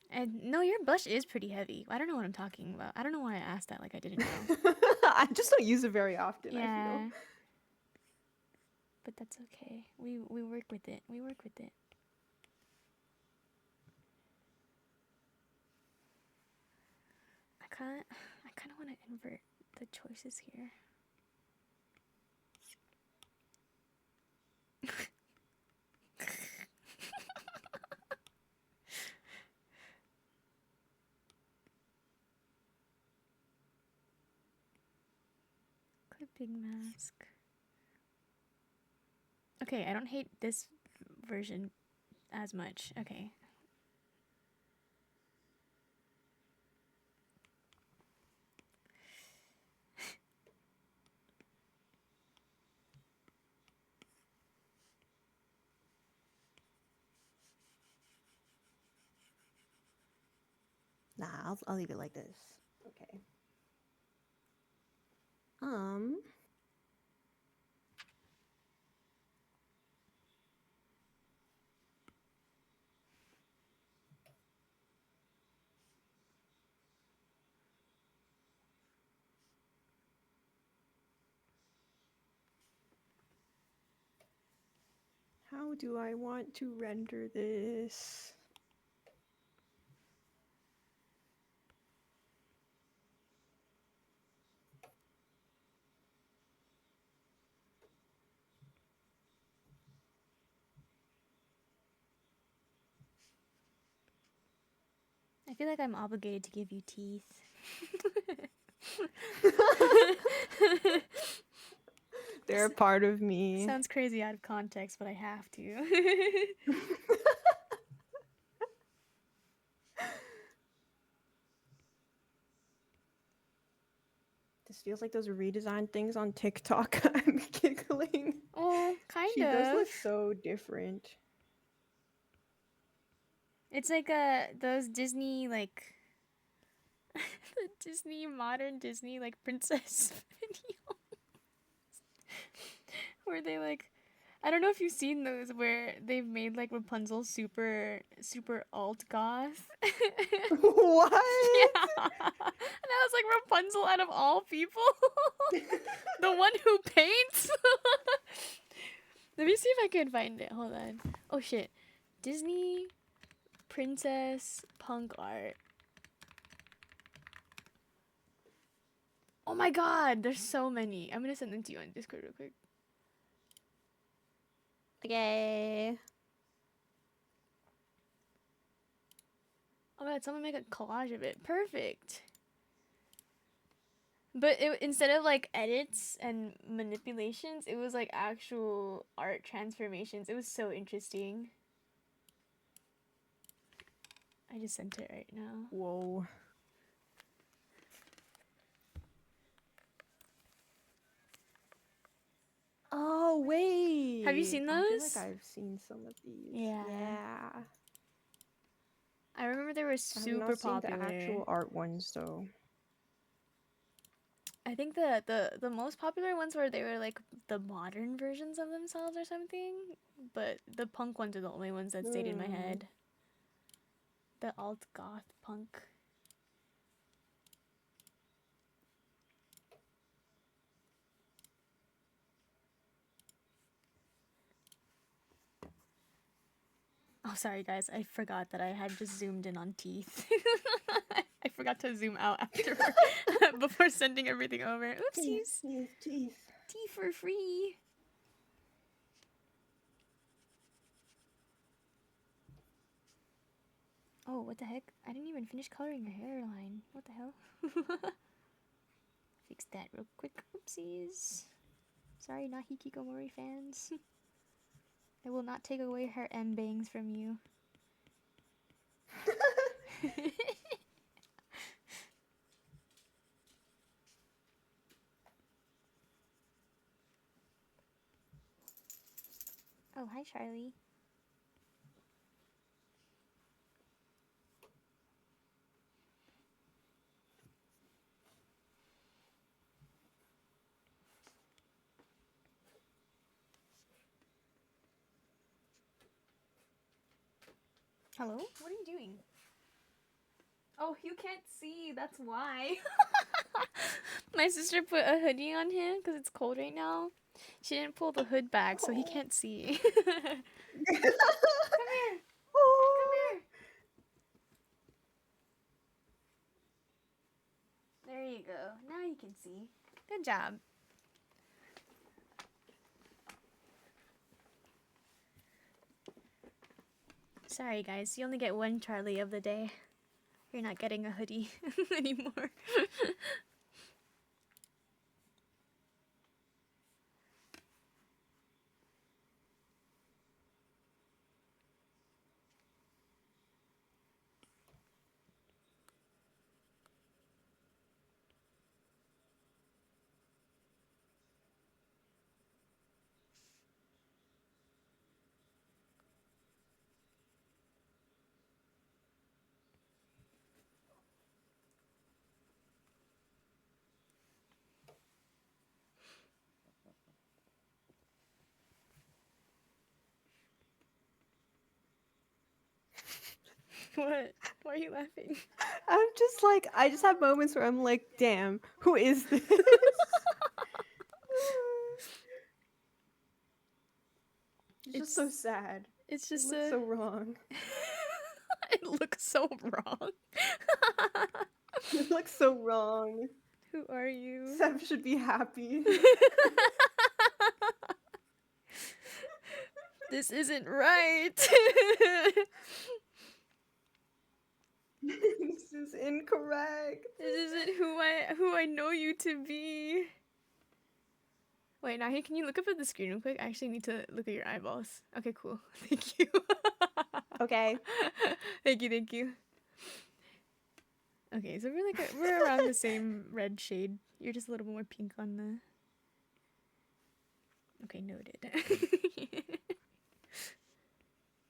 S2: And no, your blush is pretty heavy. I don't know what I'm talking about. I don't know why I asked that like I didn't know.
S1: I just don't use it very often, I
S2: Yeah.
S1: feel.
S2: But that's okay. We work with it. We work with it. I kind of want to invert the choices here. Clipping mask. Okay, I don't hate this version as much. Okay.
S1: Nah, I'll leave it like this. Okay. Um. How do I want to render this?
S2: I feel like I'm obligated to give you teeth.
S1: They're a part of me.
S2: Sounds crazy out of context, but I have to.
S1: This feels like those redesigned things on TikTok. I'm giggling.
S2: Oh, kind
S1: She
S2: of.
S1: does look so different.
S2: It's like those Disney like the Disney modern Disney like princess videos where they like I don't know if you've seen those where they've made like Rapunzel super alt goth.
S1: What?
S2: Yeah. And I was like Rapunzel out of all people. The one who paints. Let me see if I can find it. Hold on. Oh shit. Disney princess punk art. Oh my god, there's so many. I'm gonna send them to you on Discord real quick.
S1: Okay.
S2: Oh my god, someone make a collage of it. Perfect. But instead of like edits and manipulations, it was like actual art transformations. It was so interesting. I just sent it right now.
S1: Whoa. Oh, wait.
S2: Have you seen
S1: I feel
S2: those?
S1: like I've seen some of these.
S2: Yeah.
S1: Yeah.
S2: I remember they were super
S1: I've not
S2: popular.
S1: seen the actual art ones, though.
S2: I think the most popular ones were they were like the modern versions of themselves or something, but the punk ones are the only ones that stayed in my head. The alt goth punk. Oh, sorry guys, I forgot that I had just zoomed in on teeth. I forgot to zoom out afterward before sending everything over. Oopsies.
S1: Teeth.
S2: Tea for free. Oh, what the heck? I didn't even finish coloring your hairline. What the hell? Fix that real quick. Oopsies. Sorry, not Hikikomori fans. I will not take away her M-bangs from you. Oh, hi, Charlie. Hello? What are you doing? Oh, you can't see. That's why. My sister put a hoodie on him because it's cold right now. She didn't pull the hood back, so he can't see. Come here. Come here. There you go. Now you can see. Good job. Sorry, guys. You only get one Charlie of the day. You're not getting a hoodie anymore. What? Why are you laughing?
S1: I'm just like, I just have moments where I'm like, damn, who is this? It's just so sad.
S2: It's
S1: It
S2: just
S1: looks so wrong.
S2: it looks so wrong.
S1: It looks so wrong.
S2: Who are you?
S1: Sev should be happy.
S2: This isn't right.
S1: This is incorrect.
S2: This isn't who I know you to be. Wait, Nahi, can you look up at the screen real quick? I actually need to look at your eyeballs. Okay, cool. Thank you.
S1: Okay.
S2: Thank you. Okay, so we're around the same red shade. You're just a little more pink on the. Okay, noted.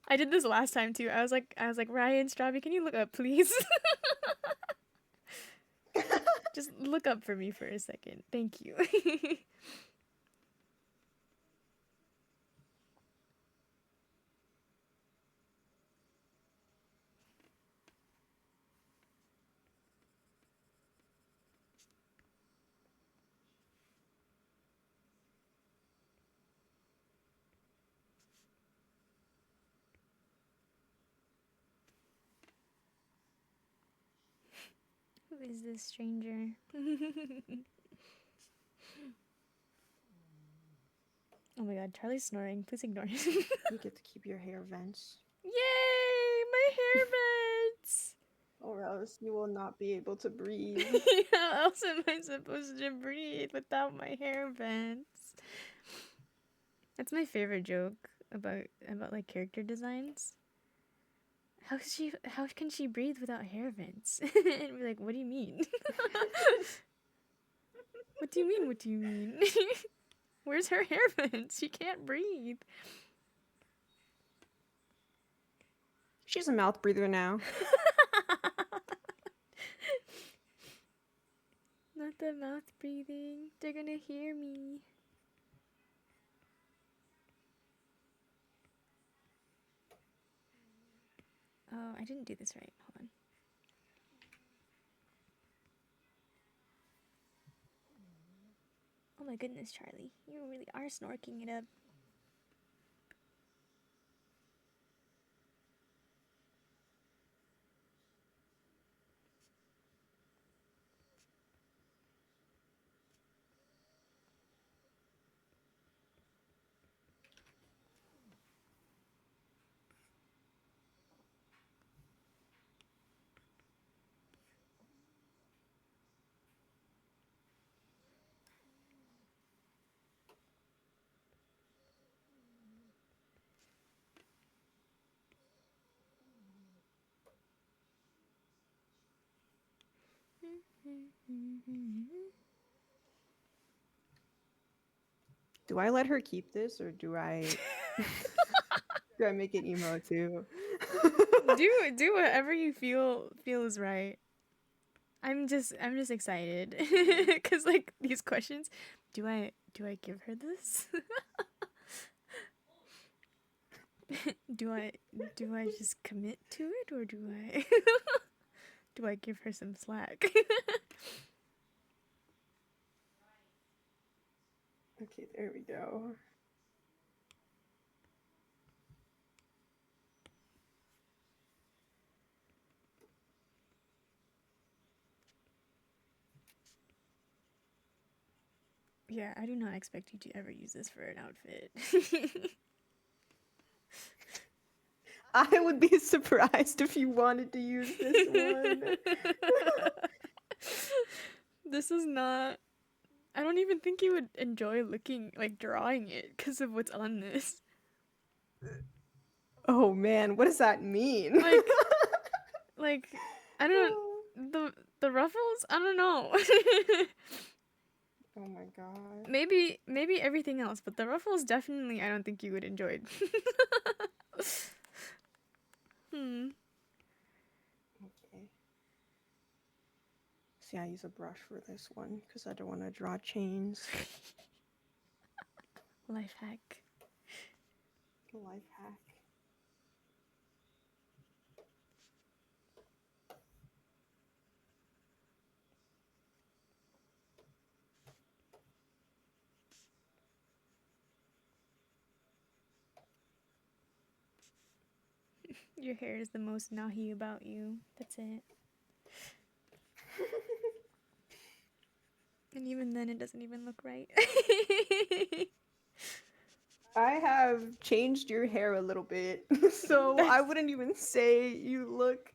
S2: I did this last time too. I was like, Ryan, Strawby, can you look up, please? Just look up for me for a second. Thank you. Who is this stranger? Oh my god, Charlie's snoring. Please ignore him.
S1: You get to keep your hair vents,
S2: Yay! My hair vents!
S1: or else you will not be able to breathe.
S2: How else am I supposed to breathe without my hair vents? That's my favorite joke about like character designs. How can she breathe without hair vents? And we're like, what do you mean? What do you mean? Where's her hair vents? She can't breathe.
S1: She's a mouth breather now.
S2: Not the mouth breathing. They're gonna hear me. Oh, I didn't do this right. Hold on. Oh my goodness, Charlie. You really are snorking it up.
S1: Do I let her keep this, or do I do I make it emo too?
S2: do whatever you feel is right. I'm just excited because like these questions. Do I give her this? do I just commit to it, or do I do I give her some slack?
S1: Okay, there we go.
S2: Yeah, I do not expect you to ever use this for an outfit.
S1: I would be surprised if you wanted to use this one.
S2: This is not. I don't even think you would enjoy drawing it because of what's on this.
S1: Oh man, what does that mean?
S2: Like I don't know. The ruffles? I don't know.
S1: Oh my god.
S2: Maybe everything else, but the ruffles definitely I don't think you would enjoy.
S1: Okay. See, I use a brush for this one because I don't want to draw chains.
S2: Life hack.
S1: Life hack.
S2: Your hair is the most nahi about you. That's it. And even then, it doesn't even look right.
S1: I have changed your hair a little bit, so I wouldn't even say you look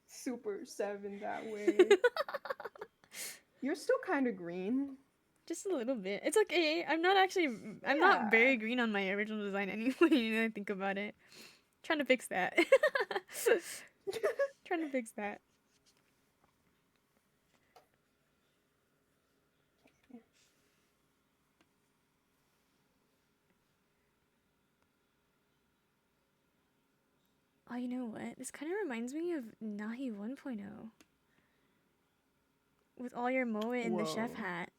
S1: super seven that way. You're still kind of green.
S2: Just a little bit. It's okay. I'm not
S1: Yeah.
S2: very green on my original design anyway, when I think about it. Trying to fix that. Trying to fix that. Oh, you know what? This kind of reminds me of Nahi 1.0. With all your moe in the chef
S1: Whoa.
S2: hat.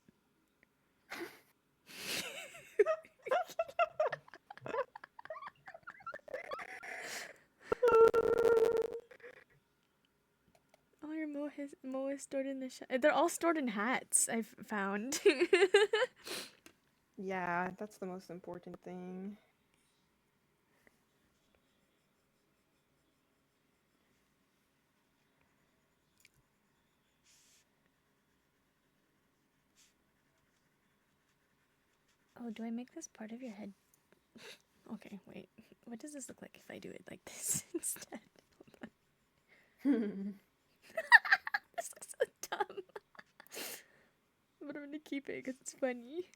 S2: All your moe is stored in the chef. They're all stored in hats, I've found.
S1: Yeah, that's the most important thing.
S2: Oh, do I make this part of your head? Okay, wait. What does this look like if I do it like this instead? This looks so dumb. But I'm gonna keep it because it's funny.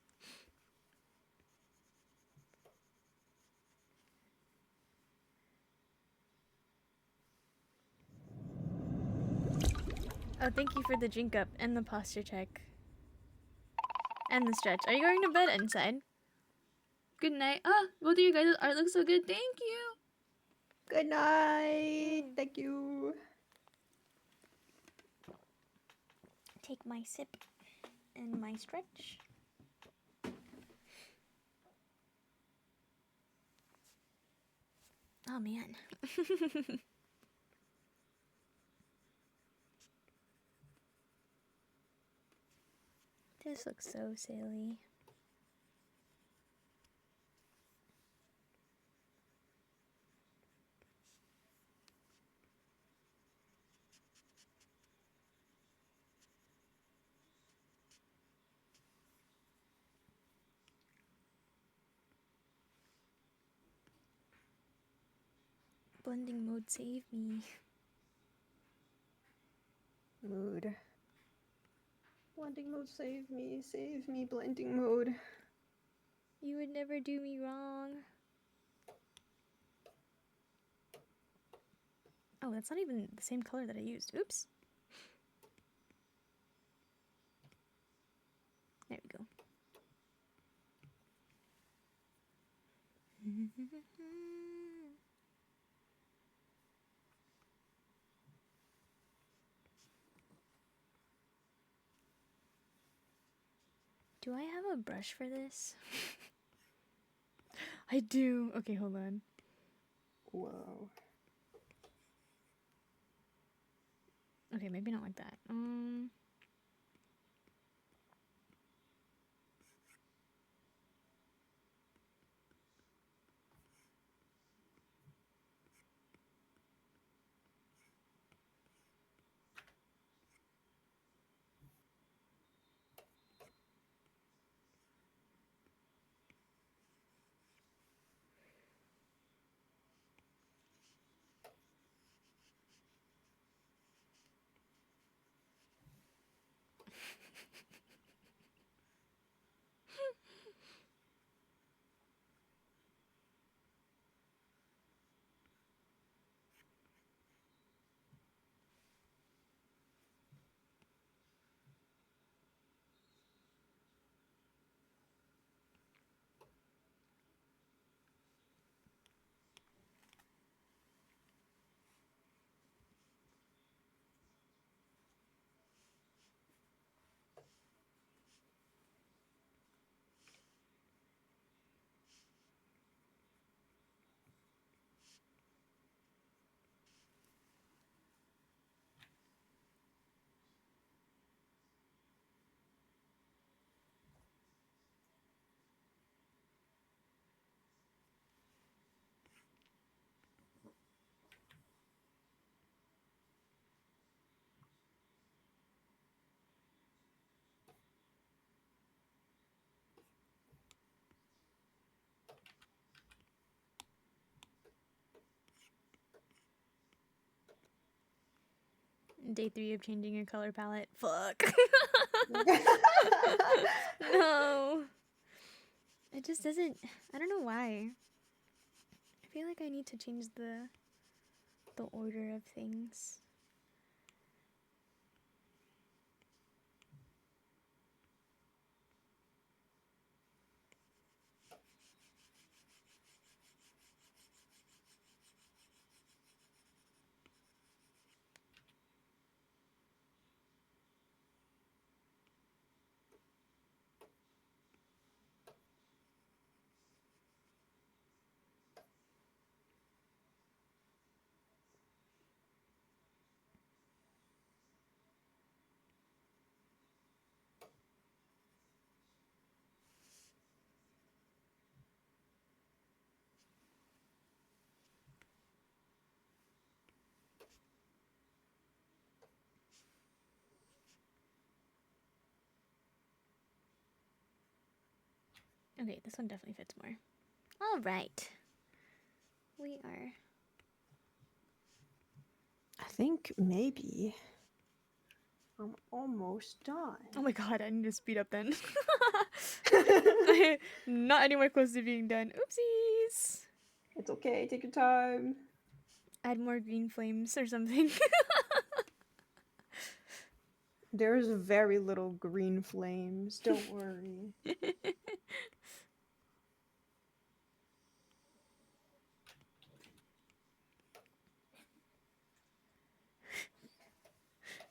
S2: Oh, thank you for the drink up and the posture check. And the stretch. Are you going to bed inside? Good night. Ah, both of you guys' art looks so good. Thank you.
S1: Good night. Thank you.
S2: Take my sip and my stretch. Oh man. This looks so silly. Blending mode save me.
S1: Mood. Blending mode, save me, blending mode.
S2: You would never do me wrong. Oh, that's not even the same color that I used. Oops. There we go. Do I have a brush for this? I do. Okay, hold on.
S1: Whoa.
S2: Okay, maybe not like that. Day 3 of changing your color palette. Fuck. No. It just doesn't. I don't know why. I feel like I need to change the order of things. Okay, this one definitely fits more. All right. We are.
S1: I think maybe I'm almost done.
S2: Oh my god, I need to speed up then. Not anywhere close to being done. Oopsies.
S1: It's okay. Take your time.
S2: Add more green flames or something.
S1: There's very little green flames. Don't worry.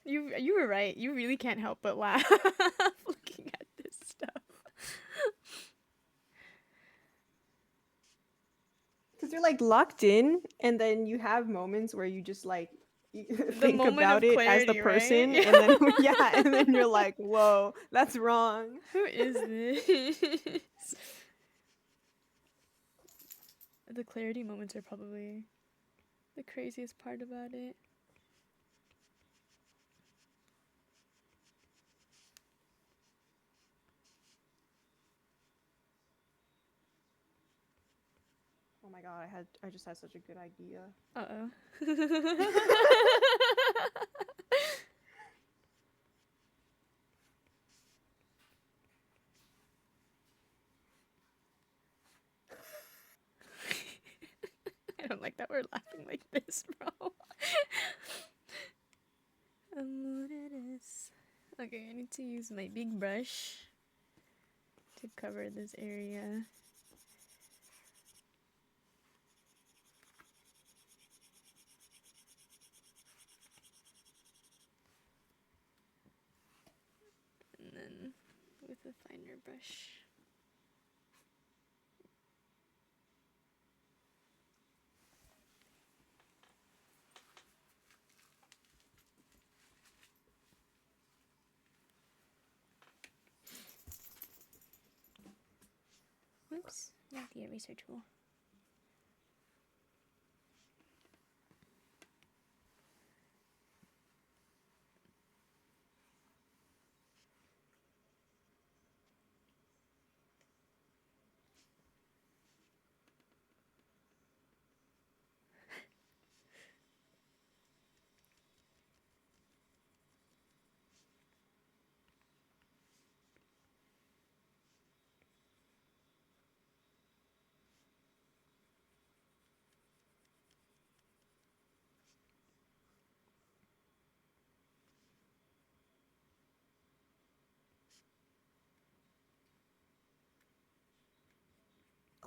S2: You were right. You really can't help but laugh looking at this stuff.
S1: Because you're like locked in, and then you have moments where you just like think
S2: moment
S1: about
S2: of
S1: it as the
S2: clarity, right?
S1: person,
S2: Yeah.
S1: and then yeah, and then you're like, whoa, that's wrong.
S2: Who is this? The clarity moments are probably the craziest part about it.
S1: Oh my god, I just had such a good idea.
S2: Uh-oh. I don't like that we're laughing like this, bro. What it is. Okay, I need to use my big brush to cover this area. And then with a finer brush. Whoops, not the eraser tool.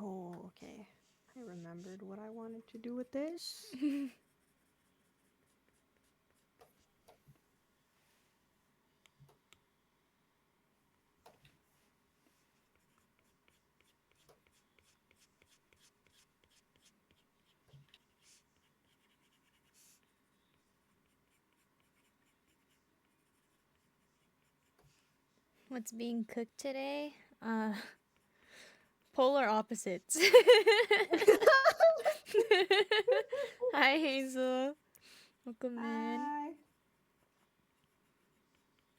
S1: Oh, okay. I remembered what I wanted to do with this.
S2: What's being cooked today? Polar opposites. Hi, Hazel. Welcome in.
S1: Hi.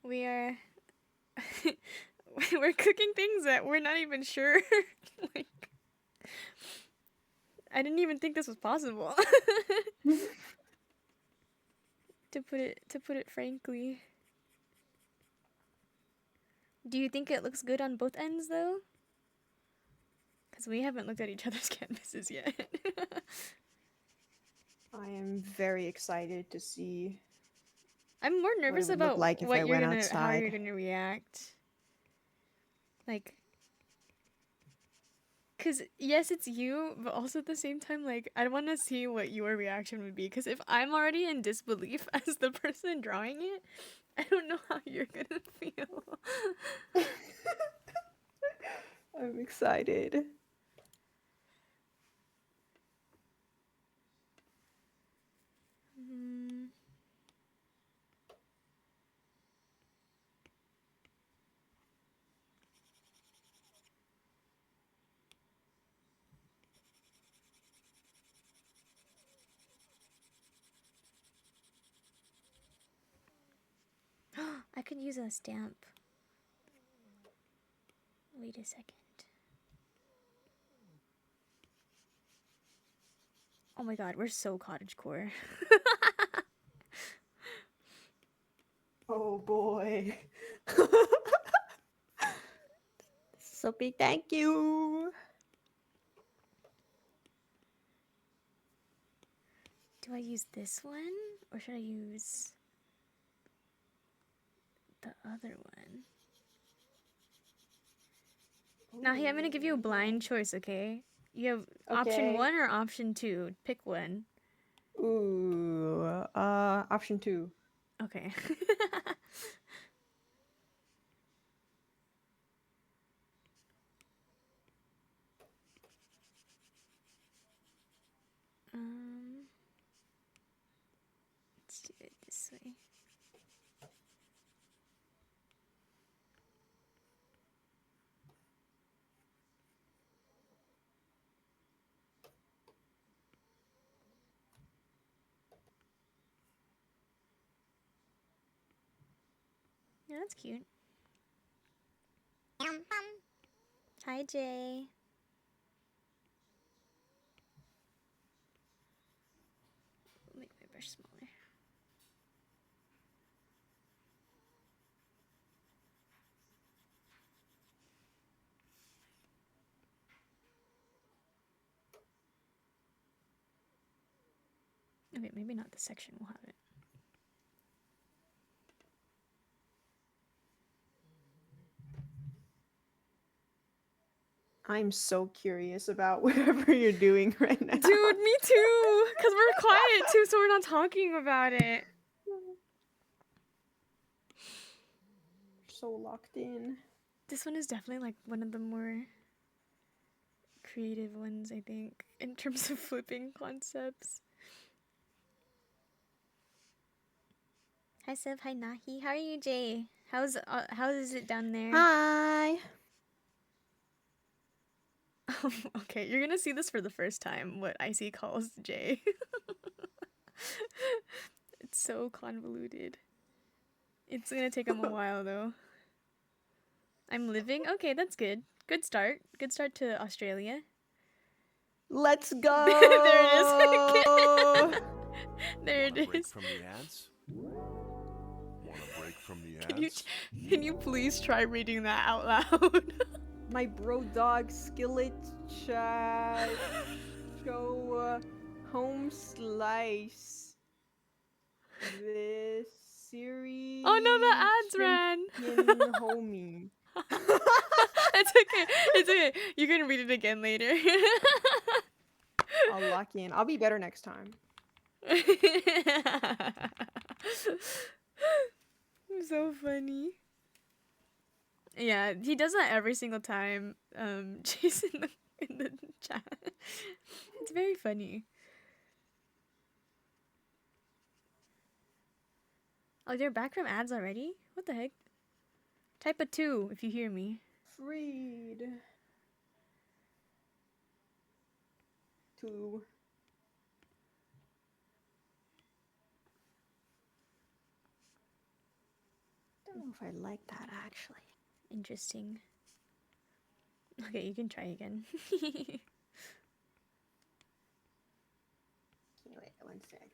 S2: We are we're cooking things that we're not even sure. Like, I didn't even think this was possible. To put it frankly. Do you think it looks good on both ends though? Because we haven't looked at each other's canvases yet.
S1: I am very excited to see.
S2: I'm more
S1: What it
S2: nervous
S1: would look
S2: about
S1: like if I went
S2: how you're
S1: outside.
S2: gonna react. Like, cause yes, it's you, but also at the same time, like, I want to see what your reaction would be. Cause if I'm already in disbelief as the person drawing it, I don't know how you're gonna feel.
S1: I'm excited.
S2: Mm. I could use a stamp. Wait a second. Oh my god, we're so cottagecore.
S1: Oh boy. So big thank you.
S2: Do I use this one? Or should I use the other one? Now, hey, I'm gonna give you a blind choice, okay? You have option
S1: Okay.
S2: 1 or option 2. Pick one.
S1: Ooh, option 2.
S2: Okay. Let's do it this way. Yeah, that's cute. Hi, Jay. Make my brush smaller. Okay, maybe not this section. We'll have it.
S1: I'm so curious about whatever you're doing right now.
S2: Dude, me too! Because we're quiet too, so we're not talking about it.
S1: So locked in.
S2: This one is definitely like one of the more creative ones, I think, in terms of flipping concepts. Hi Sev, hi Nahi. How are you, Jay? How is it down there?
S1: Hi.
S2: Okay, you're gonna see this for the first time, what Icy calls Jay. It's so convoluted. It's gonna take him a while though. I'm living? Okay, that's good. Good start. Good start to Australia.
S1: Let's go.
S2: There it is. There it
S3: Wanna break
S2: is.
S3: from the ads? Wanna break from the ads?
S2: Can you please try reading that out loud?
S1: My bro dog skillet chat show home slice. This series.
S2: Oh no, the ads ran.
S1: Homie.
S2: It's okay. It's okay. You can read it again later.
S1: I'll lock in. I'll be better next time.
S2: So funny. Yeah, he does that every single time. Jason in the chat. It's very funny. Oh, you're back from ads already? What the heck? Type a 2 if you hear me.
S1: Freed. 2. Don't know if I like that actually.
S2: Interesting. Okay, you can try again.
S1: Wait, one sec.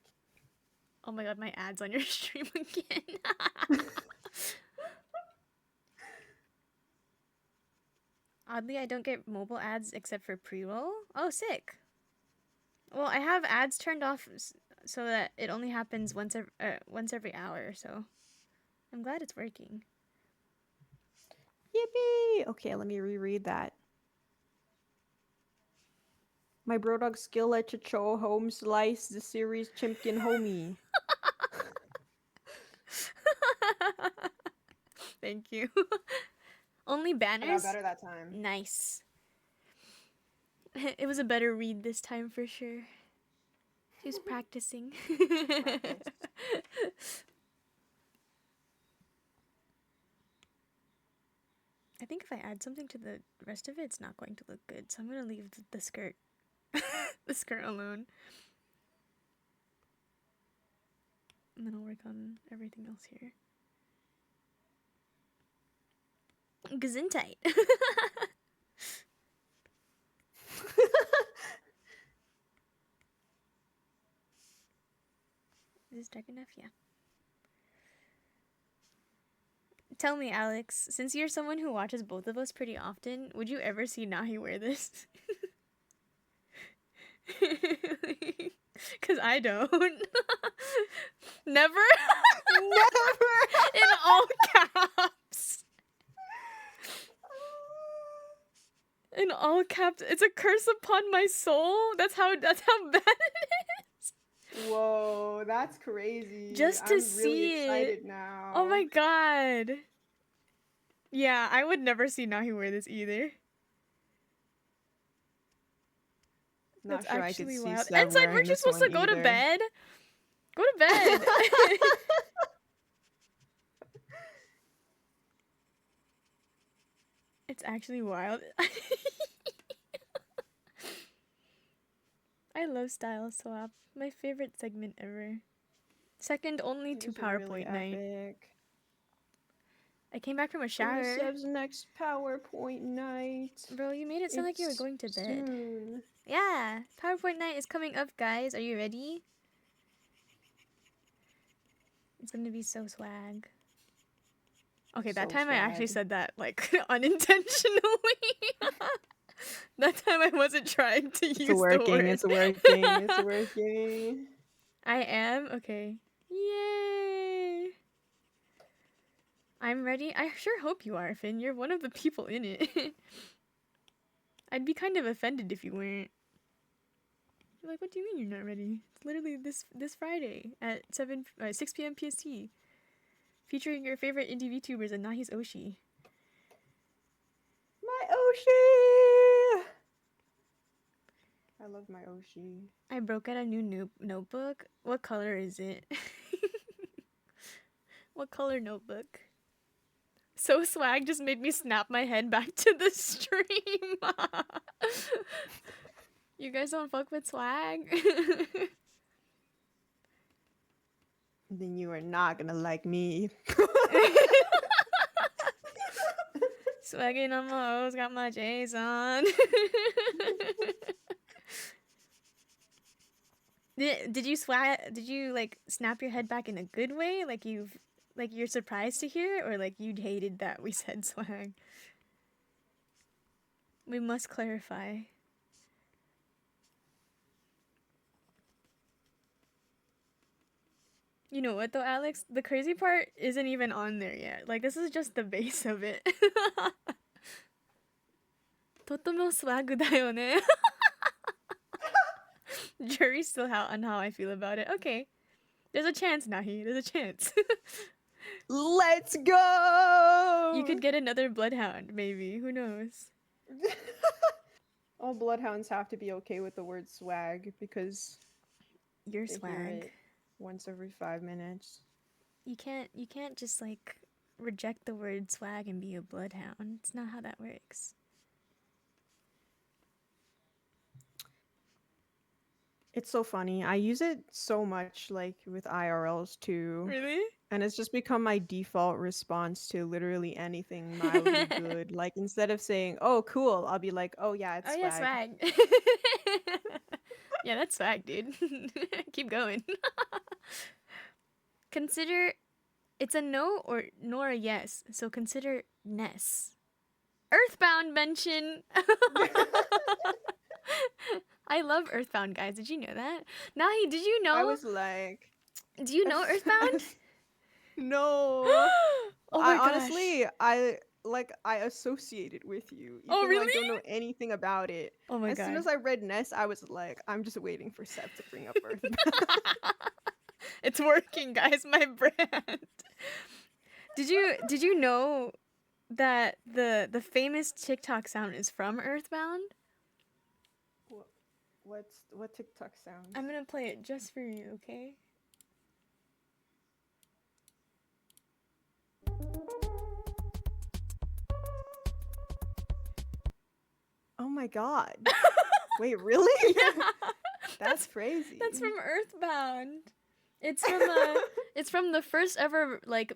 S2: Oh my god, my ads on your stream again. Oddly, I don't get mobile ads except for pre-roll. Oh, sick. Well, I have ads turned off so that it only happens once every hour, so I'm glad it's working.
S1: Yippee! Okay, let me reread that. My brodog 𝙎𝙏𝙔𝙀 𝙎𝙒𝘼𝙋 𝙎𝙏𝙔𝙀 homie.
S2: Thank you. Only
S1: I got
S2: banners?
S1: better that time.
S2: Nice. It was a better read this time for sure. She's practicing.
S1: Practice.
S2: I think if I add something to the rest of it, it's not going to look good. So I'm going to leave the skirt, the skirt alone. And then I'll work on everything else here. Gesundheit. Is this dark enough? Yeah. Tell me, Alex, since you're someone who watches both of us pretty often, would you ever see Nahi wear this? Because I don't. Never?
S1: Never!
S2: In all caps. In all caps. It's a curse upon my soul. That's how bad it is.
S1: Whoa, that's crazy.
S2: Just to
S1: I'm
S2: see
S1: really
S2: it.
S1: excited now.
S2: Oh my god. Yeah, I would never see Nahi wear this either.
S1: Not
S2: That's
S1: sure I
S2: actually
S1: could see
S2: wild.
S1: Sev
S2: Inside,
S1: wearing
S2: weren't you
S1: this
S2: supposed to
S1: one
S2: go to
S1: either.
S2: bed? Go to bed. It's actually wild. I love Style Swap. My favorite segment ever. Second only to
S1: These are really
S2: PowerPoint night.
S1: epic.
S2: I came back from a
S1: Go to
S2: shower.
S1: Sev's next PowerPoint night.
S2: Bro, you made it sound like you were
S1: It's
S2: going to bed.
S1: soon.
S2: Yeah, PowerPoint night is coming up, guys. Are you ready? It's gonna be so swag. Okay, that
S1: So
S2: time I actually
S1: swag.
S2: said that, like, unintentionally. That time I wasn't trying to use
S1: It's
S2: the
S1: working,
S2: word.
S1: it's working, it's working.
S2: I am? Okay. Yay! I'm ready. I sure hope you are, Finn. You're one of the people in it. I'd be kind of offended if you weren't. You're like, what do you mean you're not ready? It's literally this Friday at 6 p.m. PST. Featuring your favorite indie VTubers and Nahi's Oshi.
S1: My Oshi! I love my Oshi.
S2: I broke out a new notebook. What color is it? What color notebook? So swag just made me snap my head back to the stream. You guys don't fuck with swag?
S1: Then you are not gonna like me.
S2: Swagging on my O's, got my J's on. Did you swag? Did you like snap your head back in a good way? Like you're surprised to hear it, or like you hated that we said swag? We must clarify. You know what though, Alex? The crazy part isn't even on there yet. Like, this is just the base of it. とてもスワグだよね. Jury's still on how I feel about it. Okay. There's a chance, Nahi. There's a chance.
S1: Let's go!
S2: You could get another bloodhound, maybe. Who knows?
S1: All bloodhounds have to be okay with the word swag because
S2: Your
S1: they hear
S2: swag.
S1: it once every 5 minutes.
S2: You can't just like reject the word swag and be a bloodhound. It's not how that works.
S1: It's so funny. I use it so much, like with IRLs too.
S2: Really?
S1: And it's just become my default response to literally anything mildly good. Like instead of saying, "Oh, cool," I'll be like, "Oh yeah, it's
S2: Oh
S1: swag."
S2: yeah, swag. Yeah, that's swag, dude. Keep going. Consider it's a no or nor a yes, so consider Ness. Earthbound mention. I love Earthbound, guys. Did you know that? Nahi, did you know?
S1: I was like,
S2: Do you know Earthbound?
S1: no.
S2: Oh my
S1: I
S2: gosh.
S1: honestly, I associate it with you, even
S2: Oh,
S1: though I
S2: really?
S1: don't know anything about it.
S2: Oh my
S1: As soon
S2: god.
S1: as I read Ness, I was like, I'm just waiting for Seth to bring up Earthbound.
S2: It's working, guys. My brand. Did you know that the famous TikTok sound is from Earthbound?
S1: What TikTok sound?
S2: I'm gonna play it just for you, okay?
S1: Oh my god. Wait, really?
S2: Yeah.
S1: That's crazy.
S2: That's from Earthbound. It's from the first ever like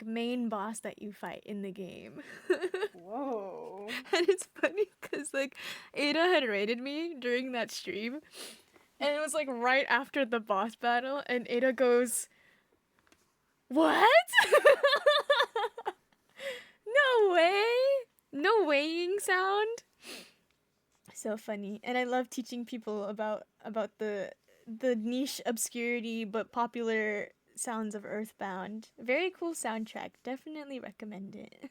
S2: main boss that you fight in the game.
S1: Whoa.
S2: And it's funny because like Ada had raided me during that stream, and it was like right after the boss battle, and Ada goes, "What? No way! No weighing sound." So funny, and I love teaching people about the niche obscurity but popular sounds of Earthbound. Very cool soundtrack. Definitely recommend it.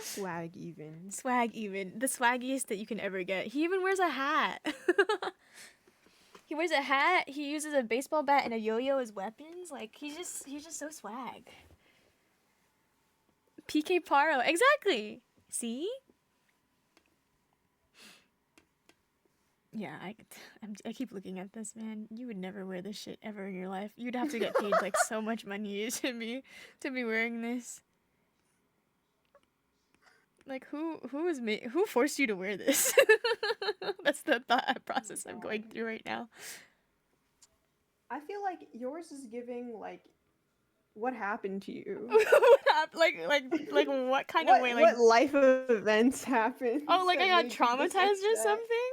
S1: Swag even.
S2: Swag even. The swaggiest that you can ever get. He even wears a hat. He wears a hat, he uses a baseball bat and a yo-yo as weapons. Like he's just so swag. PK Paro. Exactly. See? Yeah, I keep looking at this, man. You would never wear this shit ever in your life. You'd have to get paid like so much money to be wearing this. Like who forced you to wear this? That's the thought process I'm going through right now.
S1: I feel like yours is giving like what happened to you?
S2: like what kind of way? Like
S1: what life events happened?
S2: oh, like I got
S1: that made you this
S2: traumatized or
S1: upset?
S2: something?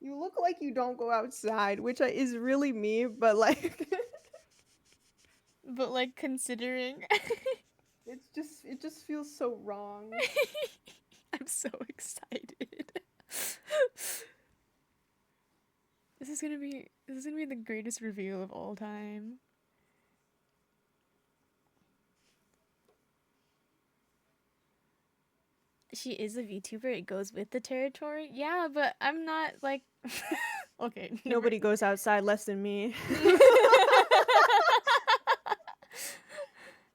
S1: You look like you don't go outside, which is really me, but like
S2: But like considering
S1: it just feels so wrong.
S2: I'm so excited. This is gonna be the greatest reveal of all time. She is a VTuber, it goes with the territory. Yeah, but I'm not like okay.
S1: Nobody goes outside less than me.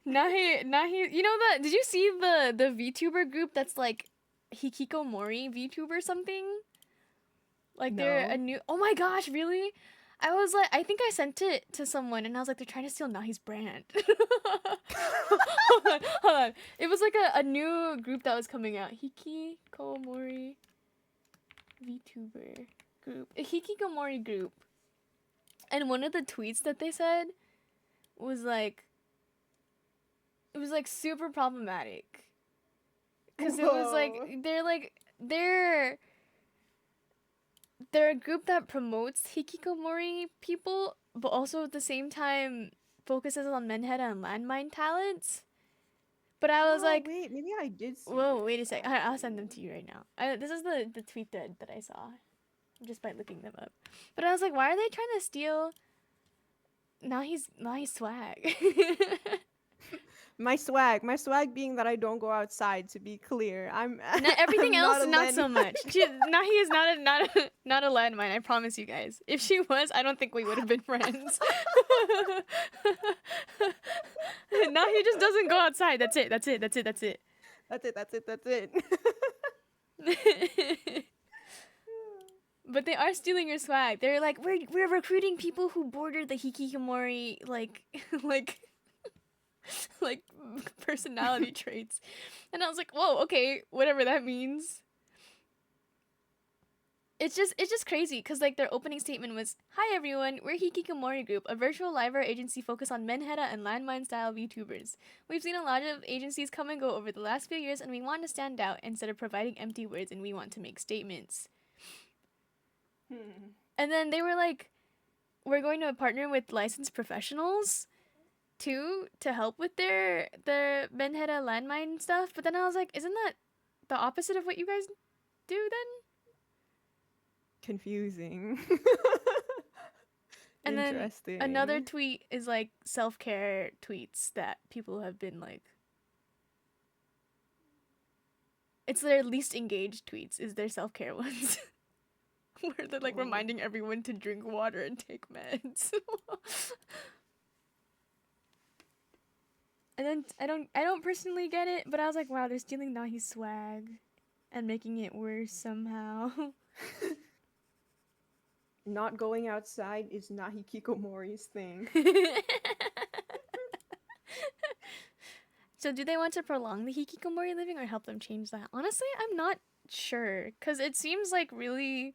S2: Nahi, you know that? Did you see the VTuber group that's like Hikikomori VTuber something? Like they're
S1: No.
S2: a new. Oh my gosh, really? I was like, I think I sent it to someone, and I was like, they're trying to steal Nahi's brand. Hold on. It was like a new group that was coming out. Hikikomori VTuber group. A Hikikomori group. And one of the tweets that they said was like, it was like super problematic. Because it was like, they're a group that promotes hikikomori people, but also at the same time focuses on menheta and landmine talents. But I was like,
S1: wait, maybe I did see
S2: whoa,
S1: it.
S2: wait a sec. I'll send them to you right now. This is the tweet that I saw just by looking them up. But I was like, why are they trying to steal Nahi's swag?
S1: My swag being that I don't go outside. To be clear,
S2: Everything
S1: I'm
S2: else,
S1: not,
S2: not so much. Nahi is not a landmine. I promise you guys. If she was, I don't think we would have been friends. Nahi just doesn't go outside. That's it. But they are stealing your swag. They're like, we're recruiting people who border the hikikomori like personality traits. And I was like, whoa, okay, whatever that means. It's just crazy because like their opening statement was, "Hi everyone, we're Hikikomori Group, a virtual live art agency focused on menheta and landmine style VTubers. We've seen a lot of agencies come and go over the last few years, and we want to stand out instead of providing empty words, and we want to make statements." And then they were like, we're going to partner with licensed professionals too to help with their Benheda landmine stuff. But then I was like, isn't that the opposite of what you guys do then?
S1: Confusing.
S2: And
S1: Interesting.
S2: then another tweet is like self-care tweets that people have been like, it's their least engaged tweets is their self-care ones. Where they're like reminding everyone to drink water and take meds. And then I don't personally get it, but I was like, wow, they're stealing Nahi's swag and making it worse somehow.
S1: Not going outside is Nahi Kikomori's thing.
S2: So do they want to prolong the hikikomori living or help them change that? Honestly, I'm not sure, because it seems like really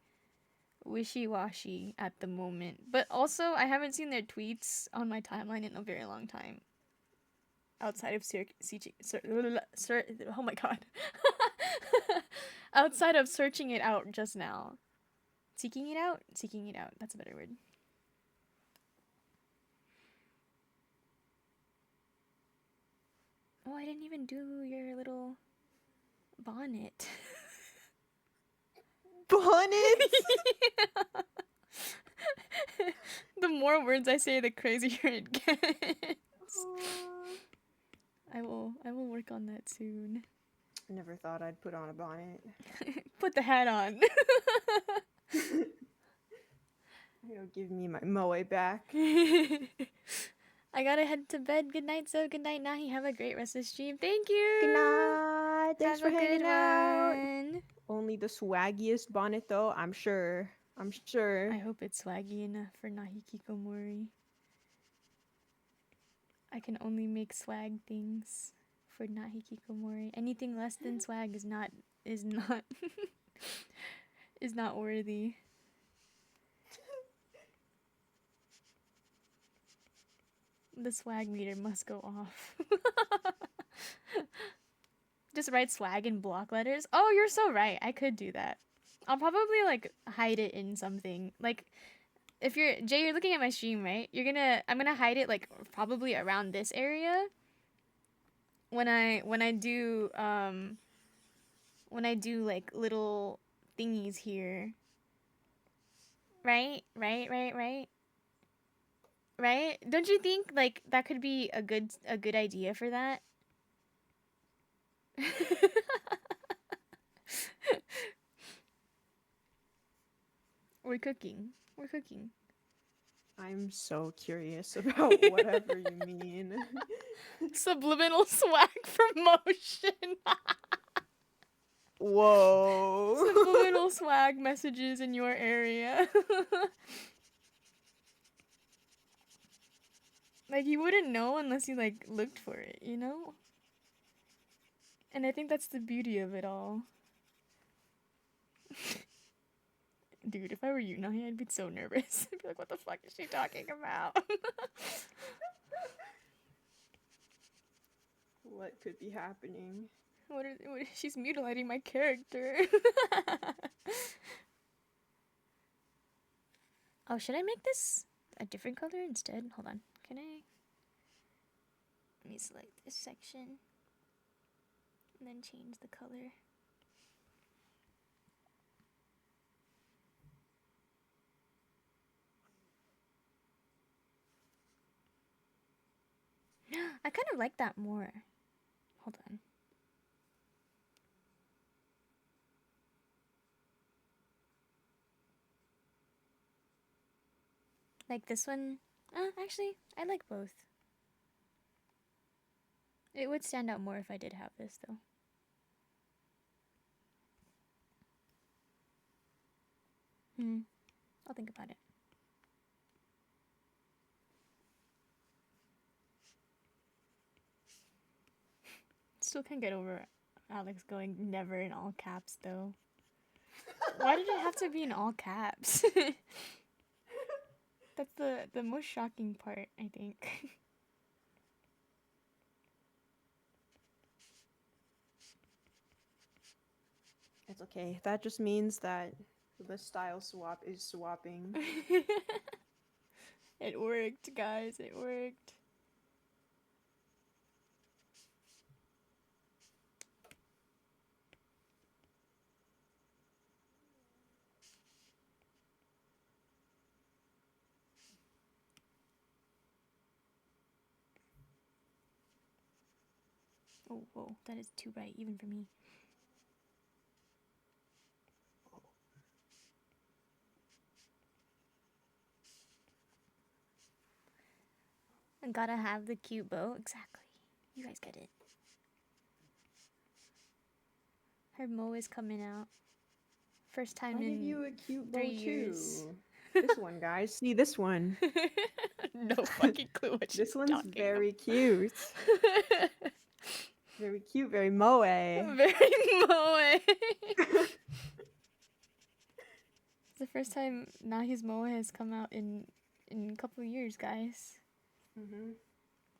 S2: wishy-washy at the moment. But also, I haven't seen their tweets on my timeline in a very long time. Outside of oh my god. Outside of searching it out just now. Seeking it out? Seeking it out. That's a better word. Oh, I didn't even do your little bonnet.
S1: Bonnet?
S2: The more words I say, the crazier it gets. I will work on that soon.
S1: I never thought I'd put on a bonnet.
S2: Put the hat on.
S1: It'll give me my moe back.
S2: I gotta head to bed. Good night, so good night, Nahi. Have a great rest of the stream. Thank you.
S1: Good night. Thanks
S2: Have
S1: for
S2: a
S1: hanging
S2: good
S1: out.
S2: one.
S1: Only the swaggiest bonnet though, I'm sure. I'm sure.
S2: I hope it's swaggy enough for Nahi Kikomori. I can only make swag things for Nahi Kikomori. Anything less than swag is not is not worthy. The swag meter must go off. Just write swag in block letters. Oh, you're so right. I could do that. I'll probably like hide it in something. Like if you're Jay, you're looking at my stream, right? I'm gonna hide it like probably around this area. When I do like little thingies here. Right? Right? Don't you think like that could be a good idea for that? We're cooking.
S1: I'm so curious about whatever you mean.
S2: Subliminal swag promotion.
S1: Whoa.
S2: Subliminal swag messages in your area. Like you wouldn't know unless you like looked for it, you know? And I think that's the beauty of it all. Dude, if I were you, Nahi, I'd be so nervous. I'd be like, what the fuck is she talking about?
S1: What could be happening?
S2: She's mutilating my character. Oh, should I make this a different color instead? Hold on. Can I? Let me select this section. And then change the color. I kind of like that more. Hold on. Like this one. Actually, I like both. It would stand out more if I did have this, though. I'll think about it. Still can't get over Alex going never in all caps, though. Why did it have to be in all caps? That's the most shocking part, I think.
S1: It's okay. That just means that the style swap is swapping.
S2: worked, guys. It worked. Oh, whoa, that is too bright, even for me. I gotta have the cute bow. Exactly. You guys get it. Her Mo is coming out. First time
S1: I'll give
S2: in
S1: you a cute bow
S2: 3 years.
S1: too. This one, guys. See this one.
S2: No fucking clue what she's
S1: This one's
S2: talking
S1: very cute.
S2: about.
S1: Very cute, very moe.
S2: Very moe. It's the first time Nahi's Moe has come out in a couple of years, guys.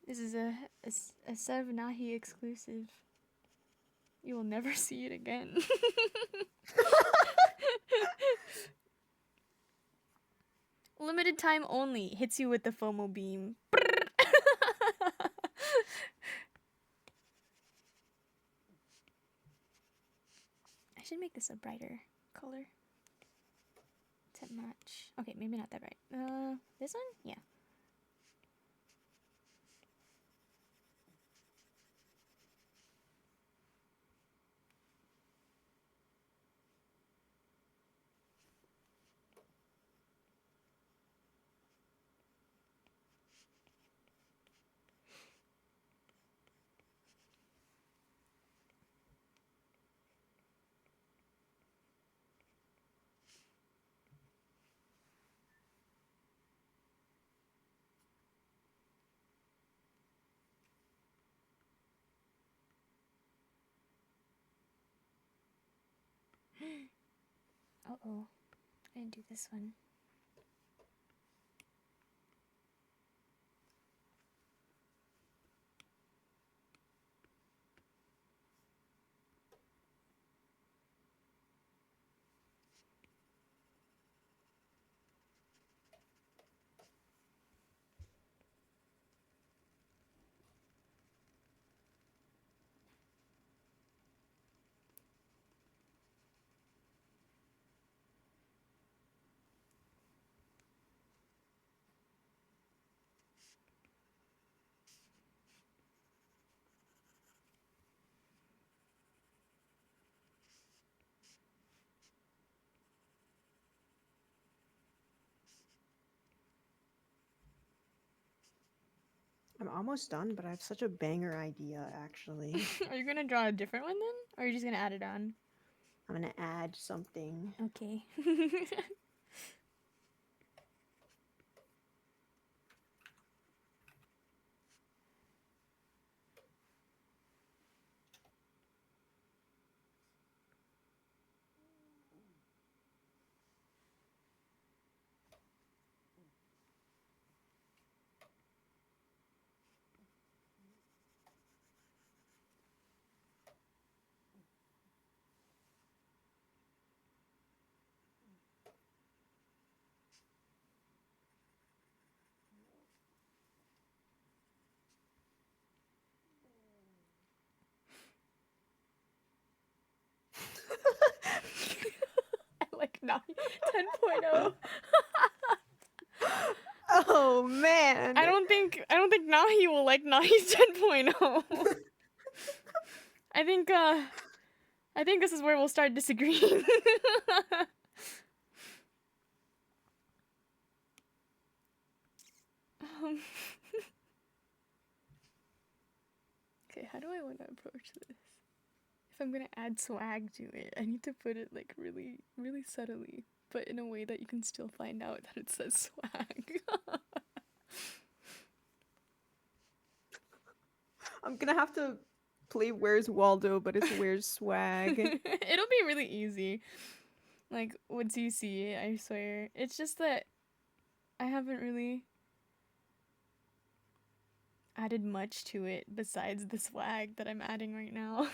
S2: This is a Sev Nahi exclusive. You will never see it again. Limited time only. Hits you with the FOMO beam. I should make this a brighter color to match. Okay, maybe not that bright. This one? Yeah. Uh-oh. I didn't do this one.
S1: I'm almost done, but I have such a banger idea, actually.
S2: Are you gonna draw a different one then? Or are you just gonna add it on?
S1: I'm gonna add something.
S2: Okay. I like Nahi 10.0.
S1: Oh man!
S2: I don't think Nahi will like Nahi's 10.0. I think this is where we'll start disagreeing. Okay, how do I want to approach this? If I'm gonna add swag to it, I need to put it like really, really subtly, but in a way that you can still find out that it says swag.
S1: I'm gonna have to play Where's Waldo, but it's Where's Swag.
S2: It'll be really easy. Like, once you see it, I swear. It's just that I haven't really added much to it besides the swag that I'm adding right now.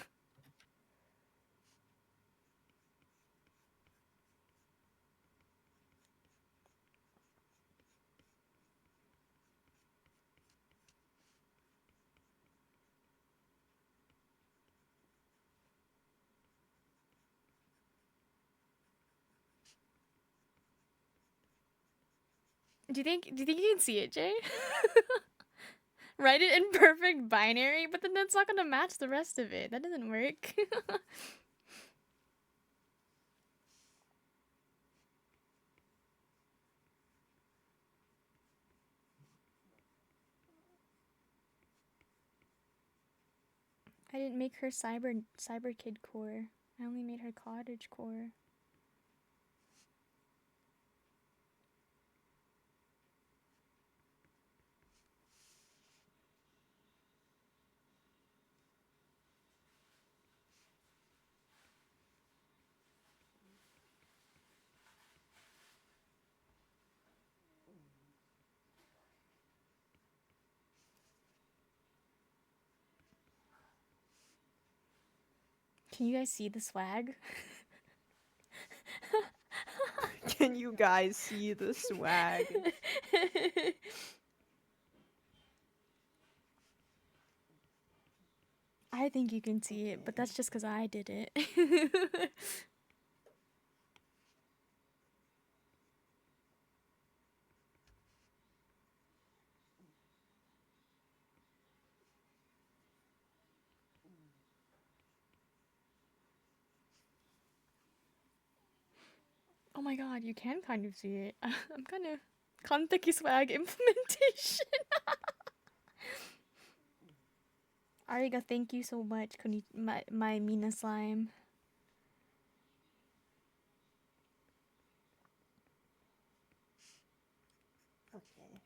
S2: Do you think you can see it, Jay? Write it in perfect binary, but then that's not gonna match the rest of it. That doesn't work. I didn't make her cyber kid core. I only made her cottage core. Can you guys see the swag?
S1: Can you guys see the swag?
S2: I think you can see it, but that's just because I did it. Oh my god, you can kind of see it. I'm kind of Kanteki swag implementation. Ariga, thank you so much, my Mina slime.
S1: Okay.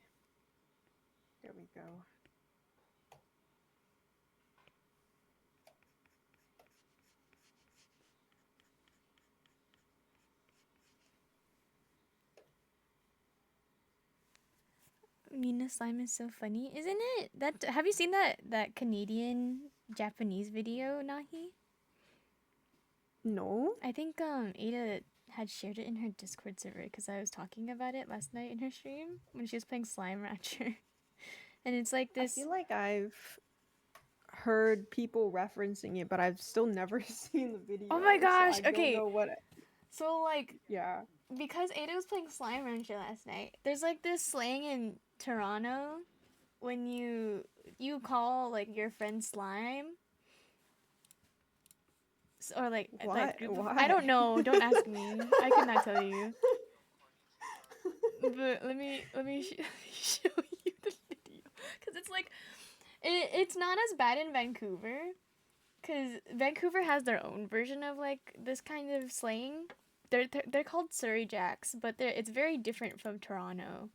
S1: There we go.
S2: Mina slime is so funny, isn't it? That have you seen that Canadian Japanese video, Nahi?
S1: No?
S2: I think Ada had shared it in her Discord server because I was talking about it last night in her stream when she was playing Slime Rancher. And it's like
S1: I
S2: this.
S1: feel like I've heard people referencing it, but I've still never seen the video.
S2: Oh my gosh,
S1: So I
S2: okay.
S1: don't know what.
S2: So like,
S1: Yeah.
S2: because Ada was playing Slime Rancher last night, there's like this slang in Toronto when you call like your friend slime. Or like
S1: What?
S2: I don't know. Don't ask me. I could not tell you. But let me show you the video because it's like it's not as bad in Vancouver because Vancouver has their own version of like this kind of slang. They're called Surrey Jacks, but it's very different from Toronto.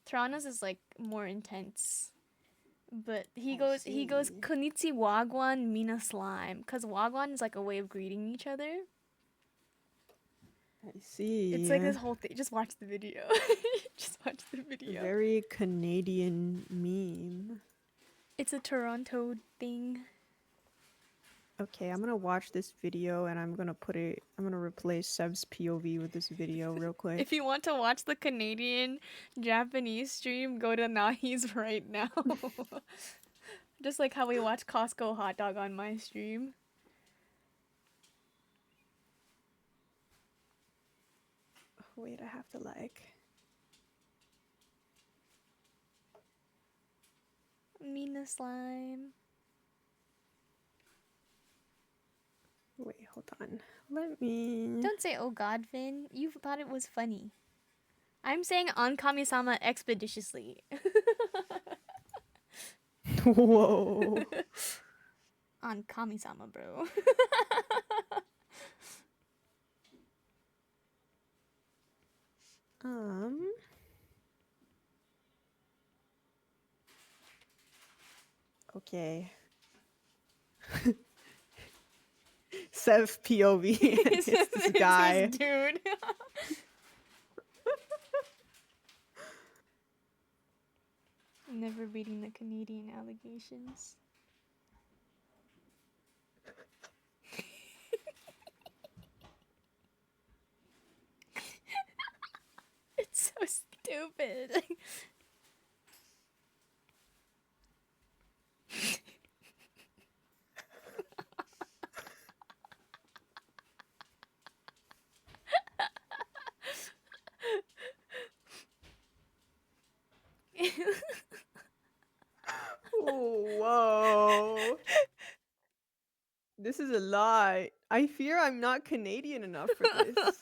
S2: Toronto's is like more intense. But he goes konnichi wagwan mina slime because wagwan is like a way of greeting each other.
S1: I see.
S2: It's like this whole thing. Just watch the video. Just watch the video.
S1: Very Canadian meme.
S2: It's a Toronto thing.
S1: Okay, I'm gonna watch this video and I'm gonna replace Seb's POV with this video real quick.
S2: If you want to watch the Canadian Japanese stream, go to Nahi's right now. Just like how we watch Costco hot dog on my stream.
S1: Wait, I have to like.
S2: Mina slime.
S1: Wait, hold on. Let me.
S2: Don't say oh god, Vin. You thought it was funny. I'm saying on Kami-sama expeditiously.
S1: Whoa.
S2: On Kami-sama, bro.
S1: Okay. Sev POV. It's this guy.
S2: This dude. Never reading the Canadian allegations. It's so stupid.
S1: Whoa. This is a lot. I fear I'm not Canadian enough for this.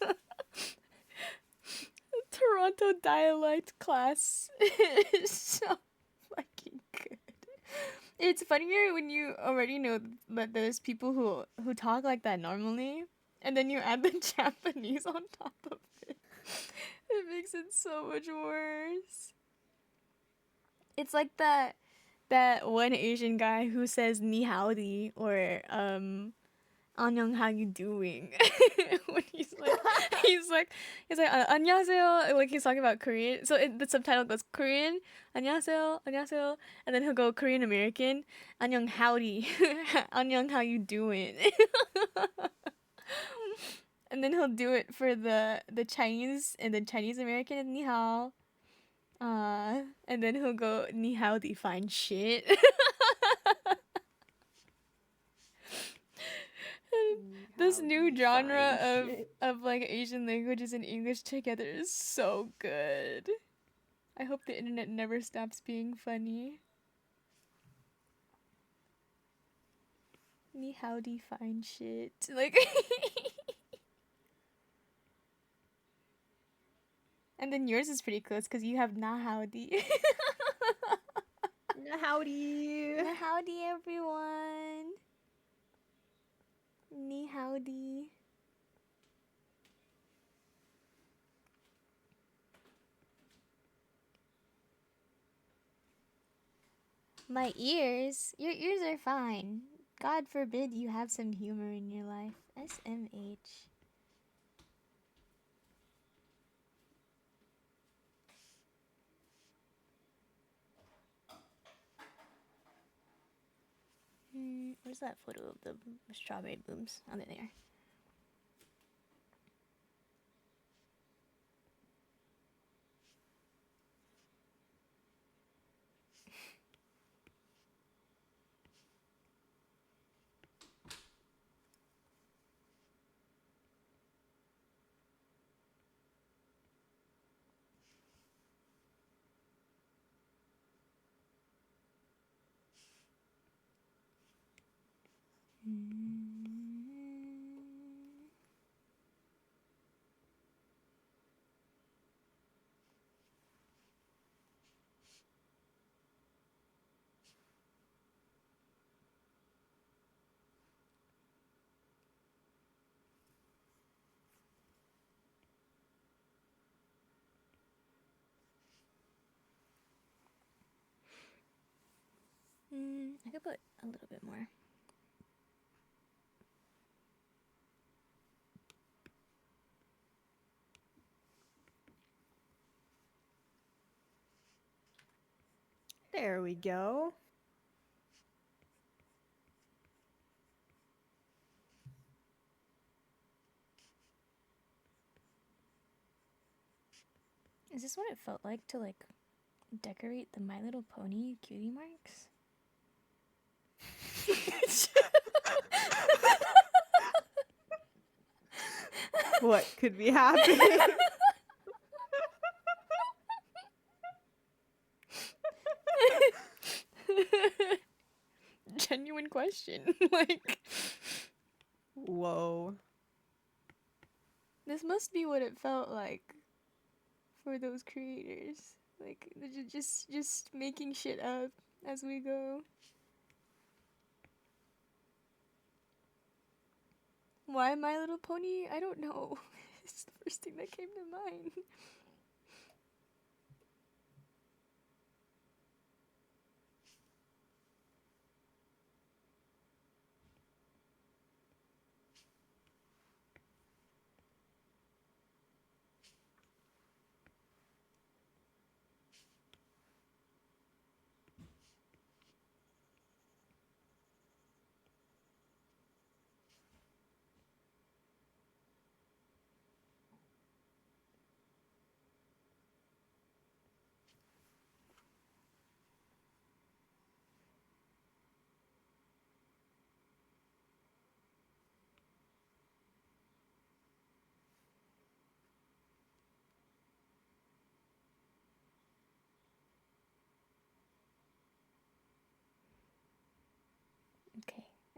S2: Toronto dialect class is so fucking good. It's funnier when you already know that there's people who talk like that normally, and then you add the Japanese on top of it. It makes it so much worse. It's like that one Asian guy who says ni howdy or Annyeong, how you doing? When he's like 안녕하세요, like he's talking about Korean. So the subtitle goes Korean, 안녕하세요, 안녕하세요, and then he'll go Korean American, 안녕 howdy, 안녕 how you doing? And then he'll do it for the Chinese and the Chinese American and ni hao. And then he'll go ni howdy fine shit. This new genre of like Asian languages and English together is so good. I hope the internet never stops being funny. Ni howdy fine shit. Like and then yours is pretty close because you have na howdy.
S1: Howdy.
S2: Na howdy everyone. Ni howdy. My ears? Your ears are fine. God forbid you have some humor in your life. SMH. Where's that photo of the strawberry blooms? Oh, there they are. I could put a little bit more.
S1: There we go.
S2: Is this what it felt like to like decorate the My Little Pony cutie marks?
S1: What could be happening?
S2: Genuine question. Like,
S1: whoa.
S2: This must be what it felt like for those creators. Like, just making shit up as we go. Why My Little Pony? I don't know. It's the first thing that came to mind.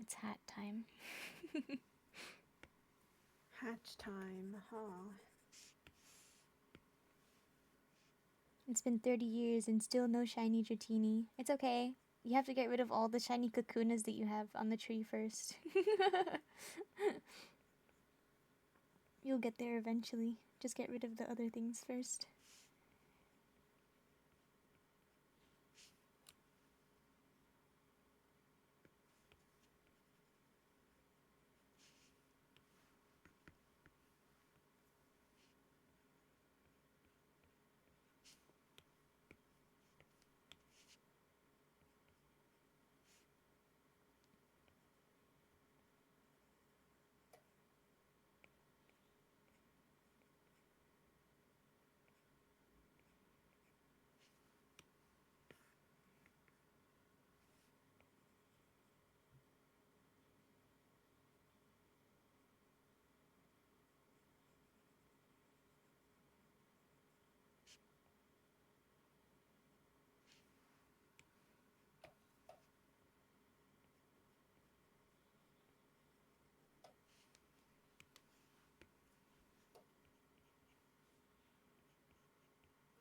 S2: It's hat time.
S1: Hatch time, huh?
S2: It's been 30 years and still no shiny Dratini. It's okay. You have to get rid of all the shiny Kakunas that you have on the tree first. You'll get there eventually. Just get rid of the other things first.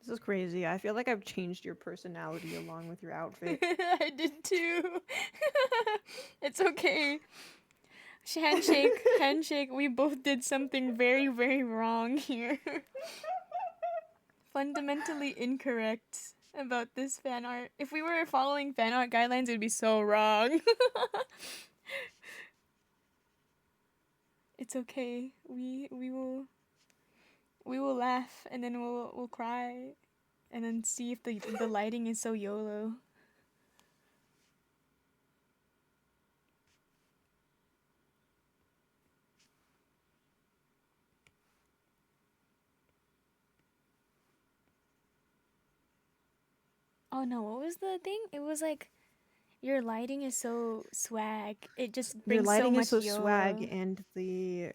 S1: This is crazy. I feel like I've changed your personality along with your outfit.
S2: I did too. It's okay. Handshake, handshake. We both did something very, very wrong here. Fundamentally incorrect about this fan art. If we were following fan art guidelines, it would be so wrong. It's okay. We will laugh and then we'll cry and then see if the lighting is so YOLO. Oh no, what was the thing? It was like your lighting is so swag. It just
S1: Your
S2: brings
S1: lighting
S2: so much
S1: is so
S2: YOLO.
S1: swag, and the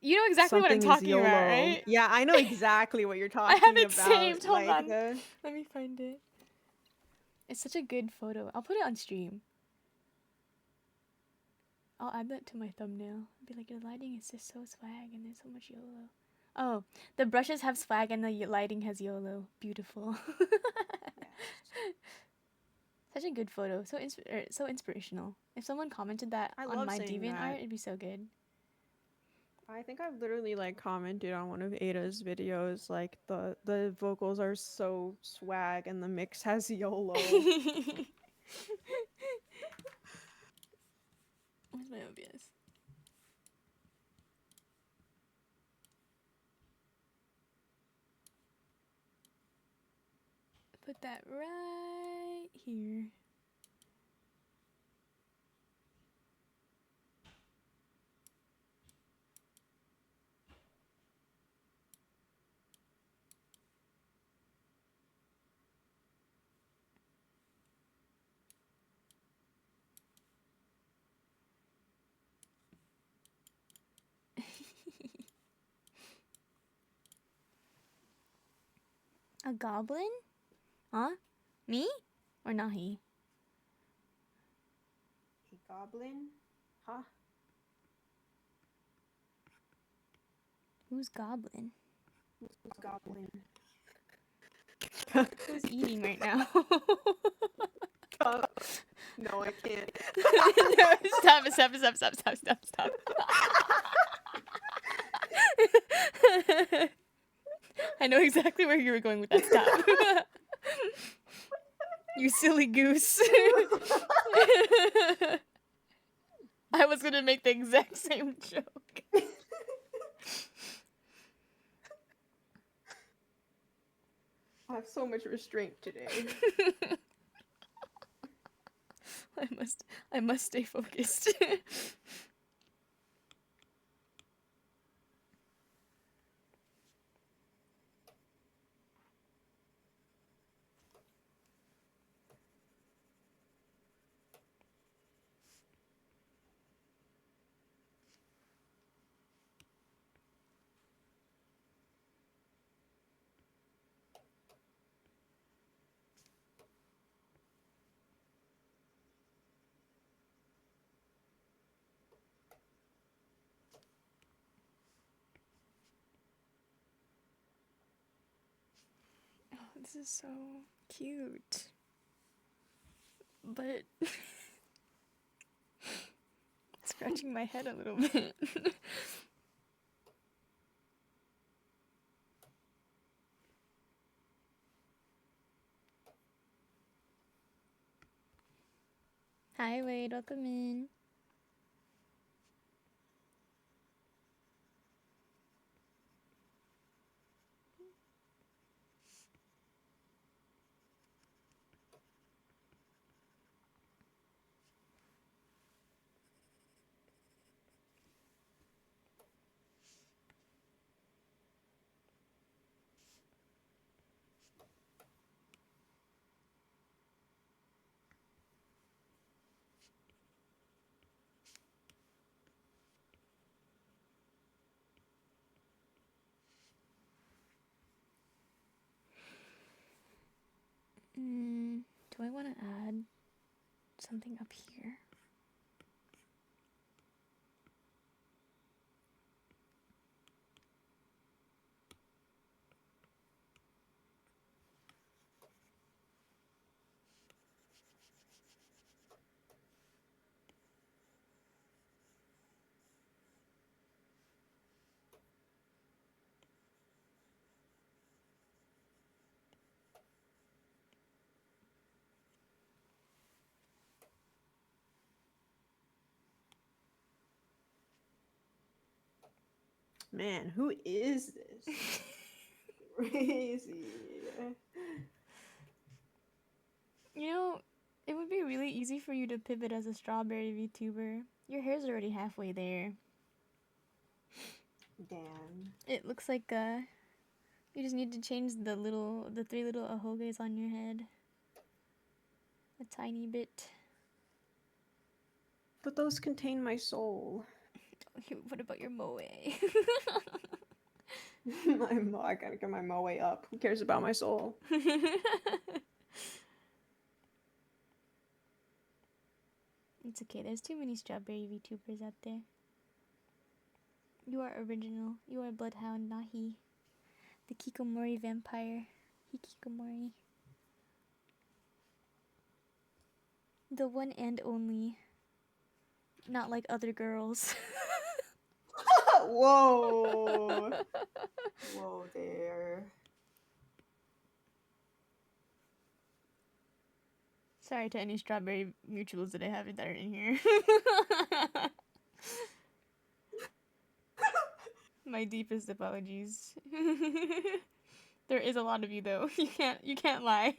S2: You know exactly what I'm
S1: something is
S2: talking about,
S1: YOLO.
S2: right?
S1: Yeah, I know exactly what you're
S2: I
S1: talking
S2: have it
S1: about.
S2: saved. Hold
S1: like
S2: on.
S1: the
S2: Let me find it. It's such a good photo. I'll put it on stream. I'll add that to my thumbnail. Be like, your lighting is just so swag and there's so much YOLO. Oh, the brushes have swag and the lighting has YOLO. Beautiful. Such a good photo. So inspirational. If someone commented that
S1: I
S2: on
S1: love
S2: my
S1: saying
S2: DeviantArt,
S1: that.
S2: it'd be so good.
S1: I think I've literally like commented on one of Ada's videos like the vocals are so swag and the mix has YOLO.
S2: Where's my OBS? Put that right here. A goblin? Huh? Me? Or Nahi?
S1: A goblin? Huh?
S2: Who's goblin?
S1: Who's goblin?
S2: Who's eating right now?
S1: No, I can't.
S2: No, stop. I know exactly where you were going with that. Stop. You silly goose. I was gonna make the exact same joke.
S1: I have so much restraint today.
S2: I must stay focused. This is so cute. But scratching my head a little bit. Hi, Wade. Welcome in. Do I want to add something up here?
S1: Man, who is this? Crazy.
S2: You know, it would be really easy for you to pivot as a strawberry VTuber. Your hair's already halfway there.
S1: Damn.
S2: It looks like you just need to change the 3 little ahoges on your head a tiny bit.
S1: But those contain my soul.
S2: What about your moe?
S1: I gotta get my moe up. Who cares about my soul?
S2: It's okay. There's too many strawberry VTubers out there. You are original. You are Bloodhound Nahi. The Kikomori vampire. Hikikomori. The one and only. Not like other girls.
S1: Whoa. Whoa there.
S2: Sorry to any strawberry mutuals that I have that are in here. My deepest apologies. There is a lot of you though. You can't lie.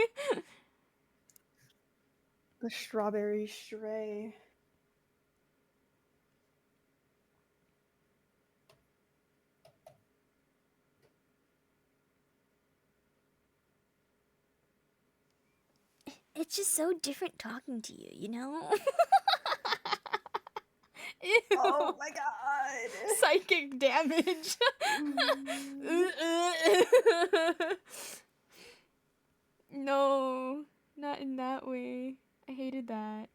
S1: The strawberry stray.
S2: It's just so different talking to you, you know?
S1: Oh my god.
S2: Psychic damage. No, not in that way. I hated that.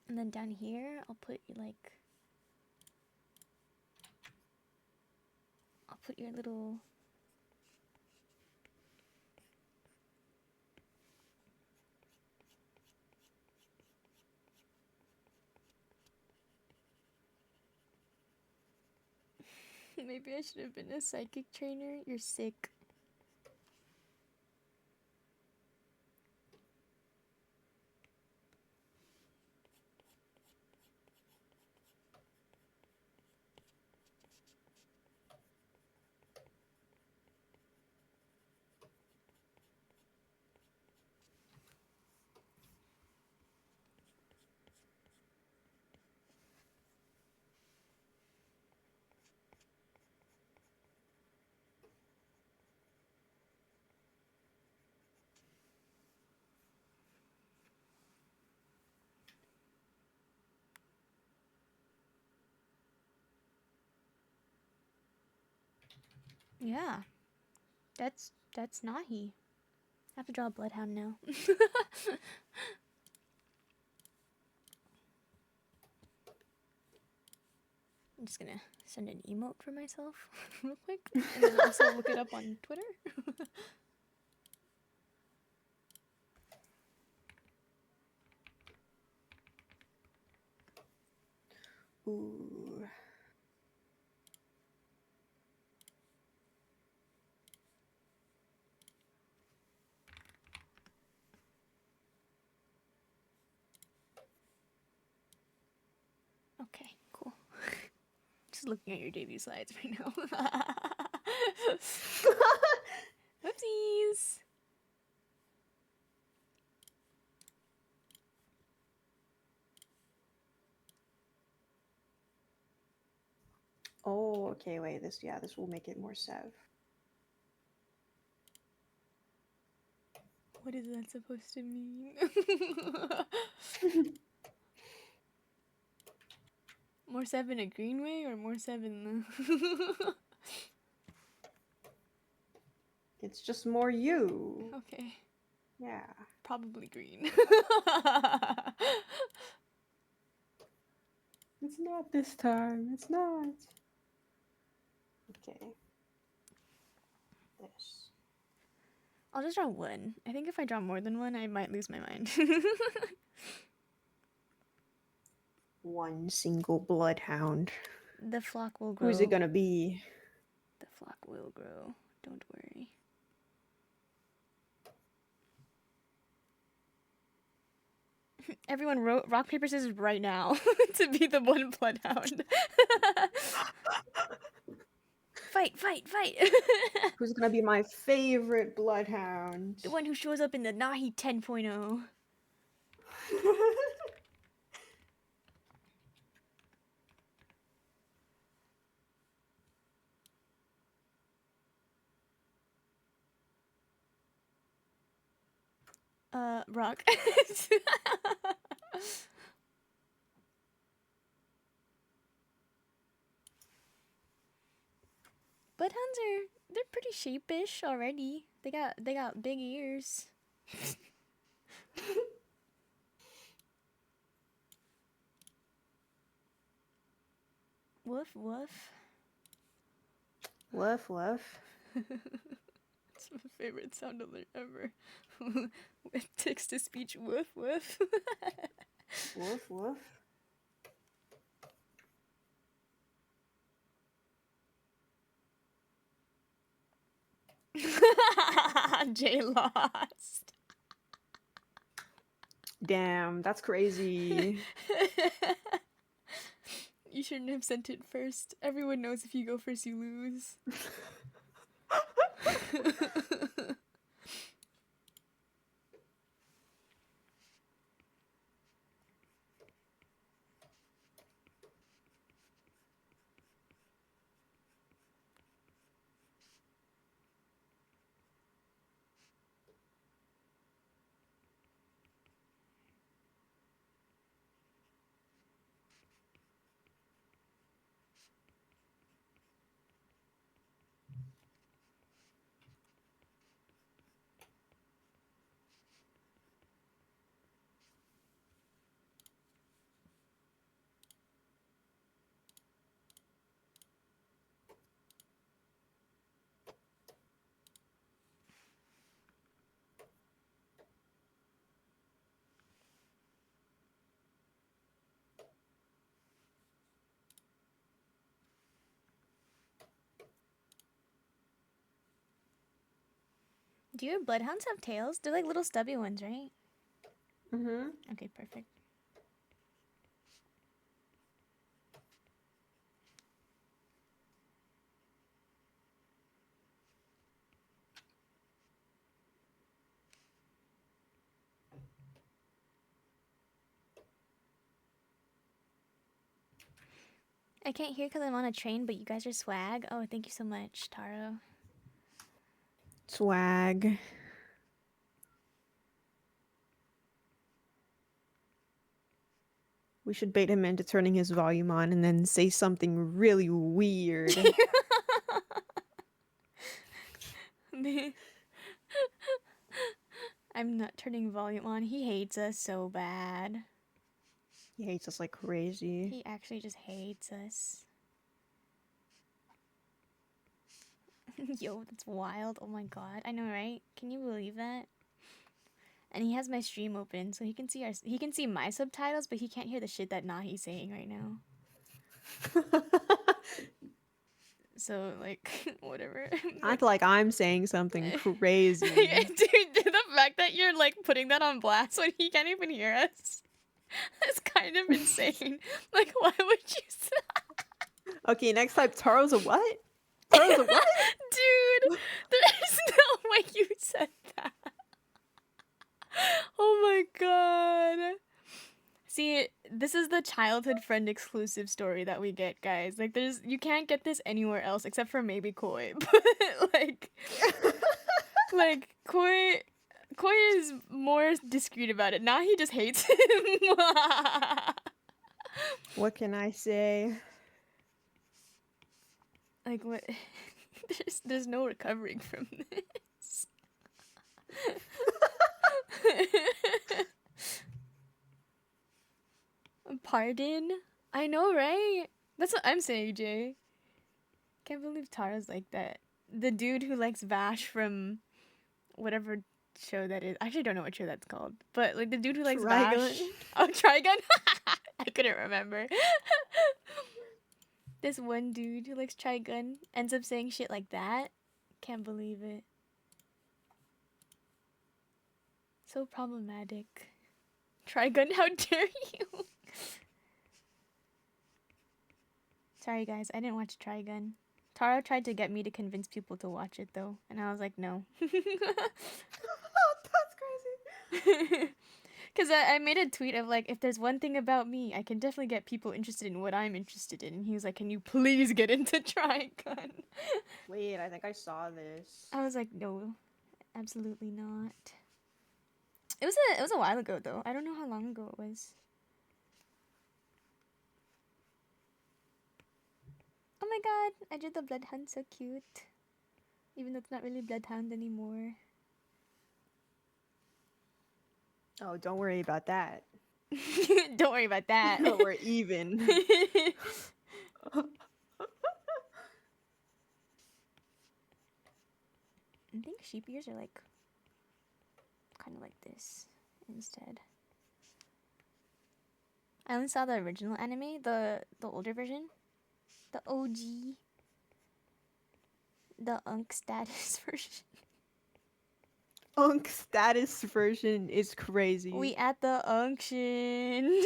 S2: And then down here, I'll put your little maybe I should have been a psychic trainer. You're sick. Yeah. That's Nahi. I have to draw a bloodhound now. I'm just gonna send an emote for myself real quick, and then also look it up on Twitter.
S1: Ooh.
S2: Okay, cool. Just looking at your debut slides right now. Whoopsies!
S1: Oh, okay, wait, this will make it more Sev.
S2: What is that supposed to mean? More 7 a green way or more 7 the...
S1: It's just more you.
S2: Okay.
S1: Yeah.
S2: Probably green.
S1: It's not this time. It's not. Okay. This.
S2: I'll just draw 1. I think if I draw more than 1, I might lose my mind.
S1: One single bloodhound.
S2: The flock will grow.
S1: Who's it gonna be?
S2: The flock will grow. Don't worry. Everyone wrote rock, paper, scissors right now to be the one bloodhound. Fight, fight, fight!
S1: Who's gonna be my favorite bloodhound?
S2: The one who shows up in the Nahi 10.0. Rock. Bloodhounds they're pretty sheepish already. They got big ears. Woof woof.
S1: Woof woof.
S2: It's my favorite sound alert ever. With text to speech woof woof.
S1: Woof woof.
S2: Jay lost.
S1: Damn, that's crazy.
S2: You shouldn't have sent it first. Everyone knows if you go first, you lose. Do your bloodhounds have tails? They're like little stubby ones, right?
S1: Mm-hmm.
S2: Okay, perfect. I can't hear because I'm on a train, but you guys are swag. Oh, thank you so much, Taro.
S1: Swag. We should bait him into turning his volume on and then say something really weird.
S2: I'm not turning volume on. He hates us so bad.
S1: He hates us like crazy.
S2: He actually just hates us. Yo, that's wild. Oh my god. I know, right? Can you believe that? And he has my stream open, so he can see my subtitles, but he can't hear the shit that Nahi's saying right now. So like, whatever.
S1: Not like I'm saying something crazy.
S2: Dude, the fact that you're like putting that on blast when he can't even hear us is kind of insane. Like, why would you say?
S1: Okay, next time, Taro's a what? Taro's a what?
S2: Dude, there's no way you said that. Oh my god. See, this is the childhood friend exclusive story that we get, guys. Like, you can't get this anywhere else except for maybe Koi. But like Koi is more discreet about it. Now he just hates him.
S1: What can I say?
S2: Like, what? There's no recovering from this. Pardon? I know, right? That's what I'm saying, Jay. Can't believe Tara's like that. The dude who likes Vash from whatever show that is. I actually don't know what show that's called. But like the dude who likes Vash. Oh, Trigun? I couldn't remember. This one dude who likes Trigun ends up saying shit like that. Can't believe it. So problematic. Trigun, how dare you? Sorry guys, I didn't watch Trigun. Tara tried to get me to convince people to watch it though, and I was like, no.
S1: That's crazy.
S2: Because I made a tweet of like, if there's one thing about me, I can definitely get people interested in what I'm interested in. And he was like, can you please get into Trigun?
S1: Wait, I think I saw this.
S2: I was like, no, absolutely not. It was a while ago though. I don't know how long ago it was. Oh my god, I drew the Bloodhound, so cute. Even though it's not really Bloodhound anymore.
S1: Oh, don't worry about that.
S2: Don't worry about that.
S1: No, we're even.
S2: I think sheep ears are like kind of like this instead. I only saw the original anime, the older version, the OG, the Unk status version.
S1: Unk status version is crazy.
S2: We at the unction.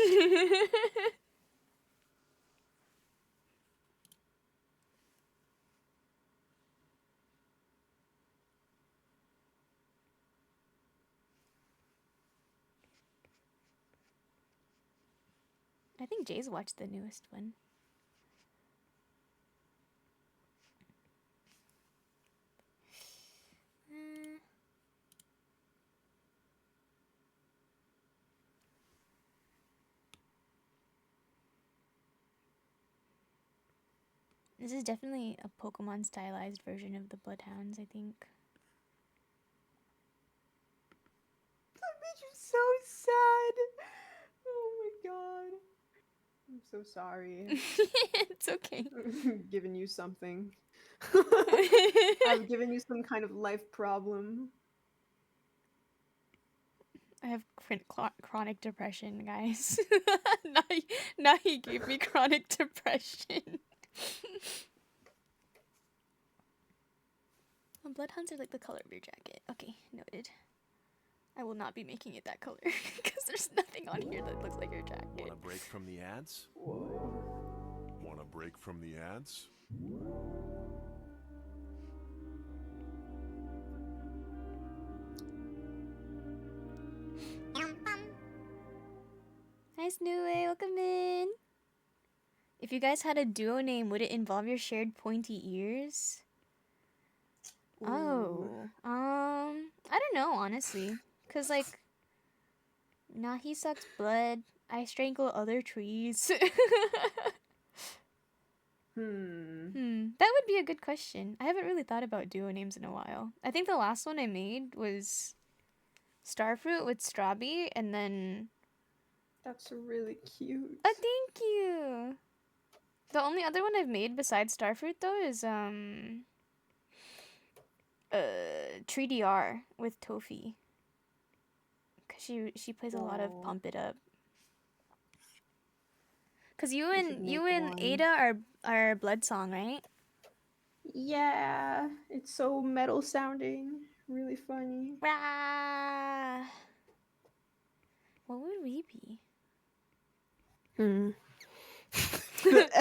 S2: I think Jay's watched the newest one. This is definitely a Pokemon stylized version of the Bloodhounds, I think.
S1: That made you so sad. Oh my god. I'm so sorry.
S2: It's okay.
S1: I've given you something. I've given you some kind of life problem.
S2: I have chronic depression, guys. now he gave me chronic depression. Well, Bloodhounds are like the color of your jacket. Okay, noted. I will not be making it that color because there's nothing on here that looks like your jacket.
S3: Want a break from the ads?
S1: Whoa.
S3: Want a break from the ads?
S2: Hi, Snooey, welcome in. If you guys had a duo name, would it involve your shared pointy ears?
S1: Ooh.
S2: Oh, I don't know, honestly. Cause like, Nahi sucks blood. I strangle other trees. That would be a good question. I haven't really thought about duo names in a while. I think the last one I made was Starfruit with Strawby, and then...
S1: That's really cute.
S2: Oh, thank you! The only other one I've made besides Starfruit, though, is, 3DR with Tofi. Cause she plays a lot of
S1: Oh.
S2: Pump It Up. Cause you
S1: We should
S2: and
S1: make one.
S2: Ada are blood song, right?
S1: Yeah, it's so metal sounding. Really funny.
S2: Rah! What would we be?
S1: The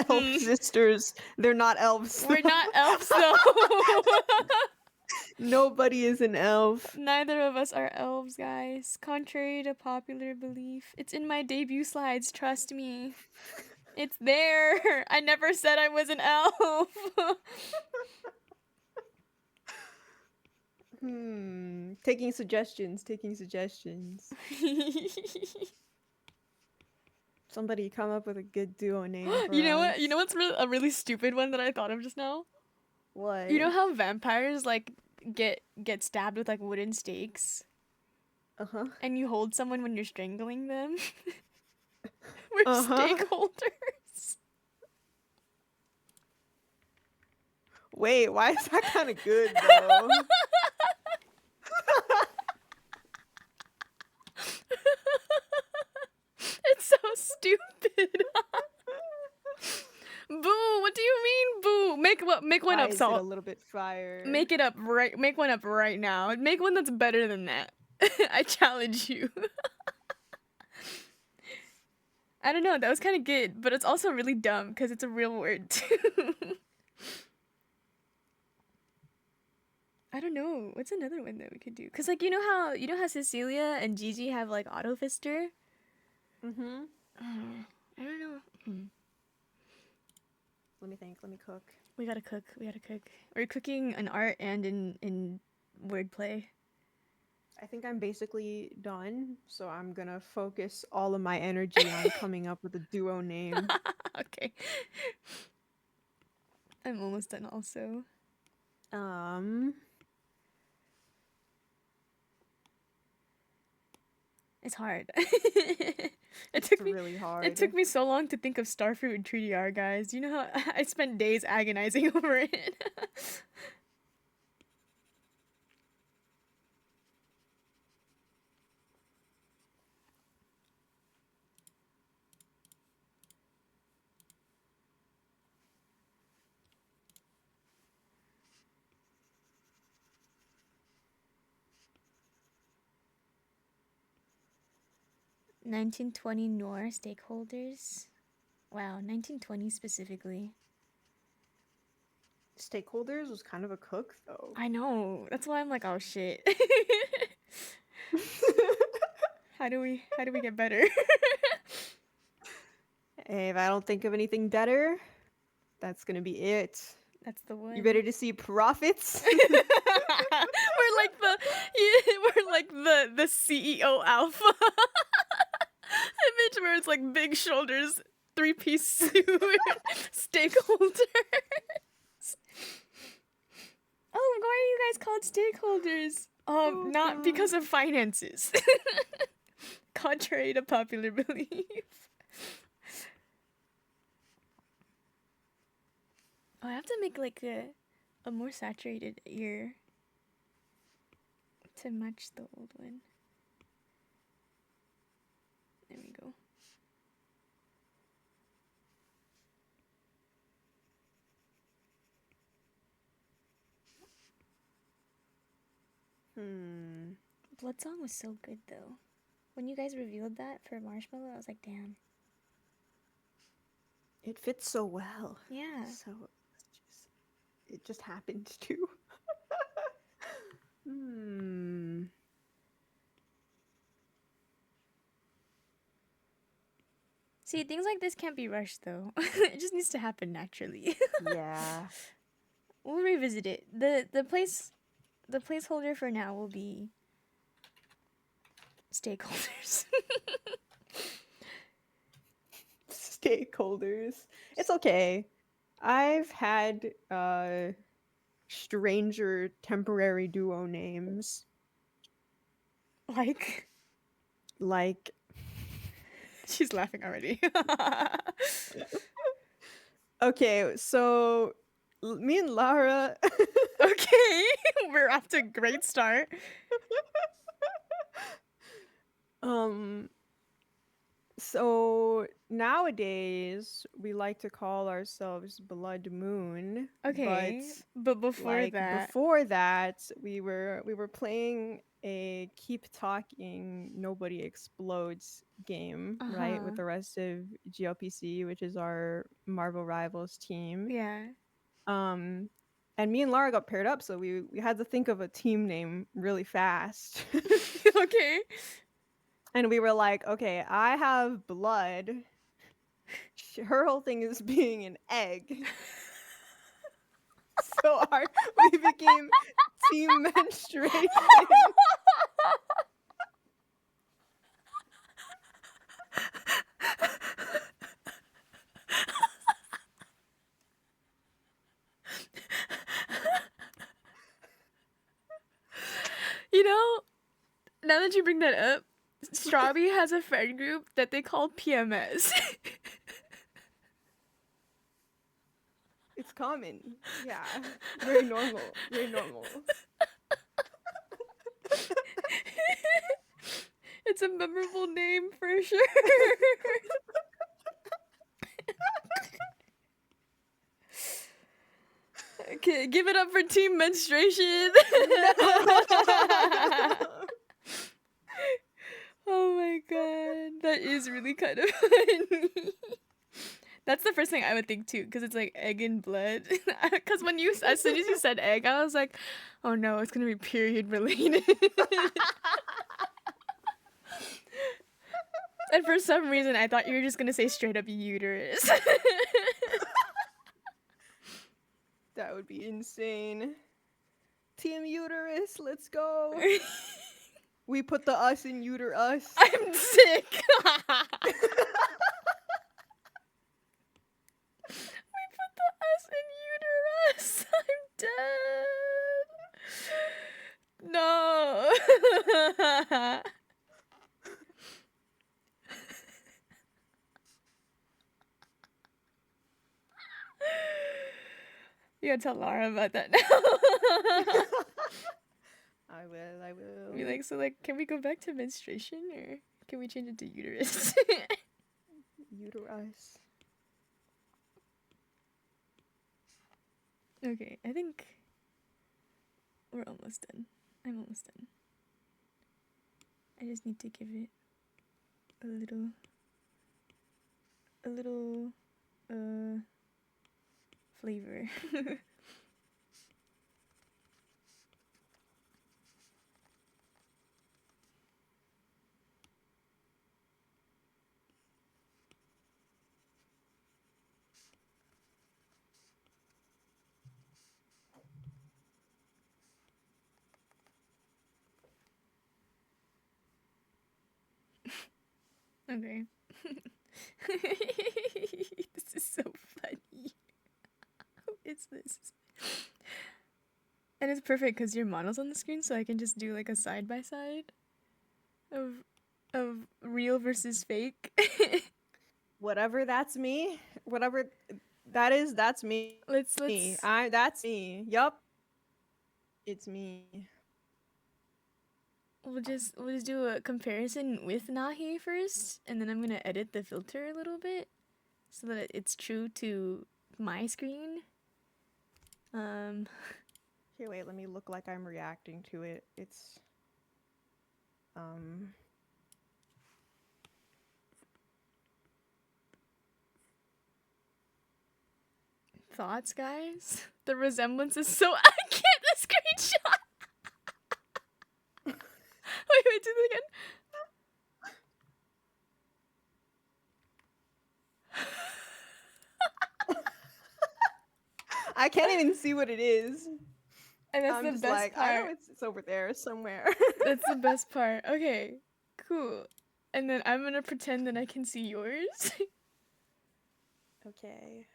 S1: elf sisters. They're not elves.
S2: We're not elves though.
S1: Nobody is an elf.
S2: Neither of us are elves, guys. Contrary to popular belief. It's in my debut slides, trust me. It's there. I never said I was an elf.
S1: Taking suggestions. Taking suggestions. Somebody come up with a good duo name. For
S2: You know what?
S1: us.
S2: You know what's a really stupid one that I thought of just now?
S1: What?
S2: You know how vampires like get stabbed with like wooden stakes,
S1: Uh-huh.
S2: and you hold someone when you're strangling them? We're stakeholders.
S1: Wait, why is that kind of good though?
S2: It's so stupid. Boo! What do you mean, boo? Make one
S1: Why
S2: up,
S1: is it
S2: Salt.
S1: a little bit fire.
S2: Make it up right. Make one up right now. Make one that's better than that. I challenge you. I don't know. That was kind of good, but it's also really dumb because it's a real word too. I don't know. What's another one that we could do? Cause like you know how Cecilia and Gigi have like auto fister.
S1: Mm-hmm.
S2: I don't know.
S1: Let me think. Let me cook.
S2: We gotta cook. We gotta cook. We're cooking in art and in wordplay.
S1: I think I'm basically done, so I'm gonna focus all of my energy on coming up with a duo name.
S2: Okay. I'm almost done also. It's hard.
S1: It's really hard.
S2: It took me so long to think of Starfruit and 3DR, guys. You know how I spent days agonizing over it. (1920) Noir stakeholders. Wow, 1920 specifically.
S1: Stakeholders was kind of a cook though.
S2: I know. That's why I'm like, oh shit. How do we get better?
S1: Hey, if I don't think of anything better, that's gonna be it.
S2: That's the one.
S1: You better to see profits.
S2: we're like the CEO alpha image where it's like big shoulders, 3-piece suit, stakeholders. Oh, why are you guys called stakeholders? Not because of finances. Contrary to popular belief. Oh, I have to make like a more saturated ear to match the old one. There we go. Blood Song was so good though. When you guys revealed that for Marshmallow, I was like, damn.
S1: It fits so well.
S2: Yeah.
S1: So it just happened to.
S2: See, things like this can't be rushed though. It just needs to happen naturally.
S1: Yeah.
S2: We'll revisit it. The placeholder for now will be stakeholders.
S1: Stakeholders. It's okay. I've had stranger temporary duo names. Like
S2: She's laughing already.
S1: okay, so me and Lara.
S2: Okay, we're off to a great start.
S1: um. So nowadays we like to call ourselves Blood Moon.
S2: Okay,
S1: But
S2: but before
S1: like
S2: that,
S1: before that, we were playing a keep talking nobody explodes game, right, with
S2: uh-huh,
S1: the rest of GLPC, which is our Marvel Rivals team.
S2: yeah.
S1: Um, and me and Lara got paired up, so we had to think of a team name really fast.
S2: Okay.
S1: And we were like, okay, I have blood. Her whole thing is being an egg. So we became team menstruation.
S2: You know, now that you bring that up, Strawberry has a friend group that they call PMS.
S1: It's common. Yeah. Very normal. Very normal.
S2: It's a memorable name for sure. Okay, give it up for team menstruation. Oh my god, that is really kind of funny. That's the first thing I would think too, because it's like egg and blood. Because as soon as you said egg, I was like, oh no, it's gonna be period related. And for some reason, I thought you were just gonna say straight up uterus.
S1: That would be insane. Team uterus, let's go. We put the us in uterus.
S2: I'm sick. We put the us in uterus. I'm dead. No. You gotta tell Lara about that now.
S1: I will.
S2: Be like, so like, can we go back to menstruation or can we change it to uterus?
S1: Uterus.
S2: Okay, I think we're almost done. I'm almost done. I just need to give it a little flavor. Okay. This is so funny. Who is this? And it's perfect because your model's on the screen, so I can just do like a side by side of real versus fake.
S1: Whatever that's me. Whatever that is, that's me.
S2: Let's
S1: That's me. Yup. It's me.
S2: we'll just do a comparison with Nahi first, and then I'm gonna edit the filter a little bit so that it's true to my screen.
S1: Here, wait, let me look like I'm reacting to it. It's
S2: Thoughts, guys? The resemblance is so I can't the screenshot. Wait, do that again.
S1: I can't even see what it is.
S2: And that's
S1: I'm
S2: the
S1: just
S2: best
S1: like,
S2: part.
S1: I know it's over there somewhere.
S2: That's the best part. Okay, cool. And then I'm gonna pretend that I can see yours.
S1: Okay.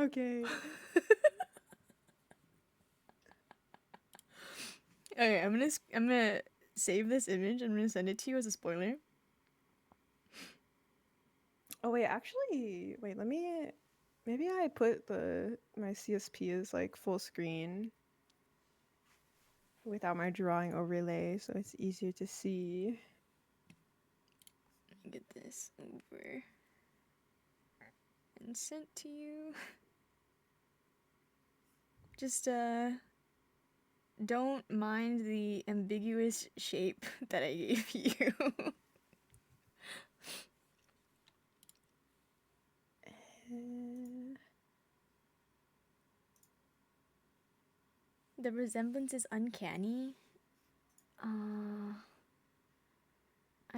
S1: Okay.
S2: Okay, I'm gonna save this image. I'm gonna send it to you as a spoiler.
S1: Oh wait, actually, wait. Maybe I put my CSP as like full screen without my drawing overlay, so it's easier to see.
S2: Let me get this over and sent to you. Just don't mind the ambiguous shape that I gave you. The resemblance is uncanny. I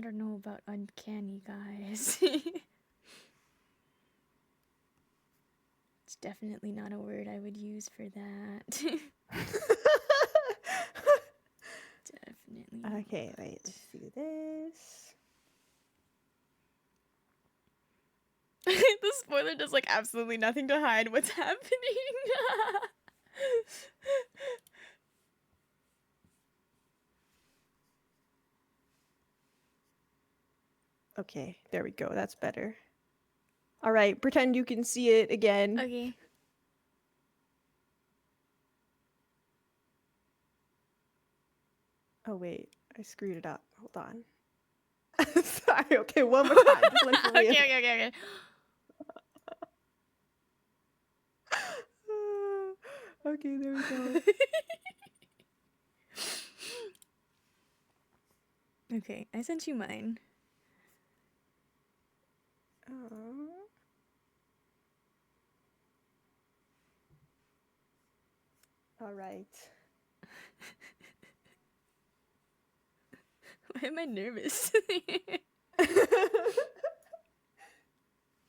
S2: don't know about uncanny, guys. It's definitely not a word I would use for that. Definitely.
S1: Okay,
S2: not.
S1: wait. Let's do this.
S2: The spoiler does like absolutely nothing to hide what's happening.
S1: Okay, there we go. That's better. All right, pretend you can see it again.
S2: Okay.
S1: Oh wait, I screwed it up. Hold on. Sorry. Okay, one more time. This one for real.
S2: Okay.
S1: Okay, there we go.
S2: Okay, I sent you mine.
S1: All right.
S2: Why am I nervous?
S1: Okay,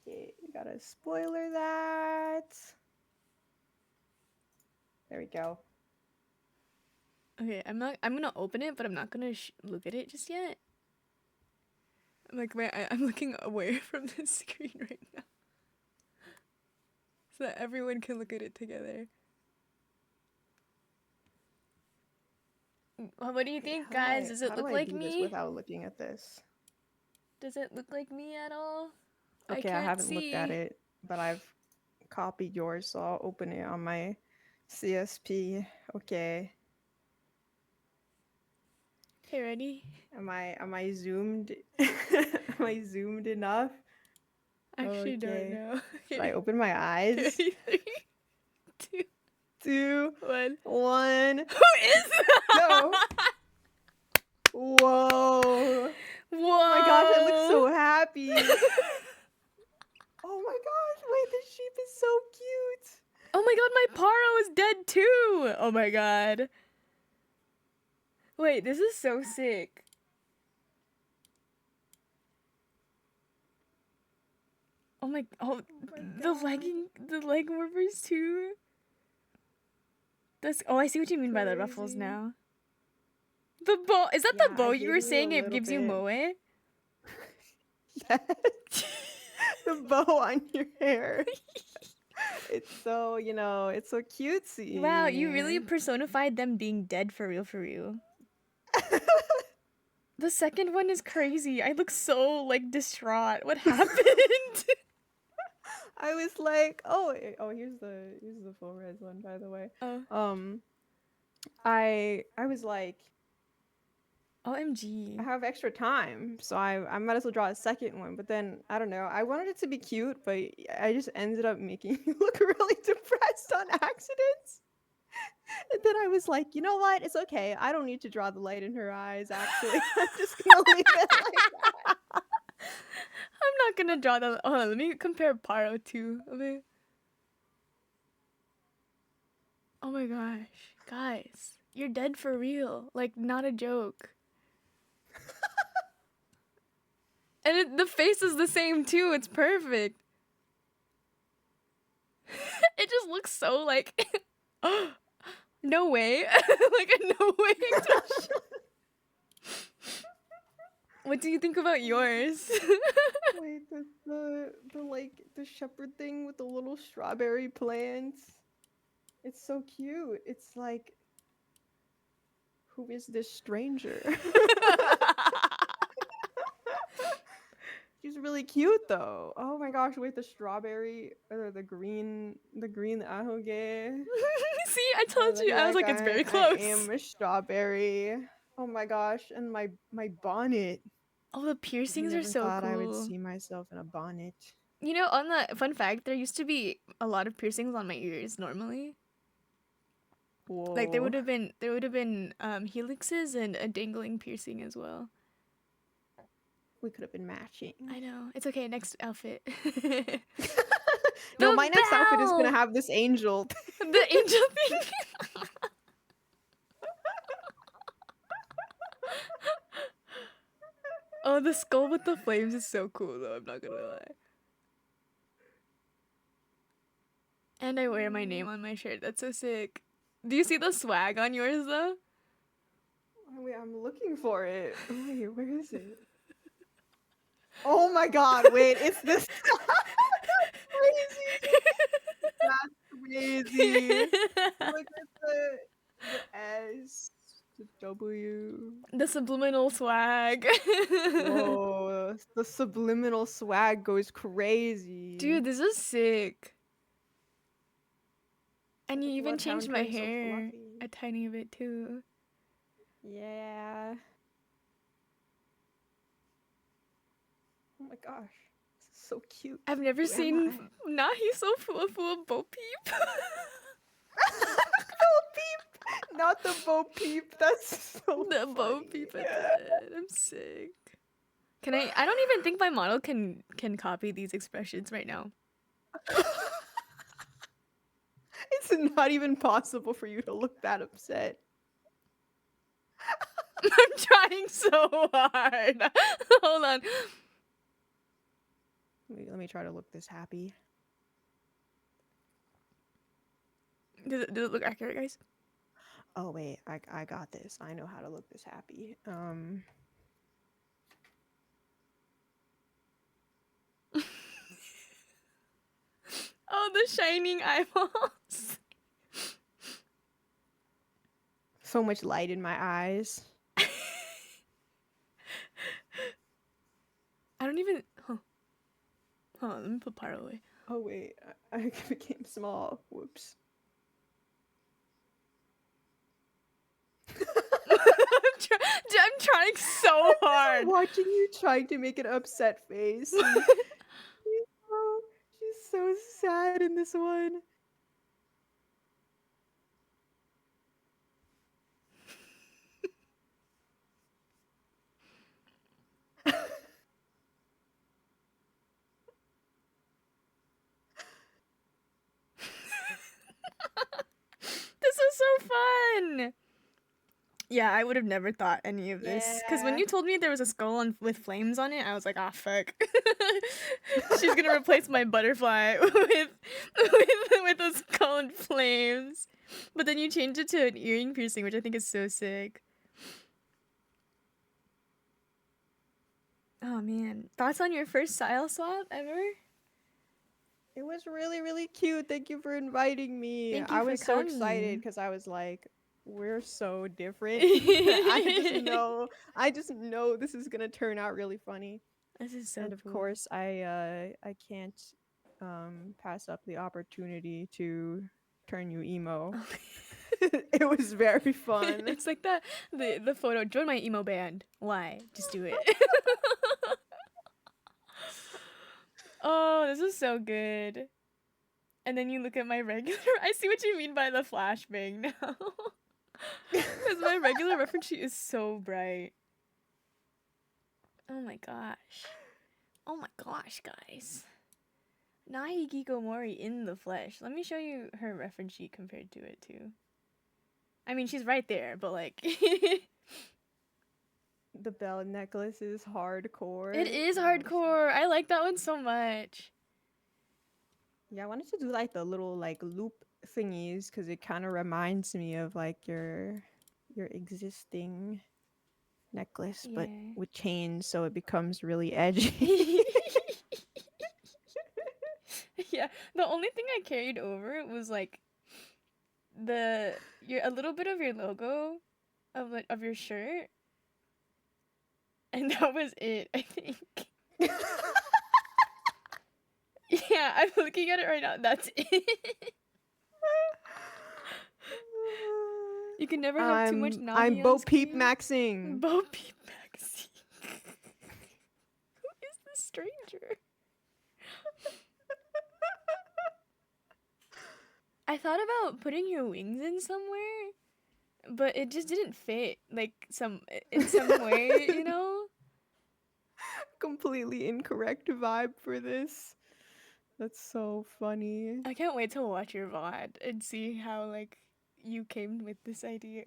S1: we gotta spoiler that. There we go.
S2: Okay, I'm gonna open it, but I'm not gonna look at it just yet. I'm like, wait, I'm looking away from the screen right now. So that everyone can look at it together. What do you think, guys? Does it
S1: how do
S2: look
S1: I
S2: like
S1: do this
S2: me?
S1: without looking at this?
S2: Does it look like me at all?
S1: Okay, I haven't looked at it, but I've copied yours, so I'll open it on my CSP. Okay.
S2: Okay, ready?
S1: Am I zoomed? Am I zoomed enough?
S2: Actually, don't
S1: Okay.
S2: know.
S1: Should I open my eyes?
S2: Ready? 3, 2,
S1: 2,
S2: 1.
S1: 1.
S2: Who is that?
S1: Go. Whoa.
S2: Whoa!
S1: Oh my gosh, I look so happy. Oh my gosh, wait, this sheep is so cute.
S2: Oh my god, my Paro is dead too! Oh my god. Wait, this is so sick. Oh my, the leg warmers too. I see what you mean by the ruffles
S1: Crazy.
S2: now. The bow, is that
S1: Yeah,
S2: the bow
S1: I
S2: you
S1: gave
S2: were
S1: you
S2: saying
S1: a
S2: it
S1: little
S2: gives you
S1: bit.
S2: moe?
S1: Yes. The bow on your hair. It's so, it's so cutesy.
S2: Wow, you really personified them being dead for real, for real. The second one is crazy. I look so, like, distraught. What happened?
S1: I was like, here's the full res one, by the way.
S2: Oh.
S1: I was like,
S2: OMG.
S1: I have extra time, so I might as well draw a second one. But then I don't know. I wanted it to be cute, but I just ended up making you look really depressed on accident. And then I was like, you know what? It's okay. I don't need to draw the light in her eyes. Actually, I'm just gonna leave it like that.
S2: I'm not gonna draw that. Hold on, let me compare Paro to. Okay. Oh my gosh, guys, you're dead for real. Like, not a joke. And the face is the same too. It's perfect. It just looks so like, no way, like a no way. What do you think about yours?
S1: Wait, The like the shepherd thing with the little strawberry plants. It's so cute. It's like, who is this stranger? She's really cute though. Oh my gosh, wait, the strawberry or the green 𝙎𝙏𝙔𝙀.
S2: See, I told you. I was like, it's very close.
S1: I am a strawberry. Oh my gosh, and my bonnet.
S2: Oh, the piercings
S1: I
S2: are
S1: never
S2: so
S1: thought
S2: cool.
S1: I would see myself in a bonnet.
S2: You know, on the fun fact, there used to be a lot of piercings on my ears normally.
S1: Whoa.
S2: Like there would have been helixes and a dangling piercing as well.
S1: We could have been matching.
S2: I know. It's okay. Next outfit.
S1: No,
S2: The
S1: my next outfit is
S2: bell!
S1: gonna have this angel.
S2: The angel thing. Oh, the skull with the flames is so cool though, I'm not gonna lie. And I wear my name on my shirt. That's so sick. Do you see the swag on yours though?
S1: Oh, wait, I'm looking for it. Wait, where is it? Oh my god, wait, it's this. Crazy. That's crazy. Look at the S, the W.
S2: The subliminal swag.
S1: Whoa, the subliminal swag goes crazy.
S2: Dude, this is sick. And you
S1: Like,
S2: even
S1: what
S2: changed
S1: sound
S2: my
S1: goes so
S2: hair
S1: fluffy?
S2: a tiny bit too.
S1: Yeah. Oh my gosh, this is so cute.
S2: I've never
S1: Who am
S2: seen
S1: I?
S2: Nah, he's so full of Bo Peep.
S1: Bo Peep, not the Bo Peep. That's so
S2: The Bo
S1: funny.
S2: Peep at the end. I'm sick. Can I don't even think my model can copy these expressions right now.
S1: It's not even possible for you to look that upset.
S2: I'm trying so hard. Hold on.
S1: Let me try to look this happy.
S2: Does it look accurate, guys?
S1: Oh wait, I got this. I know how to look this happy.
S2: Oh, the shining eyeballs.
S1: So much light in my eyes.
S2: I don't even. Huh. Hold on, let me put part away.
S1: Oh wait, I became small. Whoops.
S2: I'm trying so hard.
S1: Watching you trying to make an upset face. She's so sad in this one.
S2: This is so fun. Yeah, I would have never thought any of this. Because when
S1: Yeah.
S2: you told me there was a skull with flames on it, I was like, ah, fuck. She's gonna replace my butterfly with a skull and flames. But then you changed it to an earring piercing, which I think is so sick. Oh man. Thoughts on your first style swap ever?
S1: It was really, really cute. Thank you for inviting me.
S2: Thank you
S1: I
S2: for
S1: was so excited
S2: coming.
S1: because I was like, we're so different. I just know this is gonna turn out really funny.
S2: This is so
S1: And of
S2: cool.
S1: course, I can't pass up the opportunity to turn you emo. It was very fun.
S2: It's like the photo. Join my emo band. Why? Just do it. Oh, this is so good. And then you look at my regular. I see what you mean by the flashbang now. Because my regular reference sheet is so bright. Oh my gosh. Oh my gosh, guys. Nahi Gikomori in the flesh. Let me show you her reference sheet compared to it too. I mean, she's right there, but like...
S1: The bell necklace is hardcore.
S2: It is hardcore. I like that one so much.
S1: Yeah, I wanted to do like the little like loop thingies because it kind of reminds me of like your existing necklace, but
S2: Yeah.
S1: with chains, so it becomes really edgy.
S2: only thing I carried over was like a little bit of your logo of your shirt, and that was it, I think. Yeah, I'm looking at it right now. That's it. You can never have too much Nahi
S1: I'm
S2: on
S1: Bo Peep
S2: screen.
S1: Maxing.
S2: Bo Peep Maxing. Who is this stranger? I thought about putting your wings in somewhere, but it just didn't fit. Like in somewhere, you know?
S1: Completely incorrect vibe for this. That's so funny.
S2: I can't wait to watch your VOD and see how like you came up with this idea.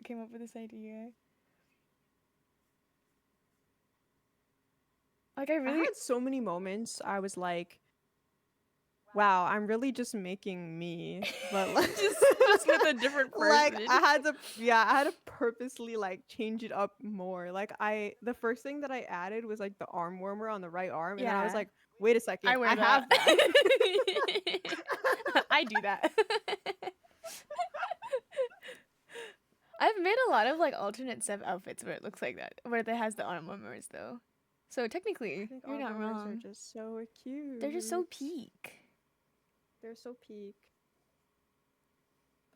S2: Like I
S1: I
S2: really
S1: had so many moments. I was like, wow, I'm really just making me. But like
S2: just with a different person.
S1: like I had to purposely like change it up more. Like the first thing that I added was like the arm warmer on the right arm, and then I was
S2: Yeah.
S1: like, wait a second,
S2: I wear that.
S1: have that.
S2: I do that. I've made a lot of like alternate Sev outfits where it looks like that, where it has the arm warmers though. So technically,
S1: I think
S2: you're not
S1: arm warmers
S2: wrong.
S1: are just so cute.
S2: They're just so peak.
S1: They're so peak.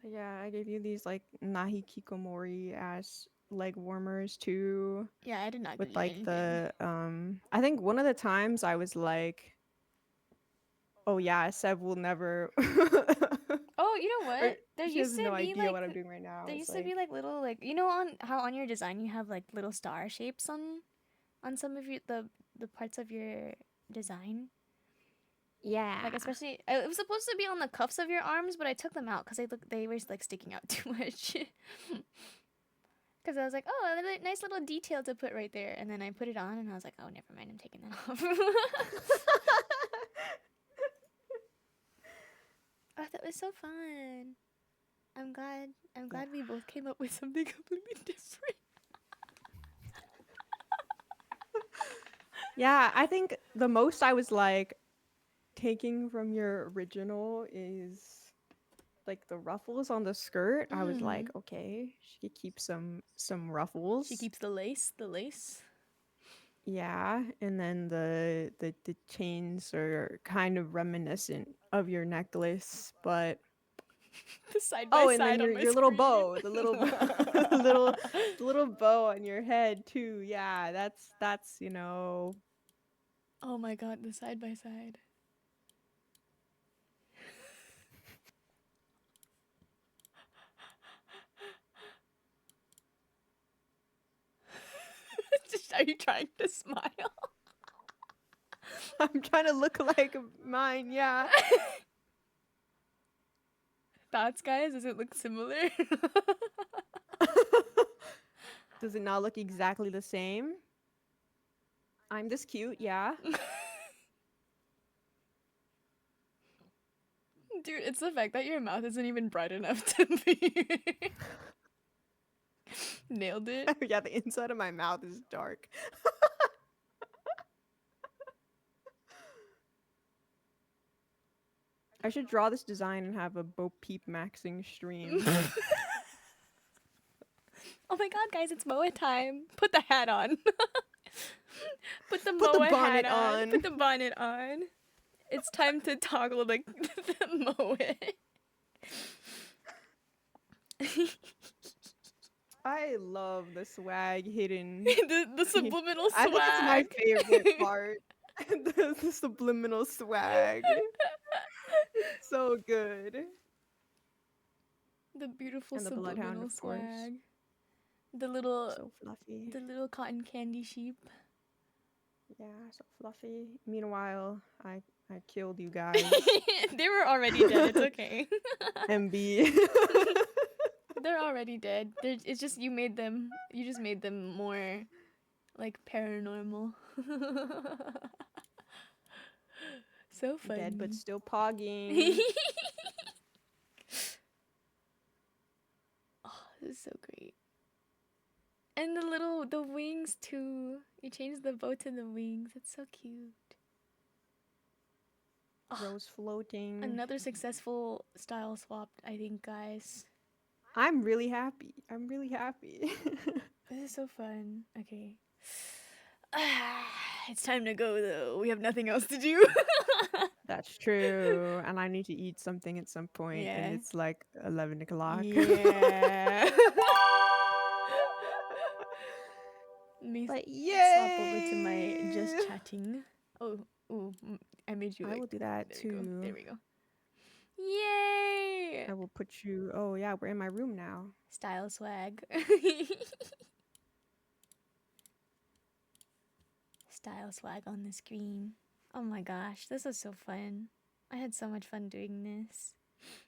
S1: But yeah, I gave you these like Nahi Kikomori ass leg warmers too.
S2: Yeah, I did not
S1: With
S2: give you
S1: like
S2: anything.
S1: I think one of the times I was like, oh yeah, Sev will never
S2: Oh, you know what? There
S1: she
S2: used
S1: has
S2: to
S1: no
S2: be
S1: idea
S2: like
S1: what I'm doing right now.
S2: there
S1: It's
S2: used to be like little like you know on how on your design you have like little star shapes on some of the parts of your design.
S1: yeah.
S2: Like especially, it was supposed to be on the cuffs of your arms, but I took them out because they were like sticking out too much. Because I was like, oh, a nice little detail to put right there, and then I put it on, and I was like, oh, never mind, I'm taking that off. Oh, that was so fun. I'm glad we both came up with something completely different.
S1: Yeah, I think the most I was like taking from your original is like the ruffles on the skirt. I was like, okay, she could keep some ruffles.
S2: She keeps the lace.
S1: Yeah, and then the chains are kind of reminiscent of your necklace, but
S2: The side by
S1: and then
S2: side on my
S1: your little
S2: screen.
S1: bow, the little little bow on your head too. Yeah, that's
S2: Oh my god, the side by side. Are you trying to smile?
S1: I'm trying to look like mine. Yeah.
S2: Thoughts, guys? Does it look similar?
S1: Does it not look exactly the same? I'm this cute, yeah.
S2: Dude, it's the fact that your mouth isn't even bright enough to be. Nailed it.
S1: Yeah, the inside of my mouth is dark. I should draw this design and have a Bo Peep maxing stream.
S2: Oh my god, guys, it's Moa time. Put the hat on. Put the
S1: Put the
S2: Moa
S1: bonnet
S2: hat on.
S1: on.
S2: Put the bonnet on. It's time to toggle the Moa.
S1: I love the swag hidden.
S2: the subliminal swag.
S1: I think it's my favorite part. the subliminal swag. It's so good.
S2: The beautiful
S1: And the
S2: subliminal
S1: bloodhound, of course.
S2: swag. The little
S1: So fluffy.
S2: the little cotton candy sheep.
S1: Yeah, so fluffy. Meanwhile, I killed you guys.
S2: They were already dead. It's okay.
S1: MB.
S2: They're already dead. It's just you just made them more like paranormal. So fun.
S1: Dead but still pogging.
S2: Oh, this is so great. And the wings too. You changed the bow to the wings. It's so cute.
S1: Rose floating.
S2: Another successful style swap, I think, guys.
S1: I'm really happy. I'm really happy.
S2: This is so fun. Okay. It's time to go, though. We have nothing else to do.
S1: That's true. And I need to eat something at some point, and
S2: Yeah.
S1: it's like 11 o'clock.
S2: Yeah. Let me
S1: But
S2: swap over to my
S1: yay!
S2: just chatting. Oh, ooh, I made you.
S1: I
S2: Like,
S1: will do that
S2: there we go.
S1: too.
S2: There we go. Yay!
S1: I will put you. Oh yeah, we're in my room now.
S2: Style swag. Style swag on the screen. Oh my gosh, this was so fun. I had so much fun doing this.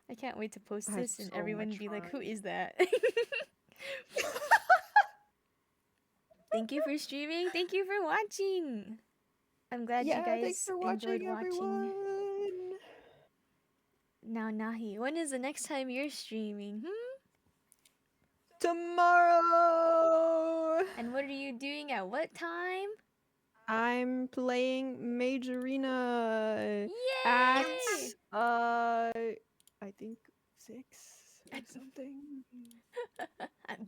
S2: I can't wait to post
S1: I had
S2: this and
S1: so
S2: everyone
S1: much
S2: be like, who
S1: fun.
S2: is that? Thank you for streaming. Thank you for watching. I'm glad you
S1: Thanks
S2: guys
S1: for
S2: enjoyed
S1: watching,
S2: watching.
S1: everyone.
S2: Now, Nahi, when is the next time you're streaming?
S1: Tomorrow,
S2: And what are you doing at what time?
S1: I'm playing Majorina
S2: Yay!
S1: at I think 6 or something.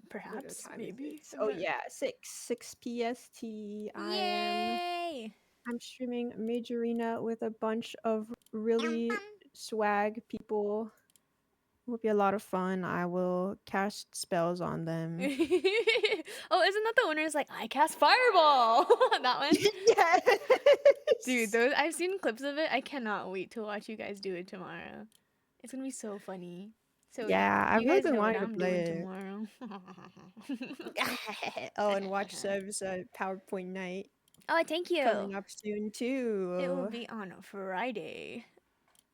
S2: Perhaps,
S1: time is
S2: maybe.
S1: it? Oh yeah, 6 PST.
S2: Yay!
S1: I'm streaming Majorina with a bunch of really swag people. Will be a lot of fun. I will cast spells on them.
S2: Oh, isn't that the one where it's like, I cast Fireball? That one?
S1: Yes!
S2: Dude, those I've seen clips of it. I cannot wait to watch you guys do it tomorrow. It's gonna be so funny. So
S1: Yeah, I've
S2: you
S1: really
S2: guys
S1: been
S2: know what
S1: wanting to
S2: I'm
S1: play
S2: doing
S1: it.
S2: tomorrow.
S1: Oh, and watch Sev's PowerPoint night
S2: Oh, thank you.
S1: coming up soon too.
S2: It will be on Friday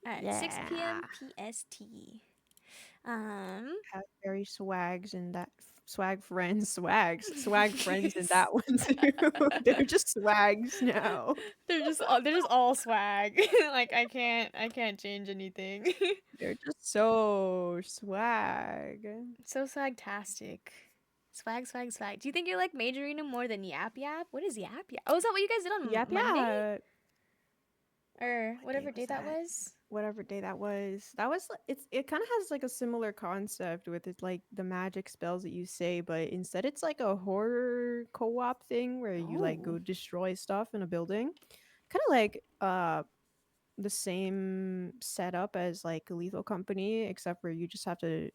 S2: at 6 p.m.
S1: Yeah.
S2: PST.
S1: Have very swags in that swag friends in that one too. They're just swags now.
S2: they're just all swag. Like I can't change anything.
S1: They're just so swag.
S2: So swagtastic. Swag, swag, swag. Do you think you like Majorina more than Yap Yap? What is Yap Yap? Oh, is that what you guys did on
S1: Yep,
S2: Monday?
S1: yeah.
S2: Or whatever
S1: was
S2: day that
S1: that?
S2: was?
S1: Whatever day that was. That was it kind of has like a similar concept with it, like the magic spells that you say, but instead it's like a horror co-op thing where you like go
S2: Oh.
S1: destroy stuff in a building. Kind of like the same setup as like Lethal Company, except where you just have to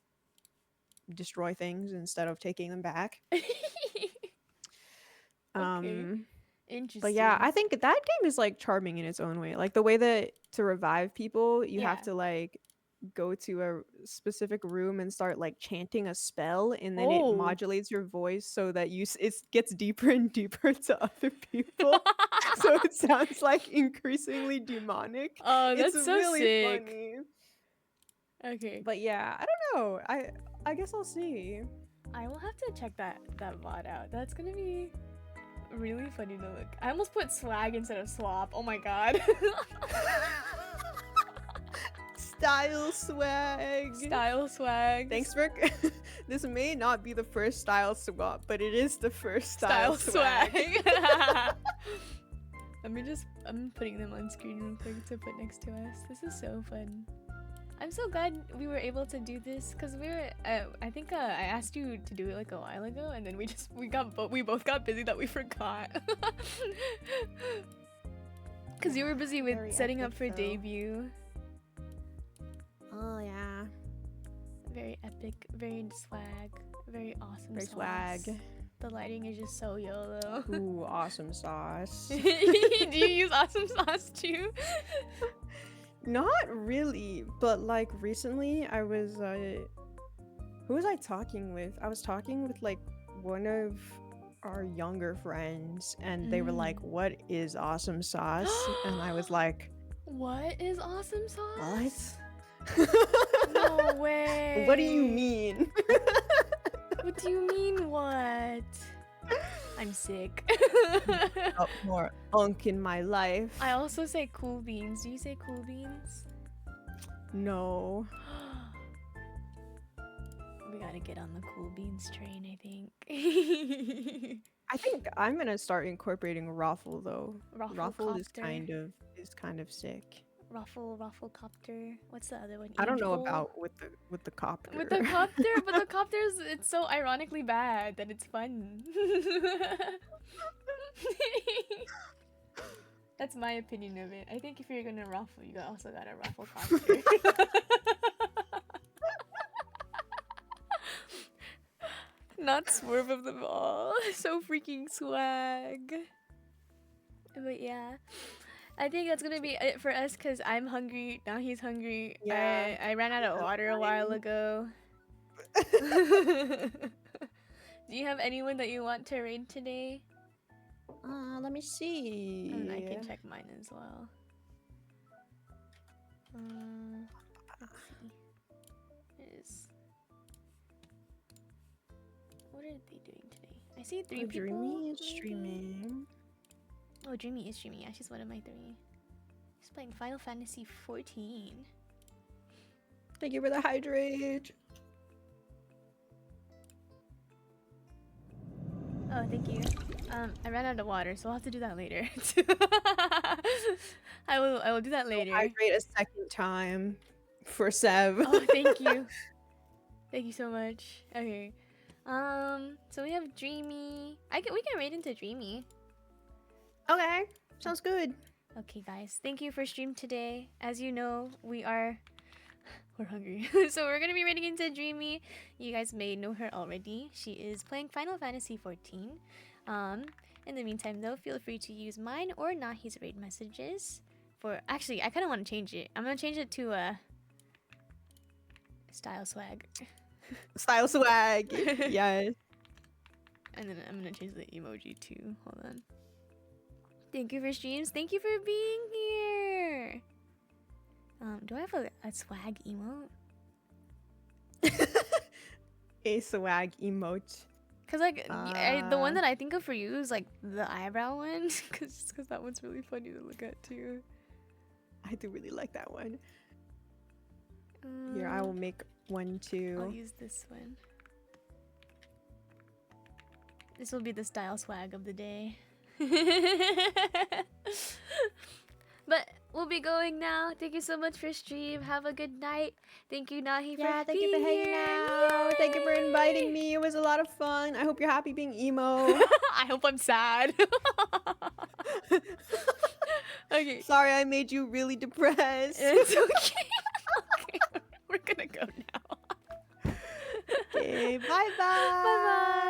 S1: destroy things instead of taking them back.
S2: Okay. Interesting.
S1: But yeah, I think that game is like charming in its own way. Like the way that to revive people, you have
S2: Yeah.
S1: to like go to a specific room and start like chanting a spell, and then
S2: Oh.
S1: it modulates your voice so that it gets deeper and deeper to other people. So it sounds like increasingly demonic.
S2: Oh, that's
S1: It's
S2: so
S1: really
S2: sick.
S1: funny.
S2: Okay.
S1: But yeah, I don't know. I guess I'll see.
S2: I will have to check that VOD out. That's gonna be really funny to look. I almost put swag instead of swap. Oh my god.
S1: Style swag.
S2: Style swag.
S1: Thanks for this may not be the first style swap, but it is the first style swag.
S2: I'm putting them on screen real quick to put next to us. This is so fun. I'm so glad we were able to do this because we were. I think I asked you to do it like a while ago, and then we both got busy that we forgot. Because you were busy with
S1: Very
S2: setting up
S1: epic,
S2: for
S1: though.
S2: debut.
S1: Oh yeah.
S2: Very epic, very swag, very awesome.
S1: Very
S2: sauce.
S1: swag.
S2: The lighting is just so YOLO.
S1: Ooh, awesome sauce.
S2: Do you use awesome sauce too?
S1: Not really, but like recently I was who was I talking with? I was talking with like one of our younger friends, and they were like, "What is awesome sauce?" And I was like,
S2: What is awesome sauce?
S1: "What?"
S2: No way.
S1: What do you mean?
S2: What do you mean what? I'm sick.
S1: Got more unk in my life.
S2: I also say cool beans. Do you say cool beans?
S1: No.
S2: We gotta get on the cool beans train, I think.
S1: I think I'm gonna start incorporating Raffle though. Raffle is
S2: Rafflecopter.
S1: kind of sick.
S2: Rafflecopter. What's the other one?
S1: I don't know
S2: Angel?
S1: about with the copter.
S2: With the copter, but the copter's it's so ironically bad that it's fun. That's my opinion of it. I think if you're gonna raffle, you also gotta raffle copter. Not swerve of them all. So freaking swag. But yeah, I think that's gonna be it for us because I'm hungry. Now he's hungry.
S1: Yeah.
S2: I ran out of water a while ago. Do you have anyone that you want to raid today?
S1: Let me see.
S2: And I can check mine as well. Let's see. What are they doing today? I see 3 people.
S1: Dreamy is streaming.
S2: Oh, Dreamy is streaming. Yeah, she's one of my 3. She's playing Final Fantasy 14.
S1: Thank you for the hydrate.
S2: Oh, thank you. I ran out of water, so I'll have to do that later. I will do that later.
S1: Hydrate a second time for Sev.
S2: Oh, thank you. Thank you so much. Okay. So we have Dreamy. We can raid into Dreamy.
S1: Okay, sounds good.
S2: Okay, guys. Thank you for stream today. As you know, we're hungry. So we're gonna be raiding into Dreamy. You guys may know her already. She is playing Final Fantasy 14. In the meantime though, feel free to use mine or Nahi's raid messages for actually I kinda wanna change it. I'm gonna change it to style swag.
S1: Style swag. Yes.
S2: And then I'm gonna change the emoji too. Hold on. Thank you for streams. Thank you for being here. Do I have a swag emote?
S1: A swag emote.
S2: Cause like the one that I think of for you is like the eyebrow one, cause that one's really funny to look at too.
S1: I do really like that one. Here, I will make one too.
S2: I'll use this one. This will be the style swag of the day. But we'll be going now. Thank you so much for stream. Have a good night. Thank you, Nahi, for
S1: Thank you for hanging
S2: here.
S1: out. Thank you for inviting me. It was a lot of fun. I hope you're happy being emo.
S2: I hope I'm sad. Okay.
S1: Sorry I made you really depressed.
S2: It's okay. Okay, we're gonna go now.
S1: Okay, bye bye.
S2: Bye bye.